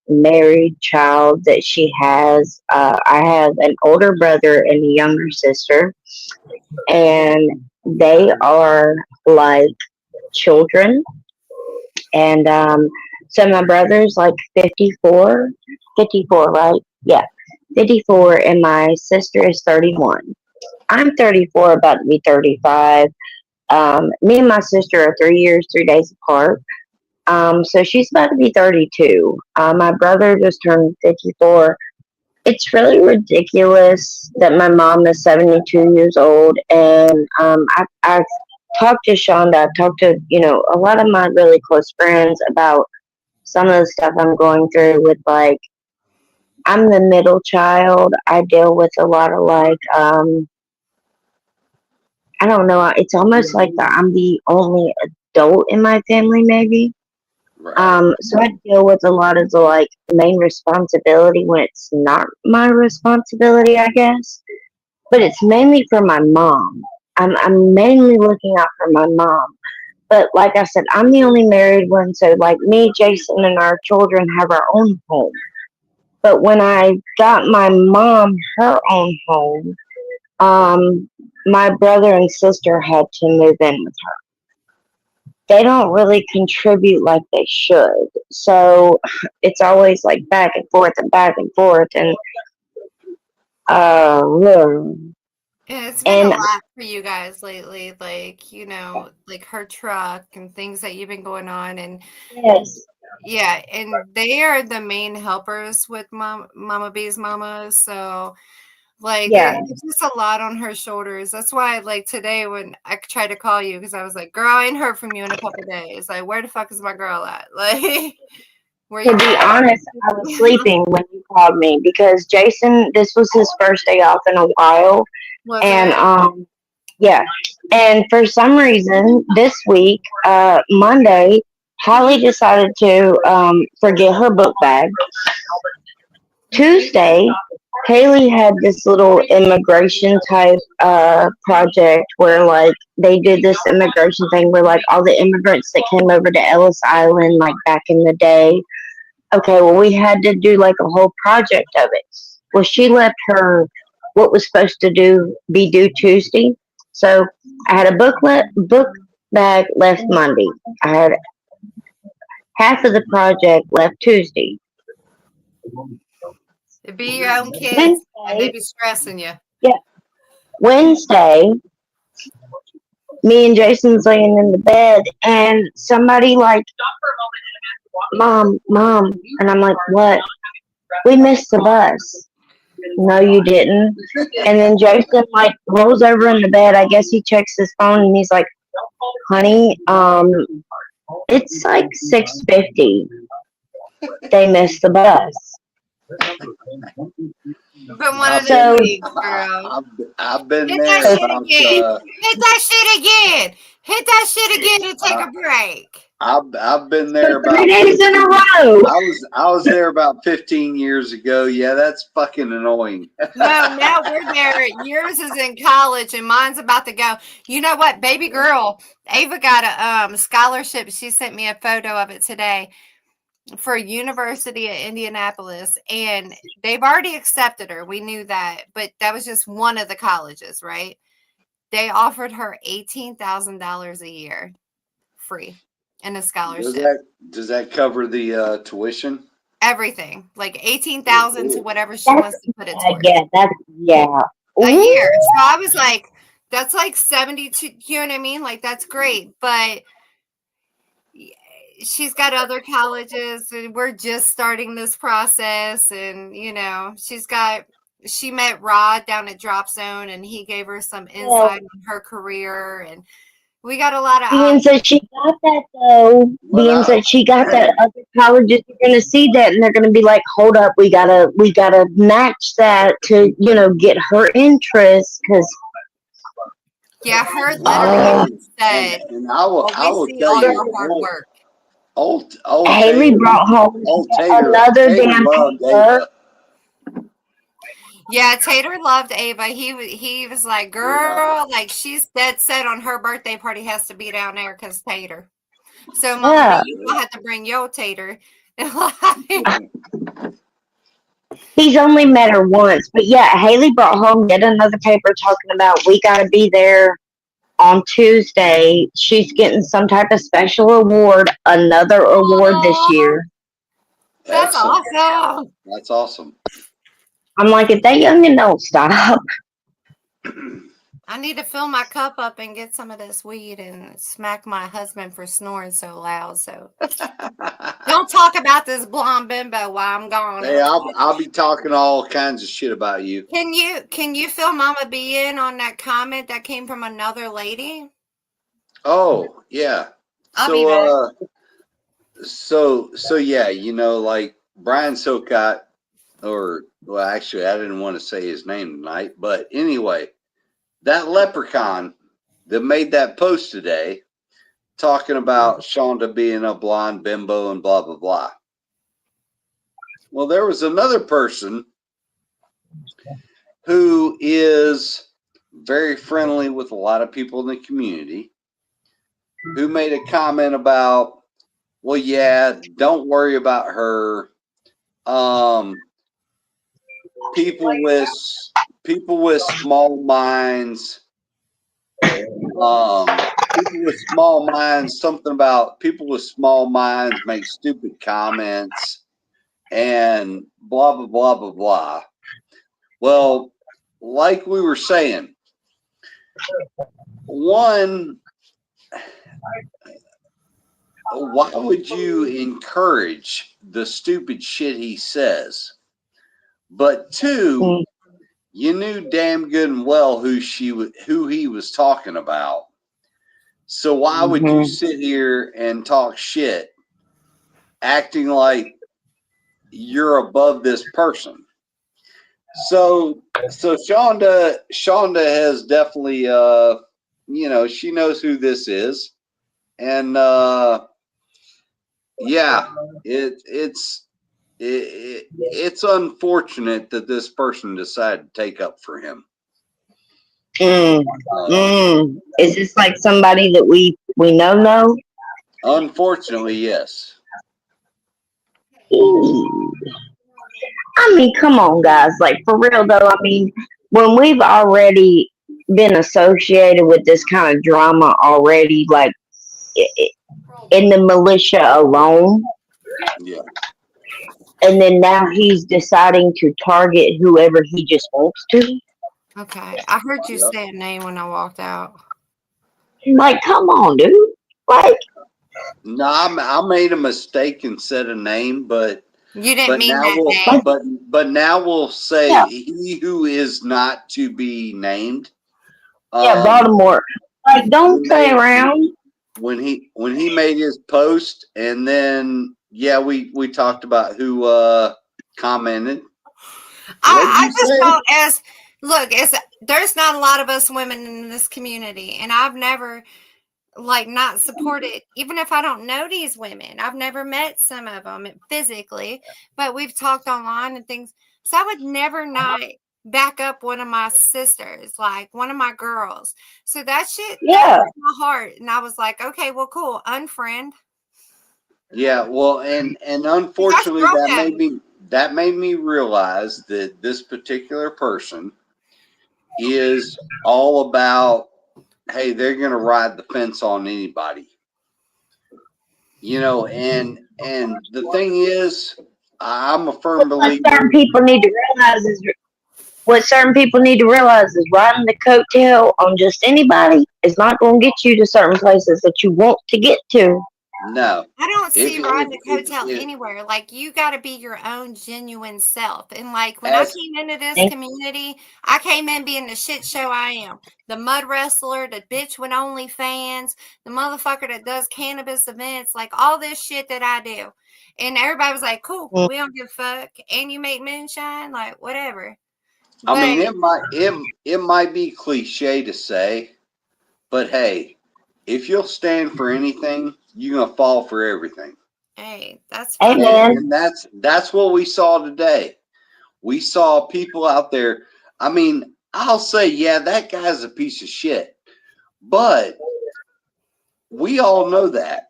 married child that she has. I have an older brother and a younger sister, and they are like children. And so my brother's like 54, 54, right? Yeah, 54, and my sister is 31. I'm 34, about to be 35. Me and my sister are 3 years, 3 days apart. So she's about to be 32. My brother just turned 54. It's really ridiculous that my mom is 72 years old, and I've talked to Shonda. I've talked to a lot of my really close friends about some of the stuff I'm going through with like I'm the middle child. I deal with a lot of like I don't know. It's almost like that I'm the only adult in my family, maybe. Right. So I deal with a lot of the like main responsibility when it's not my responsibility, I guess. But it's mainly for my mom. I'm mainly looking out for my mom. But like I said, I'm the only married one, so like me, Jason, and our children have our own home. But when I got my mom her own home, my brother and sister had to move in with her. They don't really contribute like they should. So it's always like back and forth and back and forth and Yeah, it's been a and lot for you guys lately, like, like her truck and things that you've been going on and yes, yeah, and they are the main helpers with Mama B's mama, so like yeah. there's just a lot on her shoulders. That's why like today when I tried to call you because I was like, girl, I ain't heard from you in a couple days. Like, where the fuck is my girl at? Like, where To you be been? honest, I was sleeping when you called me because Jason, this was his first day off in a while, Was and it? yeah, and for some reason this week, Monday, Holly decided to forget her book bag. Tuesday, Haley had this little immigration type project where like they did this immigration thing where like all the immigrants that came over to Ellis Island like back in the day. Okay, well we had to do like a whole project of it. Well, she left her what was supposed to be due Tuesday. So I had a book bag left Monday. I had half of the project left Tuesday. It be your own kids and they Wednesday, be stressing you. yeah, Wednesday Me and Jason's laying in the bed, and somebody like, Mom, and I'm like, what? We missed the bus. No, you didn't. And then Jason like rolls over in the bed. I guess he checks his phone, and he's like, honey, it's like 6:50. They missed the bus. But one of So- them weeks, girl. I've been Hit there that shit about. again. Hit that shit again. Hit that shit again and take a break. I've been there For 3 about. days in a row. I was there about 15 years ago. Yeah, that's fucking annoying. No, now we're there. Yours is in college and mine's about to go. You know what, baby girl? Ava got a scholarship. She sent me a photo of it today for University of Indianapolis, and they've already accepted her. We knew that, but that was just one of the colleges, right? They offered her $18,000 a year free in a scholarship. Does that cover the tuition? Everything, like 18,000 to whatever she wants to put it towards. Yeah. A year. So I was like, that's like 72, you know what I mean? Like, that's great. But she's got other colleges, and we're just starting this process. And, she met Rod down at Drop Zone, and he gave her some insight on her career. And we got a lot of Being that she got that though, that she got that, other colleges are gonna see that and they're gonna be like, hold up, we gotta match that to get her interest because yeah, her literally said, And I will we see tell all you, your hard work. Old Haley Taylor, brought home old Taylor, another Taylor damn loved paper. Ava. Yeah, Tater loved Ava. He was like, girl, like she's dead set on her birthday party has to be down there because Tater. So Mama, Yeah. you gonna have to bring your Tater. He's only met her once, but yeah, Haley brought home yet another paper talking about we gotta be there on Tuesday. She's getting some type of special award, another award this year. That's Excellent. awesome. That's awesome. I'm like, if that youngin' don't stop. I need to fill my cup up and get some of this weed and smack my husband for snoring so loud. So don't talk about this blonde bimbo while I'm gone. Hey, I'll be talking all kinds of shit about you. Can you fill Mama B in on that comment that came from another lady? Oh yeah. I'll be back. So yeah, like Brian Sokot, well, actually, I didn't want to say his name tonight, but anyway, that leprechaun that made that post today, talking about Shonda being a blonde bimbo and blah blah blah. Well, there was another person who is very friendly with a lot of people in the community who made a comment about, well, yeah, don't worry about her. People with small minds. People with small minds. Something about people with small minds make stupid comments and blah blah blah blah blah. Well, like we were saying, one, why would you encourage the stupid shit he says? But two, you knew damn good and well who he was talking about. So why would you sit here and talk shit, acting like you're above this person? So Shonda has definitely she knows who this is, and yeah, it's unfortunate that this person decided to take up for him. Is this like somebody that we know? Unfortunately, yes. I mean, come on, guys. Like, for real, though, I mean, when we've already been associated with this kind of drama already, like, in the militia alone, Yeah. and then now he's deciding to target whoever he just wants to. Okay. I heard you Yep. say a name when I walked out. Like, come on, dude. Like, No, I made a mistake and said a name, You didn't but mean now that we'll name. but now we'll say yeah, he who is not to be named. yeah, Um, Baltimore. Like, he don't play made around. when he made his post, and then yeah, we talked about who commented. What'd I you just say? felt as look, as there's not a lot of us women in this community, and I've never like not supported, even if I don't know these women. I've never met some of them physically, but we've talked online and things. So I would never not back up one of my sisters, like one of my girls. So that shit that Yeah, hurt my heart, and I was like, okay, well, cool, unfriend. Yeah, well, and That's unfortunately, girl code. that made me realize that this particular person is all about, hey, they're gonna ride the fence on anybody, and the thing is, I'm a firm what certain believer. people need to realize is what certain people need to realize is riding the coattail on just anybody is not going to get you to certain places that you want to get to. No, I don't if see riding the if coattail if anywhere. Like you got to be your own genuine self. And like when I as came into this community, I came in being the shit show I am. The mud wrestler, the bitch with OnlyFans, the motherfucker that does cannabis events, like all this shit that I do. And everybody was like, "Cool, we don't give a fuck." And you make moonshine, like whatever. I But mean, it might be cliche to say, but hey, if you'll stand for anything, you're gonna fall for everything. hey, that's fine. Amen. And that's what we saw today. We saw people out there. I mean, I'll say, yeah, that guy's a piece of shit, but we all know that.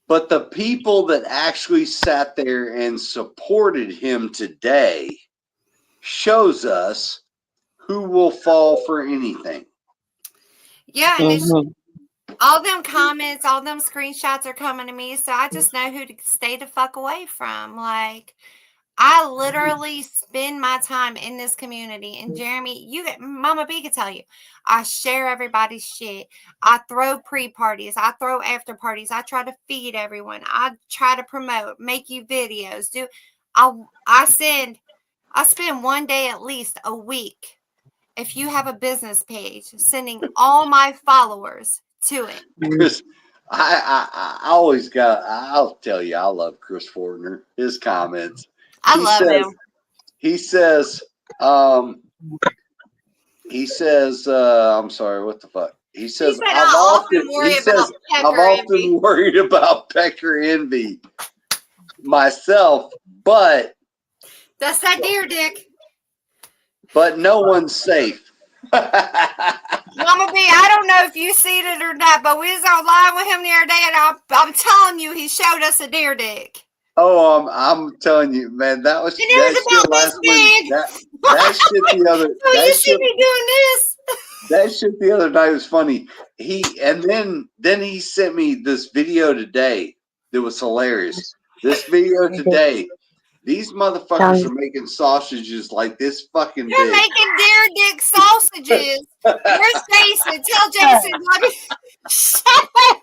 But the people that actually sat there and supported him today shows us who will fall for anything. Yeah, and it's Mm-hmm. all them comments, all them screenshots are coming to me, so I just know who to stay the fuck away from. Like, I literally spend my time in this community. And Jeremy, Mama B can tell you, I share everybody's shit. I throw pre-parties. I throw after parties. I try to feed everyone. I try to promote, make you videos. I spend one day at least a week. If you have a business page, sending all my followers to it. Chris, I always got. I'll tell you, I love Chris Fortner. His comments. I He love says. him. He says. Um. He says. I'm sorry. What the fuck? He He says. said, I often He worry about says. I've pecker envy. often worried about pecker envy myself, but That's that deer dick. no one's safe. Mama B, I don't know if you seen it or not, but we was on live with him the other day, and I'm telling you, he showed us a deer dick. Oh, I'm telling you, man, And it was shit about this last Wednesday. big. That shit the other So you see me doing this? that shit the other night was funny. Then he sent me this video today that was hilarious. This video today, these motherfuckers are making sausages like this fucking You're big. making deer dick sausages. Where's Jason? Tell Jason. Let me. Shut up.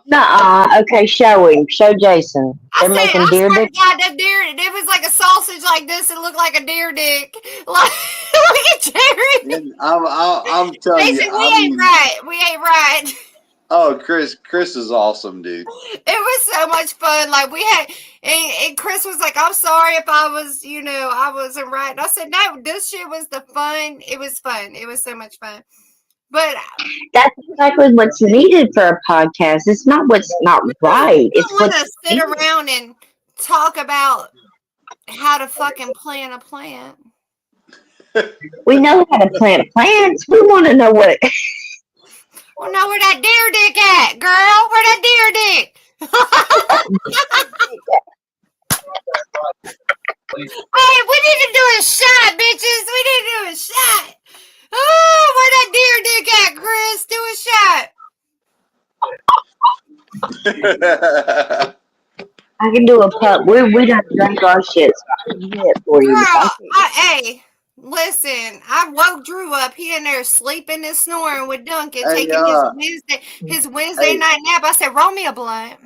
Nuh-uh. Okay, show him. Show Jason. They're making I deer swear dick. to God, that deer, it was like a sausage like this. It looked like a deer dick. Like, look at Jerry. And I'm telling you, Jason, we I ain't mean, right. We ain't right. oh, Chris is awesome, dude. It was so much fun. Like we had, and Chris was like, "I'm sorry if I was, I wasn't right." And I said, "No, this shit was the fun. It was fun. It was so much fun." But That's exactly what's needed for a podcast. It's not what's not right. you It's don't want what's to sit needed. around and talk about how to fucking plant a plant. We know how to plant plants. We want to know what. Well, no, where that deer dick at, girl? Where that deer dick? Hey, we need to do a shot, bitches. We need to do a shot. Oh, where that deer dick at, Chris? Do a shot. I can do a pub. We done drank our shit. So I can do it for you. Girl, hey, Listen, I woke Drew up. He in there sleeping and snoring with Duncan, Hey, taking his Wednesday hey, night nap. I said, roll me a blunt.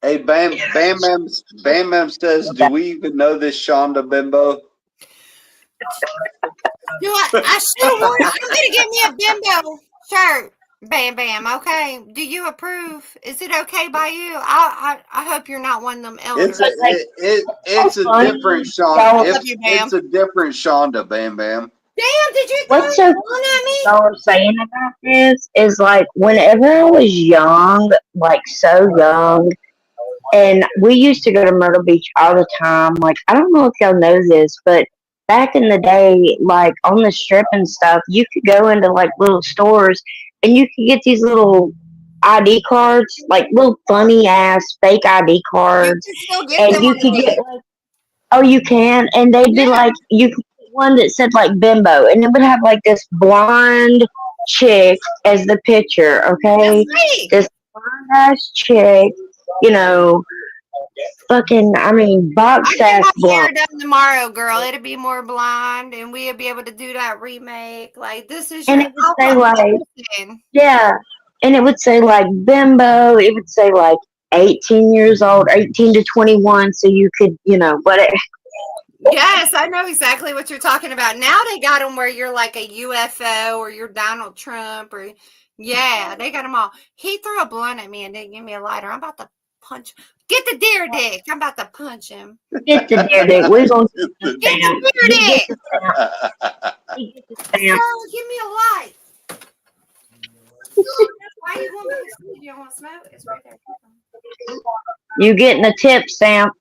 hey, Bam Bam says, do we even know this Shonda Bimbo? Do I should have worn. I'm gonna get me a bimbo shirt. Bam Bam. Okay. Do you approve? Is it okay by you? I hope you're not one of them elders. It's a different Y'all- Shonda. Love you, Bam. It's a different Shonda, Bam Bam. Damn, did you throw What's a so blunt at me? y'all are saying about this is like whenever I was young, like so young, and we used to go to Myrtle Beach all the time. Like I don't know if y'all know this, but back in the day, like on the strip and stuff, you could go into like little stores and you could get these little ID cards, like little funny ass fake ID You cards, can still get and them you on could the get like, oh, you can, and they'd be Yeah. like, you could get one that said like bimbo, and it would have like this blonde chick as the picture, okay? That's right. This blonde ass chick, you know, fucking, I mean, I box get ass my hair blonde. done tomorrow, girl. It'll be more blonde, and we'll be able to do that remake. Like this is And your it would say alpha like, person. yeah, and it would say like bimbo, it would say like 18 years old, 18 to 21, so you could, you know, whatever. Yes, I know exactly what you're talking about. Now they got them where you're like a UFO or you're Donald Trump or yeah, they got them all. He threw a blunt at me and didn't give me a lighter. I'm about to punch. Get the deer dick. I'm about to punch him. Get the deer dick. We're going to Get the deer dick. get the stamp. Sir, give me a light. Why you want me to smoke? You don't want to smoke? It's right there. You getting a tip stamp.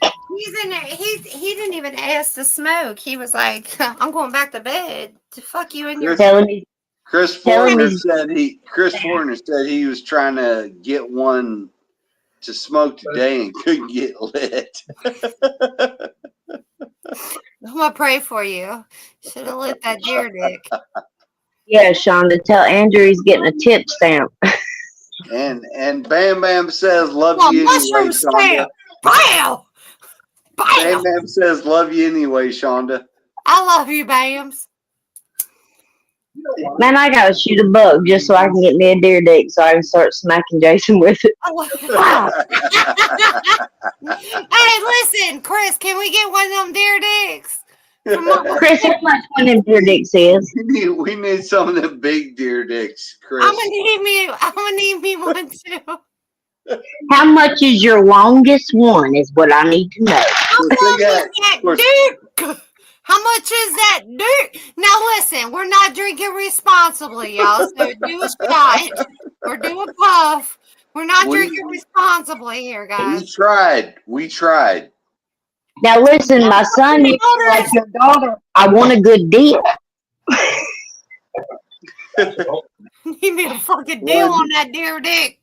He's in there. He didn't even ask to smoke. He was like, I'm going back to bed. To fuck you in your Telling me, Chris telling Fortner me, said he was trying to get one to smoke today and couldn't get lit. I'm gonna pray for you. Should have lit that deer dick. yeah, Shonda, tell Andrew he's getting a tip stamp. And Bam Bam says love Well, you anyway, mushroom Shonda. stamp. Bam! Bam Bam! Bam says love you anyway, Shonda. I love you, Bams. Man, I gotta shoot a bug just so I can get me a deer dick so I can start smacking Jason with it. Wow. Hey, listen, Chris, can we get one of them deer dicks? From Mama? Chris, how much one of them deer dicks is? We need some of them big deer dicks, Chris. I'm gonna need me one too. How much is your longest one is what I need to know. How much is that dick? How much is that dick? Now listen, we're not drinking responsibly, y'all. So do a shot or do a puff. We're not drinking responsibly here, guys. We tried. Now listen, my son, you like your daughter. I want a good deal. He made a fucking deal on that deer dick.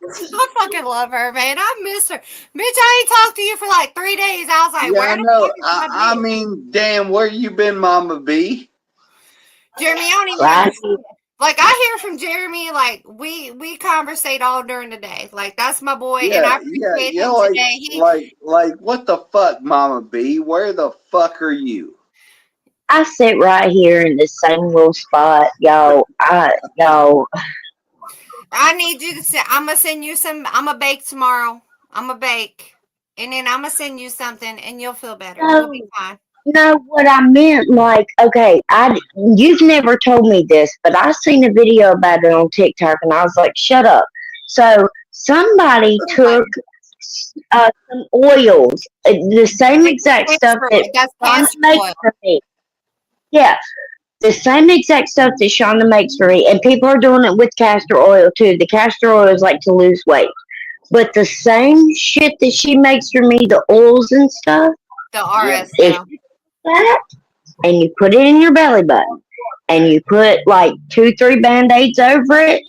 I fucking love her, man. I miss her. Bitch, I ain't talked to you for like 3 days. I was like, Yeah, where I the know. fuck is my I dick? mean, damn, where you been, Mama B? Jeremy, I don't even Right. understand. Like I hear from Jeremy, like we conversate all during the day. Like that's my boy, and I appreciate him like, today. like, what the fuck, Mama B? Where the fuck are you? I sit right here in the same little spot, y'all. I need you to say, I'm gonna send you some. I'm gonna bake tomorrow. I'm gonna bake, and then I'm gonna send you something, and you'll feel better. You'll be fine. No, what I meant, like, okay, you've never told me this, but I seen a video about it on TikTok, and I was like, shut up. So somebody took some oils, the same exact stuff that That's Shonda castor makes oil. for me. Yeah, the same exact stuff that Shonda makes for me, and people are doing it with castor oil too. The castor oil is like to lose weight, but the same shit that she makes for me, the oils and stuff, The RS. is that, and you put it in your belly button, and you put like 2-3 band-aids over it,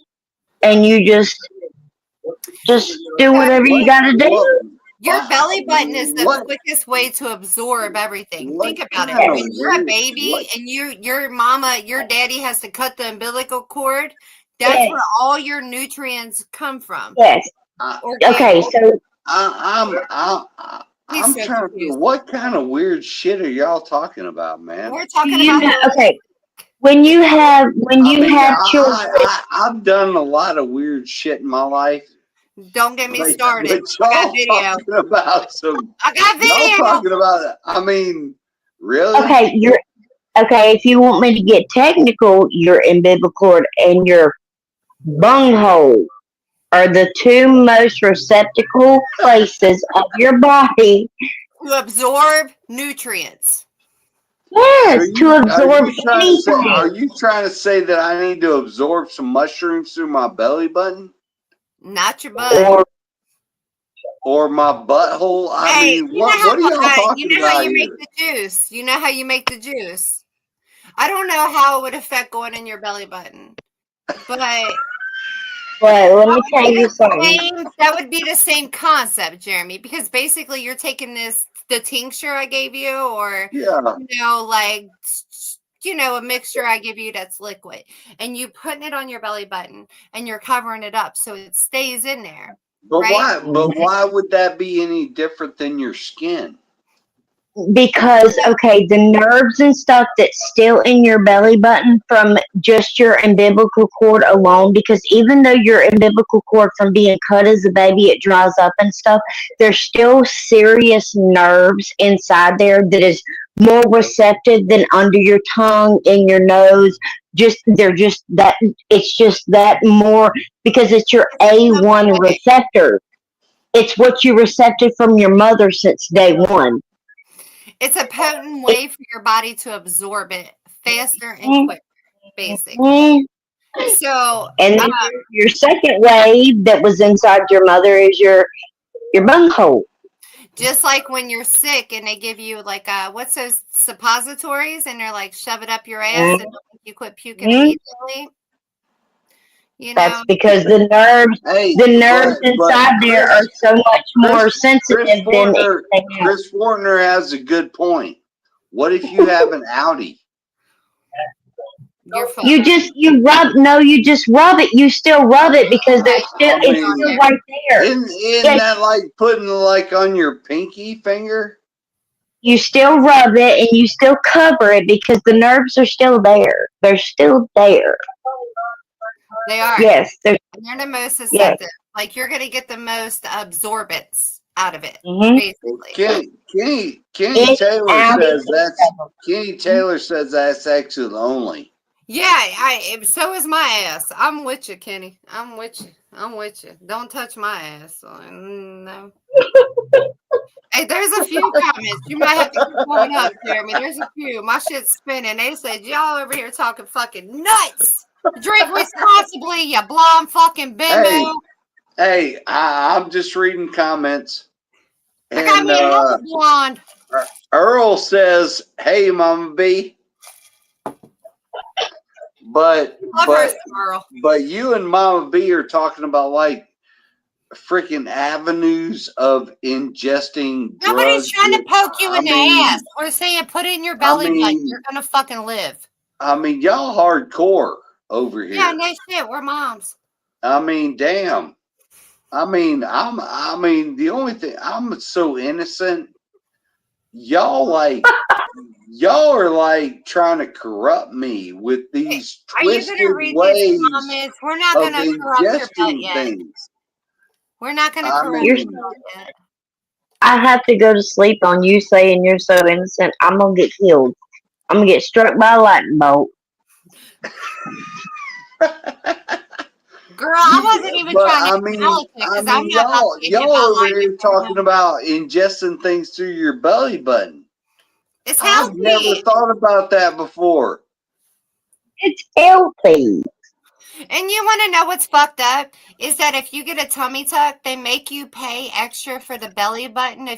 and you just do whatever you gotta do. Your belly button is the quickest way to absorb everything. Think about it. When you're a baby and your mama, your daddy has to cut the umbilical cord, that's where all your nutrients come from. Yes. Okay, so He's I'm so trying to confused. think, what kind of weird shit are y'all talking about, man? We're talking You about know, okay, when you have children, I've done a lot of weird shit in my life. don't get me But started. I got y'all video. talking about some. I got Y'all video. talking about. I mean, really? okay, if you want me to get technical, your umbilical cord and your bunghole are the two most receptacle places of your body. To absorb nutrients. Yes, to absorb Are anything. you trying to say that I need to absorb some mushrooms through my belly button Not your butt. or my butthole? I Hey, mean, what are y'all talking you know how about you make here? the juice. You know how you make the juice. I don't know how it would affect going in your belly button, but But let me tell you something. that would be the same concept, Jeremy, because basically you're taking the tincture I gave you, or Yeah, like a mixture I give you that's liquid, and you putting it on your belly button and you're covering it up so it stays in there, but right? why? But why would that be any different than your skin? Because okay, the nerves and stuff that's still in your belly button from just your umbilical cord alone, because even though your umbilical cord from being cut as a baby it dries up and stuff, there's still serious nerves inside there that is more receptive than under your tongue, in your nose. They're just that, it's just that more, because it's your A1 receptor. It's what you recepted from your mother since day one. It's a potent way for your body to absorb it faster and quicker, basically. Mm. So, And then your second wave that was inside your mother is your bunghole. just like when you're sick and they give you like what's those suppositories, and they're like shove it up your ass and you quit puking immediately. That's because the nerves inside there are so much more sensitive than anything else. Chris Fortner has a good point. What if you have an outie? You're fucked. You just rub it. You still rub it because it's still right there. Isn't that like putting like on your pinky finger? You still rub it and you still cover it because the nerves are still there. They're still there. They are. Yes. They're the most receptive. Yes. Like you're going to get the most absorbance out of it, basically. Kenny Taylor says that's exit only. Yeah, so is my ass. I'm with you, Kenny. I'm with you. Don't touch my ass. No. Hey, there's a few comments. You might have to keep going up, Jeremy. There's a few. My shit's spinning. They said, y'all over here talking fucking nuts. Drink responsibly, you blonde fucking bimbo. Hey, I'm just reading comments. I got me a hell blonde. Earl says, "Hey, Mama B." But you and Mama B are talking about like freaking avenues of ingesting drugs. Nobody's trying to poke you in the ass. We're saying put it in your belly button. You're gonna fucking live. I mean, y'all hardcore over here. Yeah, no shit. We're moms. I mean, damn. I mean, the only thing, I'm so innocent. Y'all are like trying to corrupt me with these twisted ways. We're not gonna corrupt your butt yet. Things. We're not gonna corrupt your butt yet. I have to go to sleep on you saying you're so innocent. I'm gonna get killed. I'm gonna get struck by a lightning bolt. Girl, I wasn't even trying to politics. I'm not y'all over here talking about ingesting things through your belly button. It's healthy. I've never thought about that before. It's healthy. And you want to know what's fucked up? Is that if you get a tummy tuck, they make you pay extra for the belly button they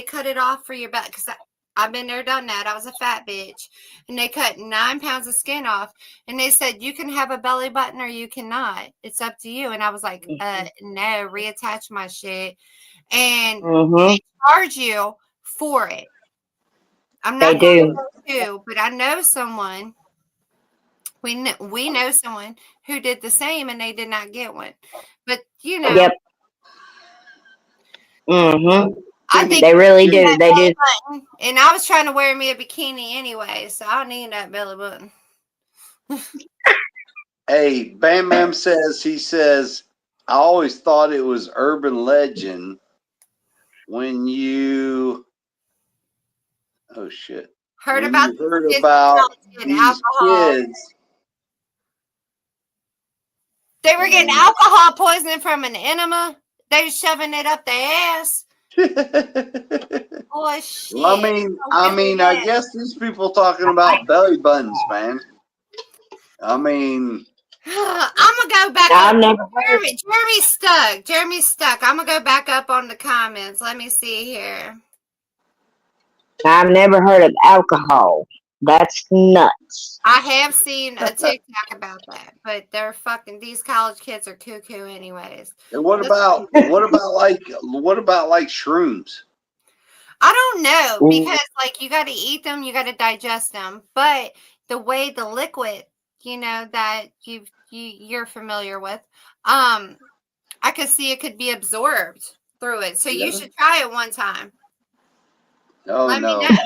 cut it off for your belly. Because I've been there, done that. I was a fat bitch. And they cut 9 pounds of skin off. And they said, you can have a belly button or you cannot. It's up to you. And I was like, no, reattach my shit. And they charge you for it. I'm not going to, but I know someone. We know someone who did the same and they did not get one. But, Yep. I think They really you do. need that They belly do. button. And I was trying to wear me a bikini anyway, so I don't need that belly button. Hey, Bam Bam says, I always thought it was urban legend when you, oh shit, Heard when about you heard these about kids getting these alcohol. kids. They were getting alcohol poisoning from an enema. They were shoving it up their ass. Oh shit! Well, I guess these people talking about belly buttons, man. I mean, I'm gonna go back I've up. never heard. Jeremy's stuck. Jeremy's stuck. I'm gonna go back up on the comments. Let me see here. I've never heard of alcohol. That's nuts. I have seen a TikTok about that, but they're fucking. These college kids are cuckoo, anyways. and what about like shrooms? I don't know Ooh. because like you got to eat them, you got to digest them, but the way the liquid, that you're familiar with, I could see it could be absorbed through it. So you should try it one time. Oh Let me no, know.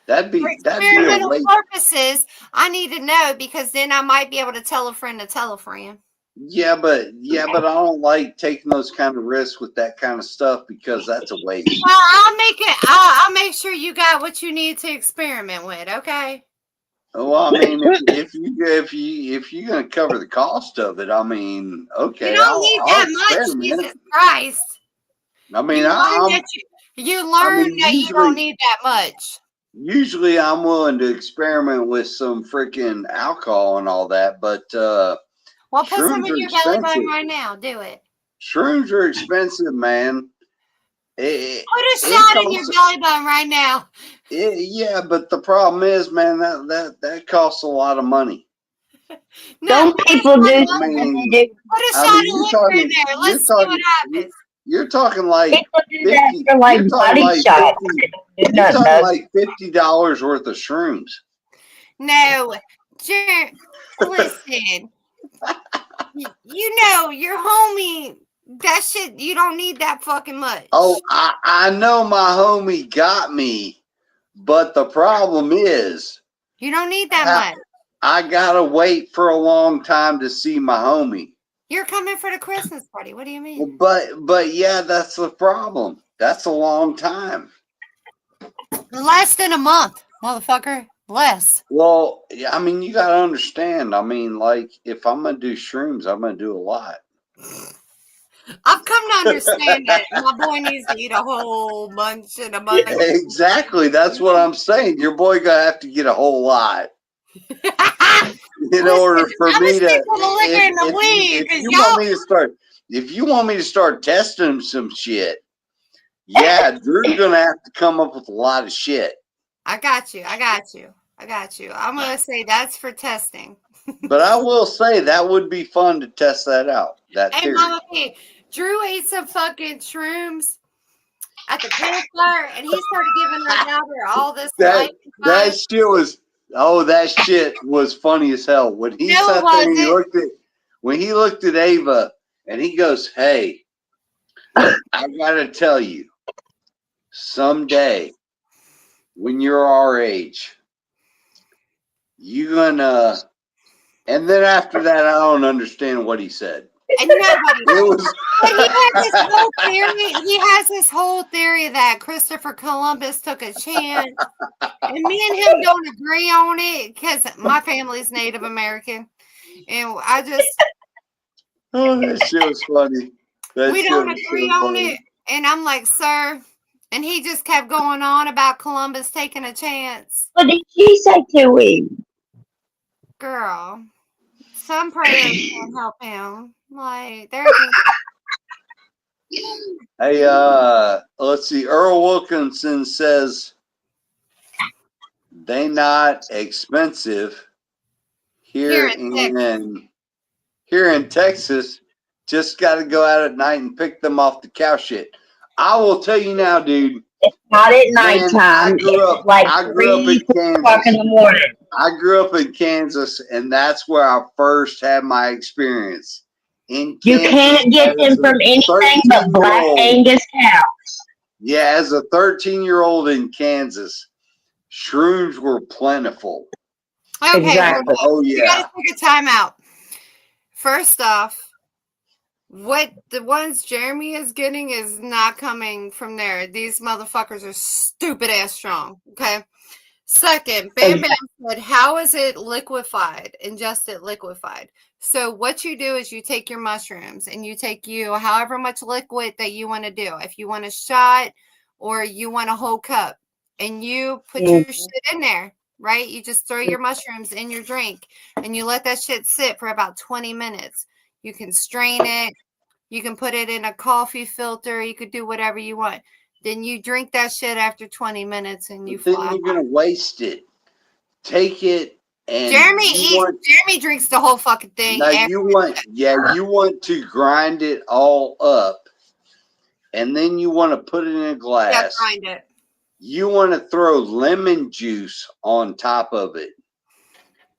that'd be For a experimental waste. purposes, I need to know because then I might be able to tell a friend to tell a friend. Yeah, but I don't like taking those kind of risks with that kind of stuff because that's a waste. Well, I'll make sure you got what you need to experiment with. Okay. Well, I mean, if you're gonna cover the cost of it, I mean, okay, You don't need I'll that much, experiment. Jesus Christ. I mean, You learn that you don't need that much. Usually, I'm willing to experiment with some freaking alcohol and all that, but Well, put some shrooms in are your belly button expensive. right now. Do it. Shrooms are expensive, man. Put a shot in your belly button right now. Yeah, but the problem is, man, that costs a lot of money. No, Some people do. I put mean, a shot of liquor in there. you're Let's see what happens. You're talking like People do that 50. for like You're talking body like shots. 50. You're talking like $50 worth of shrooms. No, listen. Your homie. That shit. You don't need that fucking much. Oh, I know my homie got me, but the problem is you don't need that much. I gotta wait for a long time to see my homie. You're coming for the Christmas party. What do you mean? But yeah, that's the problem. That's a long time. Less than a month, motherfucker. Less. Well, I mean, you gotta understand. I mean, like, if I'm gonna do shrooms, I'm gonna do a lot. I've come to understand that my boy needs to eat a whole bunch in a month. Yeah, exactly. That's what I'm saying. Your boy gonna have to get a whole lot in order for me to. If you want me to start testing some shit, yeah, Drew's gonna have to come up with a lot of shit. I got you. I'm gonna say that's for testing. But I will say that would be fun to test that out. Hey, Mama P, Drew ate some fucking shrooms at the campfire, and he started giving our daughter all this. That shit was funny as hell. When he sat there and he looked at Ava, and he goes, "Hey, I gotta tell you, someday when you're our age, you're gonna." And then after that, I don't understand what he said. And nobody. But he has this whole theory that Christopher Columbus took a chance, and me and him don't agree on it because my family's Native American, and I just. Oh, that shit was funny. We don't agree on it, and I'm like, sir, and he just kept going on about Columbus taking a chance. What did she say to him? Girl, some prayers can't help him. Like, there's Hey, let's see. Earl Wilkinson says they not expensive here in Texas. Just got to go out at night and pick them off the cow shit. I will tell you now, dude. It's not at nighttime. It's like 3 o'clock in the morning. I grew up in Kansas, and that's where I first had my experience. In Kansas, you can't get them from anything but Black Angus cows. Yeah, as a 13-year-old in Kansas, shrooms were plentiful. Okay, Exactly. Oh we yeah. gotta take a time out. First off, what the ones Jeremy is getting is not coming from there. These motherfuckers are stupid ass strong. Okay. Second, Bam Bam said, how is it liquefied? Ingested liquefied. So what you do is you take your mushrooms and you take however much liquid that you want to do. If you want a shot or you want a whole cup, and you put your shit in there, right? You just throw your mushrooms in your drink and you let that shit sit for about 20 minutes. You can strain it. You can put it in a coffee filter. You could do whatever you want. Then you drink that shit after 20 minutes and you Then fly. you're gonna waste it. Take it and Jeremy drinks the whole fucking thing. now you want to grind it all up, and then you want to put it in a glass. Grind it. You want to throw lemon juice on top of it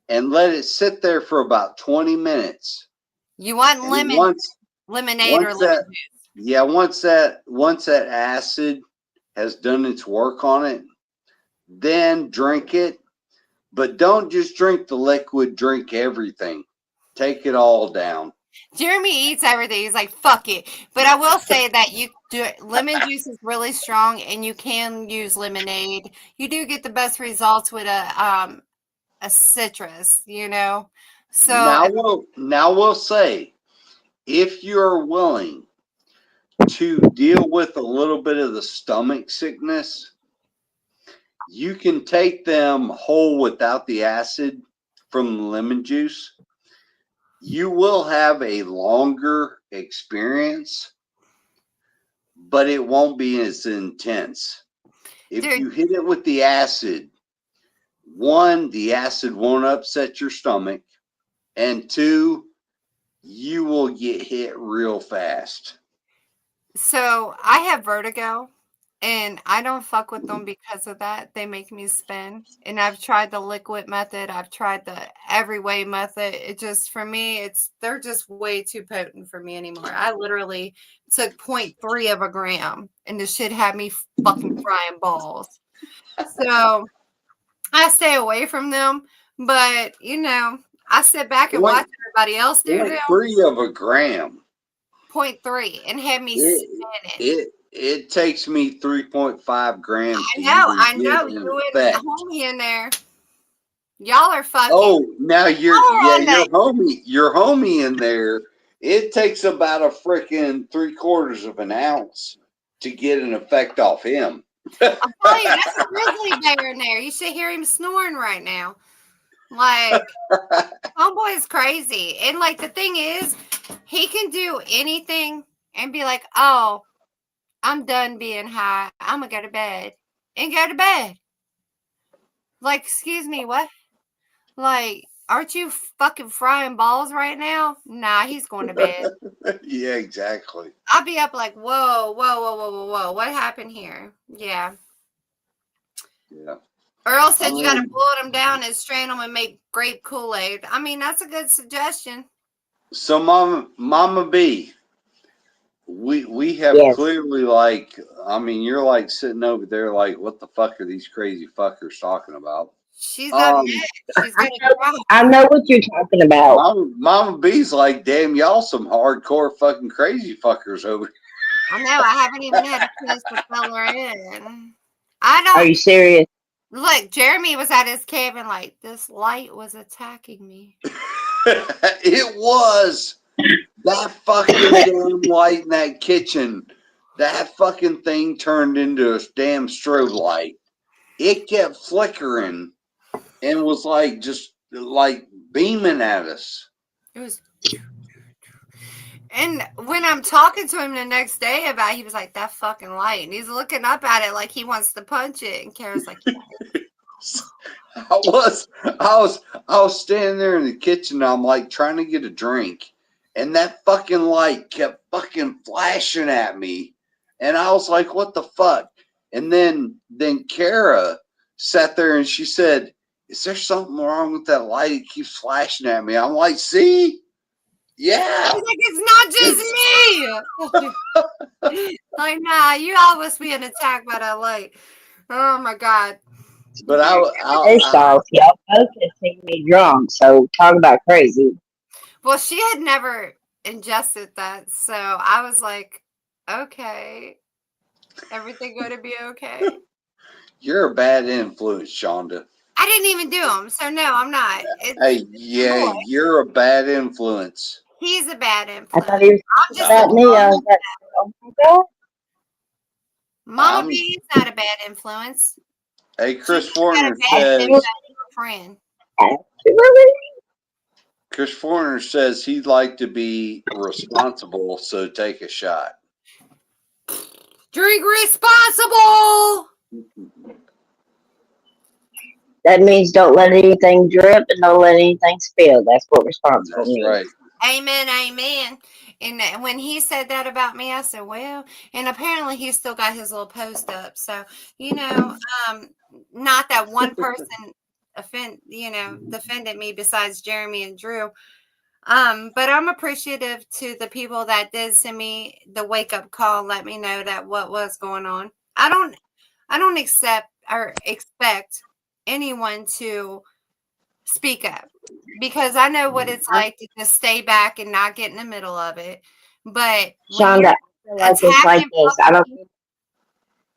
and let it sit there for about 20 minutes. You want And lemonade or lemon juice. Yeah, once that acid has done its work on it, then drink it. But don't just drink the liquid, drink everything. Take it all down. Jeremy eats everything. He's like, fuck it. But I will say that lemon juice is really strong and you can use lemonade. You do get the best results with a citrus, So Now we'll say, if you're willing to deal with a little bit of the stomach sickness, you can take them whole without the acid from the lemon juice. You will have a longer experience, but it won't be as intense. If you hit it with the acid, one, the acid won't upset your stomach, and two, you will get hit real fast. So I have vertigo and I don't fuck with them because of that. They make me spin. And I've tried the liquid method. I've tried the every way method. It just, for me, they're just way too potent for me anymore. I literally took 0.3 of a gram and the shit had me fucking frying balls. So I stay away from them. But, I sit back and watch everybody else do them. 0.3 of a gram. 0.3 and had me spinning. It takes me 3.5 grams. I know. You and the homie in there. Y'all are fucking. Oh, now your homie in there. It takes about a freaking 3/4 of an ounce to get an effect off him. I'm telling you, that's a grizzly bear in there. You should hear him snoring right now. Like, homeboy is crazy. And like the thing is, he can do anything and be like, oh, I'm done being high. I'm gonna go to bed. And go to bed. Like, excuse me, what? Like, aren't you fucking frying balls right now? Nah, he's going to bed. Yeah, exactly. I'll be up like, whoa. What happened here? Yeah. Yeah. Earl said you got to boil them down and strain them and make grape Kool-Aid. I mean, that's a good suggestion. So, Mama B, we have clearly, like, I mean, you're like sitting over there like, what the fuck are these crazy fuckers talking about? She's up next. She's gonna cry. I know what you're talking about. Mama B's like, damn, y'all some hardcore fucking crazy fuckers over here. I know. I haven't even had a chance to fill her in. I don't. Are you serious? Look, Jeremy was at his cabin like, this light was attacking me. It was. That fucking damn light in that kitchen, that fucking thing turned into a damn strobe light. It kept flickering and was like, just like beaming at us. It was. And when I'm talking to him the next day about it, he was like, that fucking light. And he's looking up at it like he wants to punch it. And Kara's like, I was standing there in the kitchen. I'm like trying to get a drink. And that fucking light kept fucking flashing at me. And I was like, what the fuck? And then Kara sat there and she said, is there something wrong with that light? It keeps flashing at me. I'm like, see? Yeah. He's like, it's not just me. Like, nah, you always being attacked by that light. Oh my God. But First off, y'all both have seen me drunk, so talk about crazy. Well, she had never ingested that, so I was like, okay, everything going to be okay? you're a bad influence, Shonda. I didn't even do them, so no, I'm not. Hey, yeah, you're a bad influence. He's a bad I influence. thought he was I'm just about me. I was like, oh my God. Mama B is not a bad influence. Hey, Chris She's got a Forner bad says. influence friend. Chris Forner says he'd like to be responsible, so take a shot. Drink responsible. That means don't let anything drip and don't let anything spill. That's what responsible That's means. right. Amen, amen. And when he said that about me, I said, well, and apparently he's still got his little post up. So, not that one person defended me besides Jeremy and Drew. But I'm appreciative to the people that did send me the wake up call, let me know that what was going on. I don't accept or expect anyone to speak up because I know what it's like to just stay back and not get in the middle of it. But when Shonda, I feel like it's like this. I don't.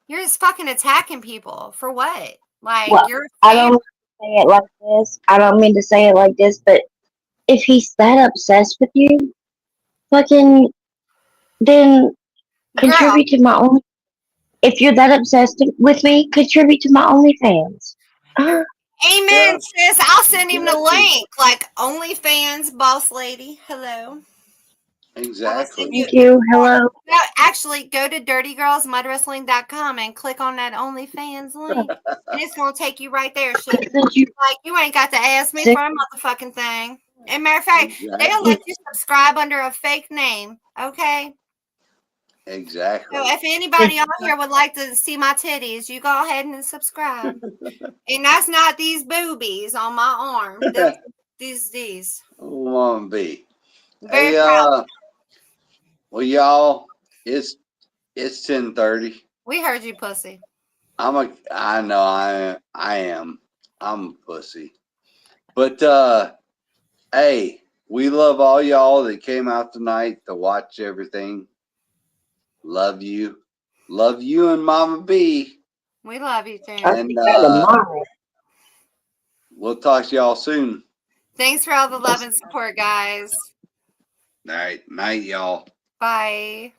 you're just fucking attacking people for what? Like Well, you're I don't say it like this. I don't mean to say it like this, but if he's that obsessed with you, fucking, then contribute to my own. If you're that obsessed with me, contribute to my OnlyFans. Amen, Yeah. sis. I'll send him the link. Like OnlyFans, boss lady. Hello. Exactly. Thank you. Hello. No, actually, go to dirtygirlsmudwrestling.com and click on that OnlyFans link. And it's going to take you right there. Shit. Since you, Like, you ain't got to ask me for a motherfucking thing. And matter of fact, Exactly. they'll let you subscribe under a fake name. Okay? Exactly. So if anybody on here would like to see my titties, you go ahead and subscribe. And that's not these boobies on my arm. These. Mom B. Very Hey, proud. well, y'all, it's 10:30. We heard you, pussy. I know I am. I'm a pussy. But hey, we love all y'all that came out tonight to watch everything. Love you. Love you and Mama B. We love you, too. And we'll talk to y'all soon. Thanks for all the love and support, guys. All right. Night, y'all. Bye.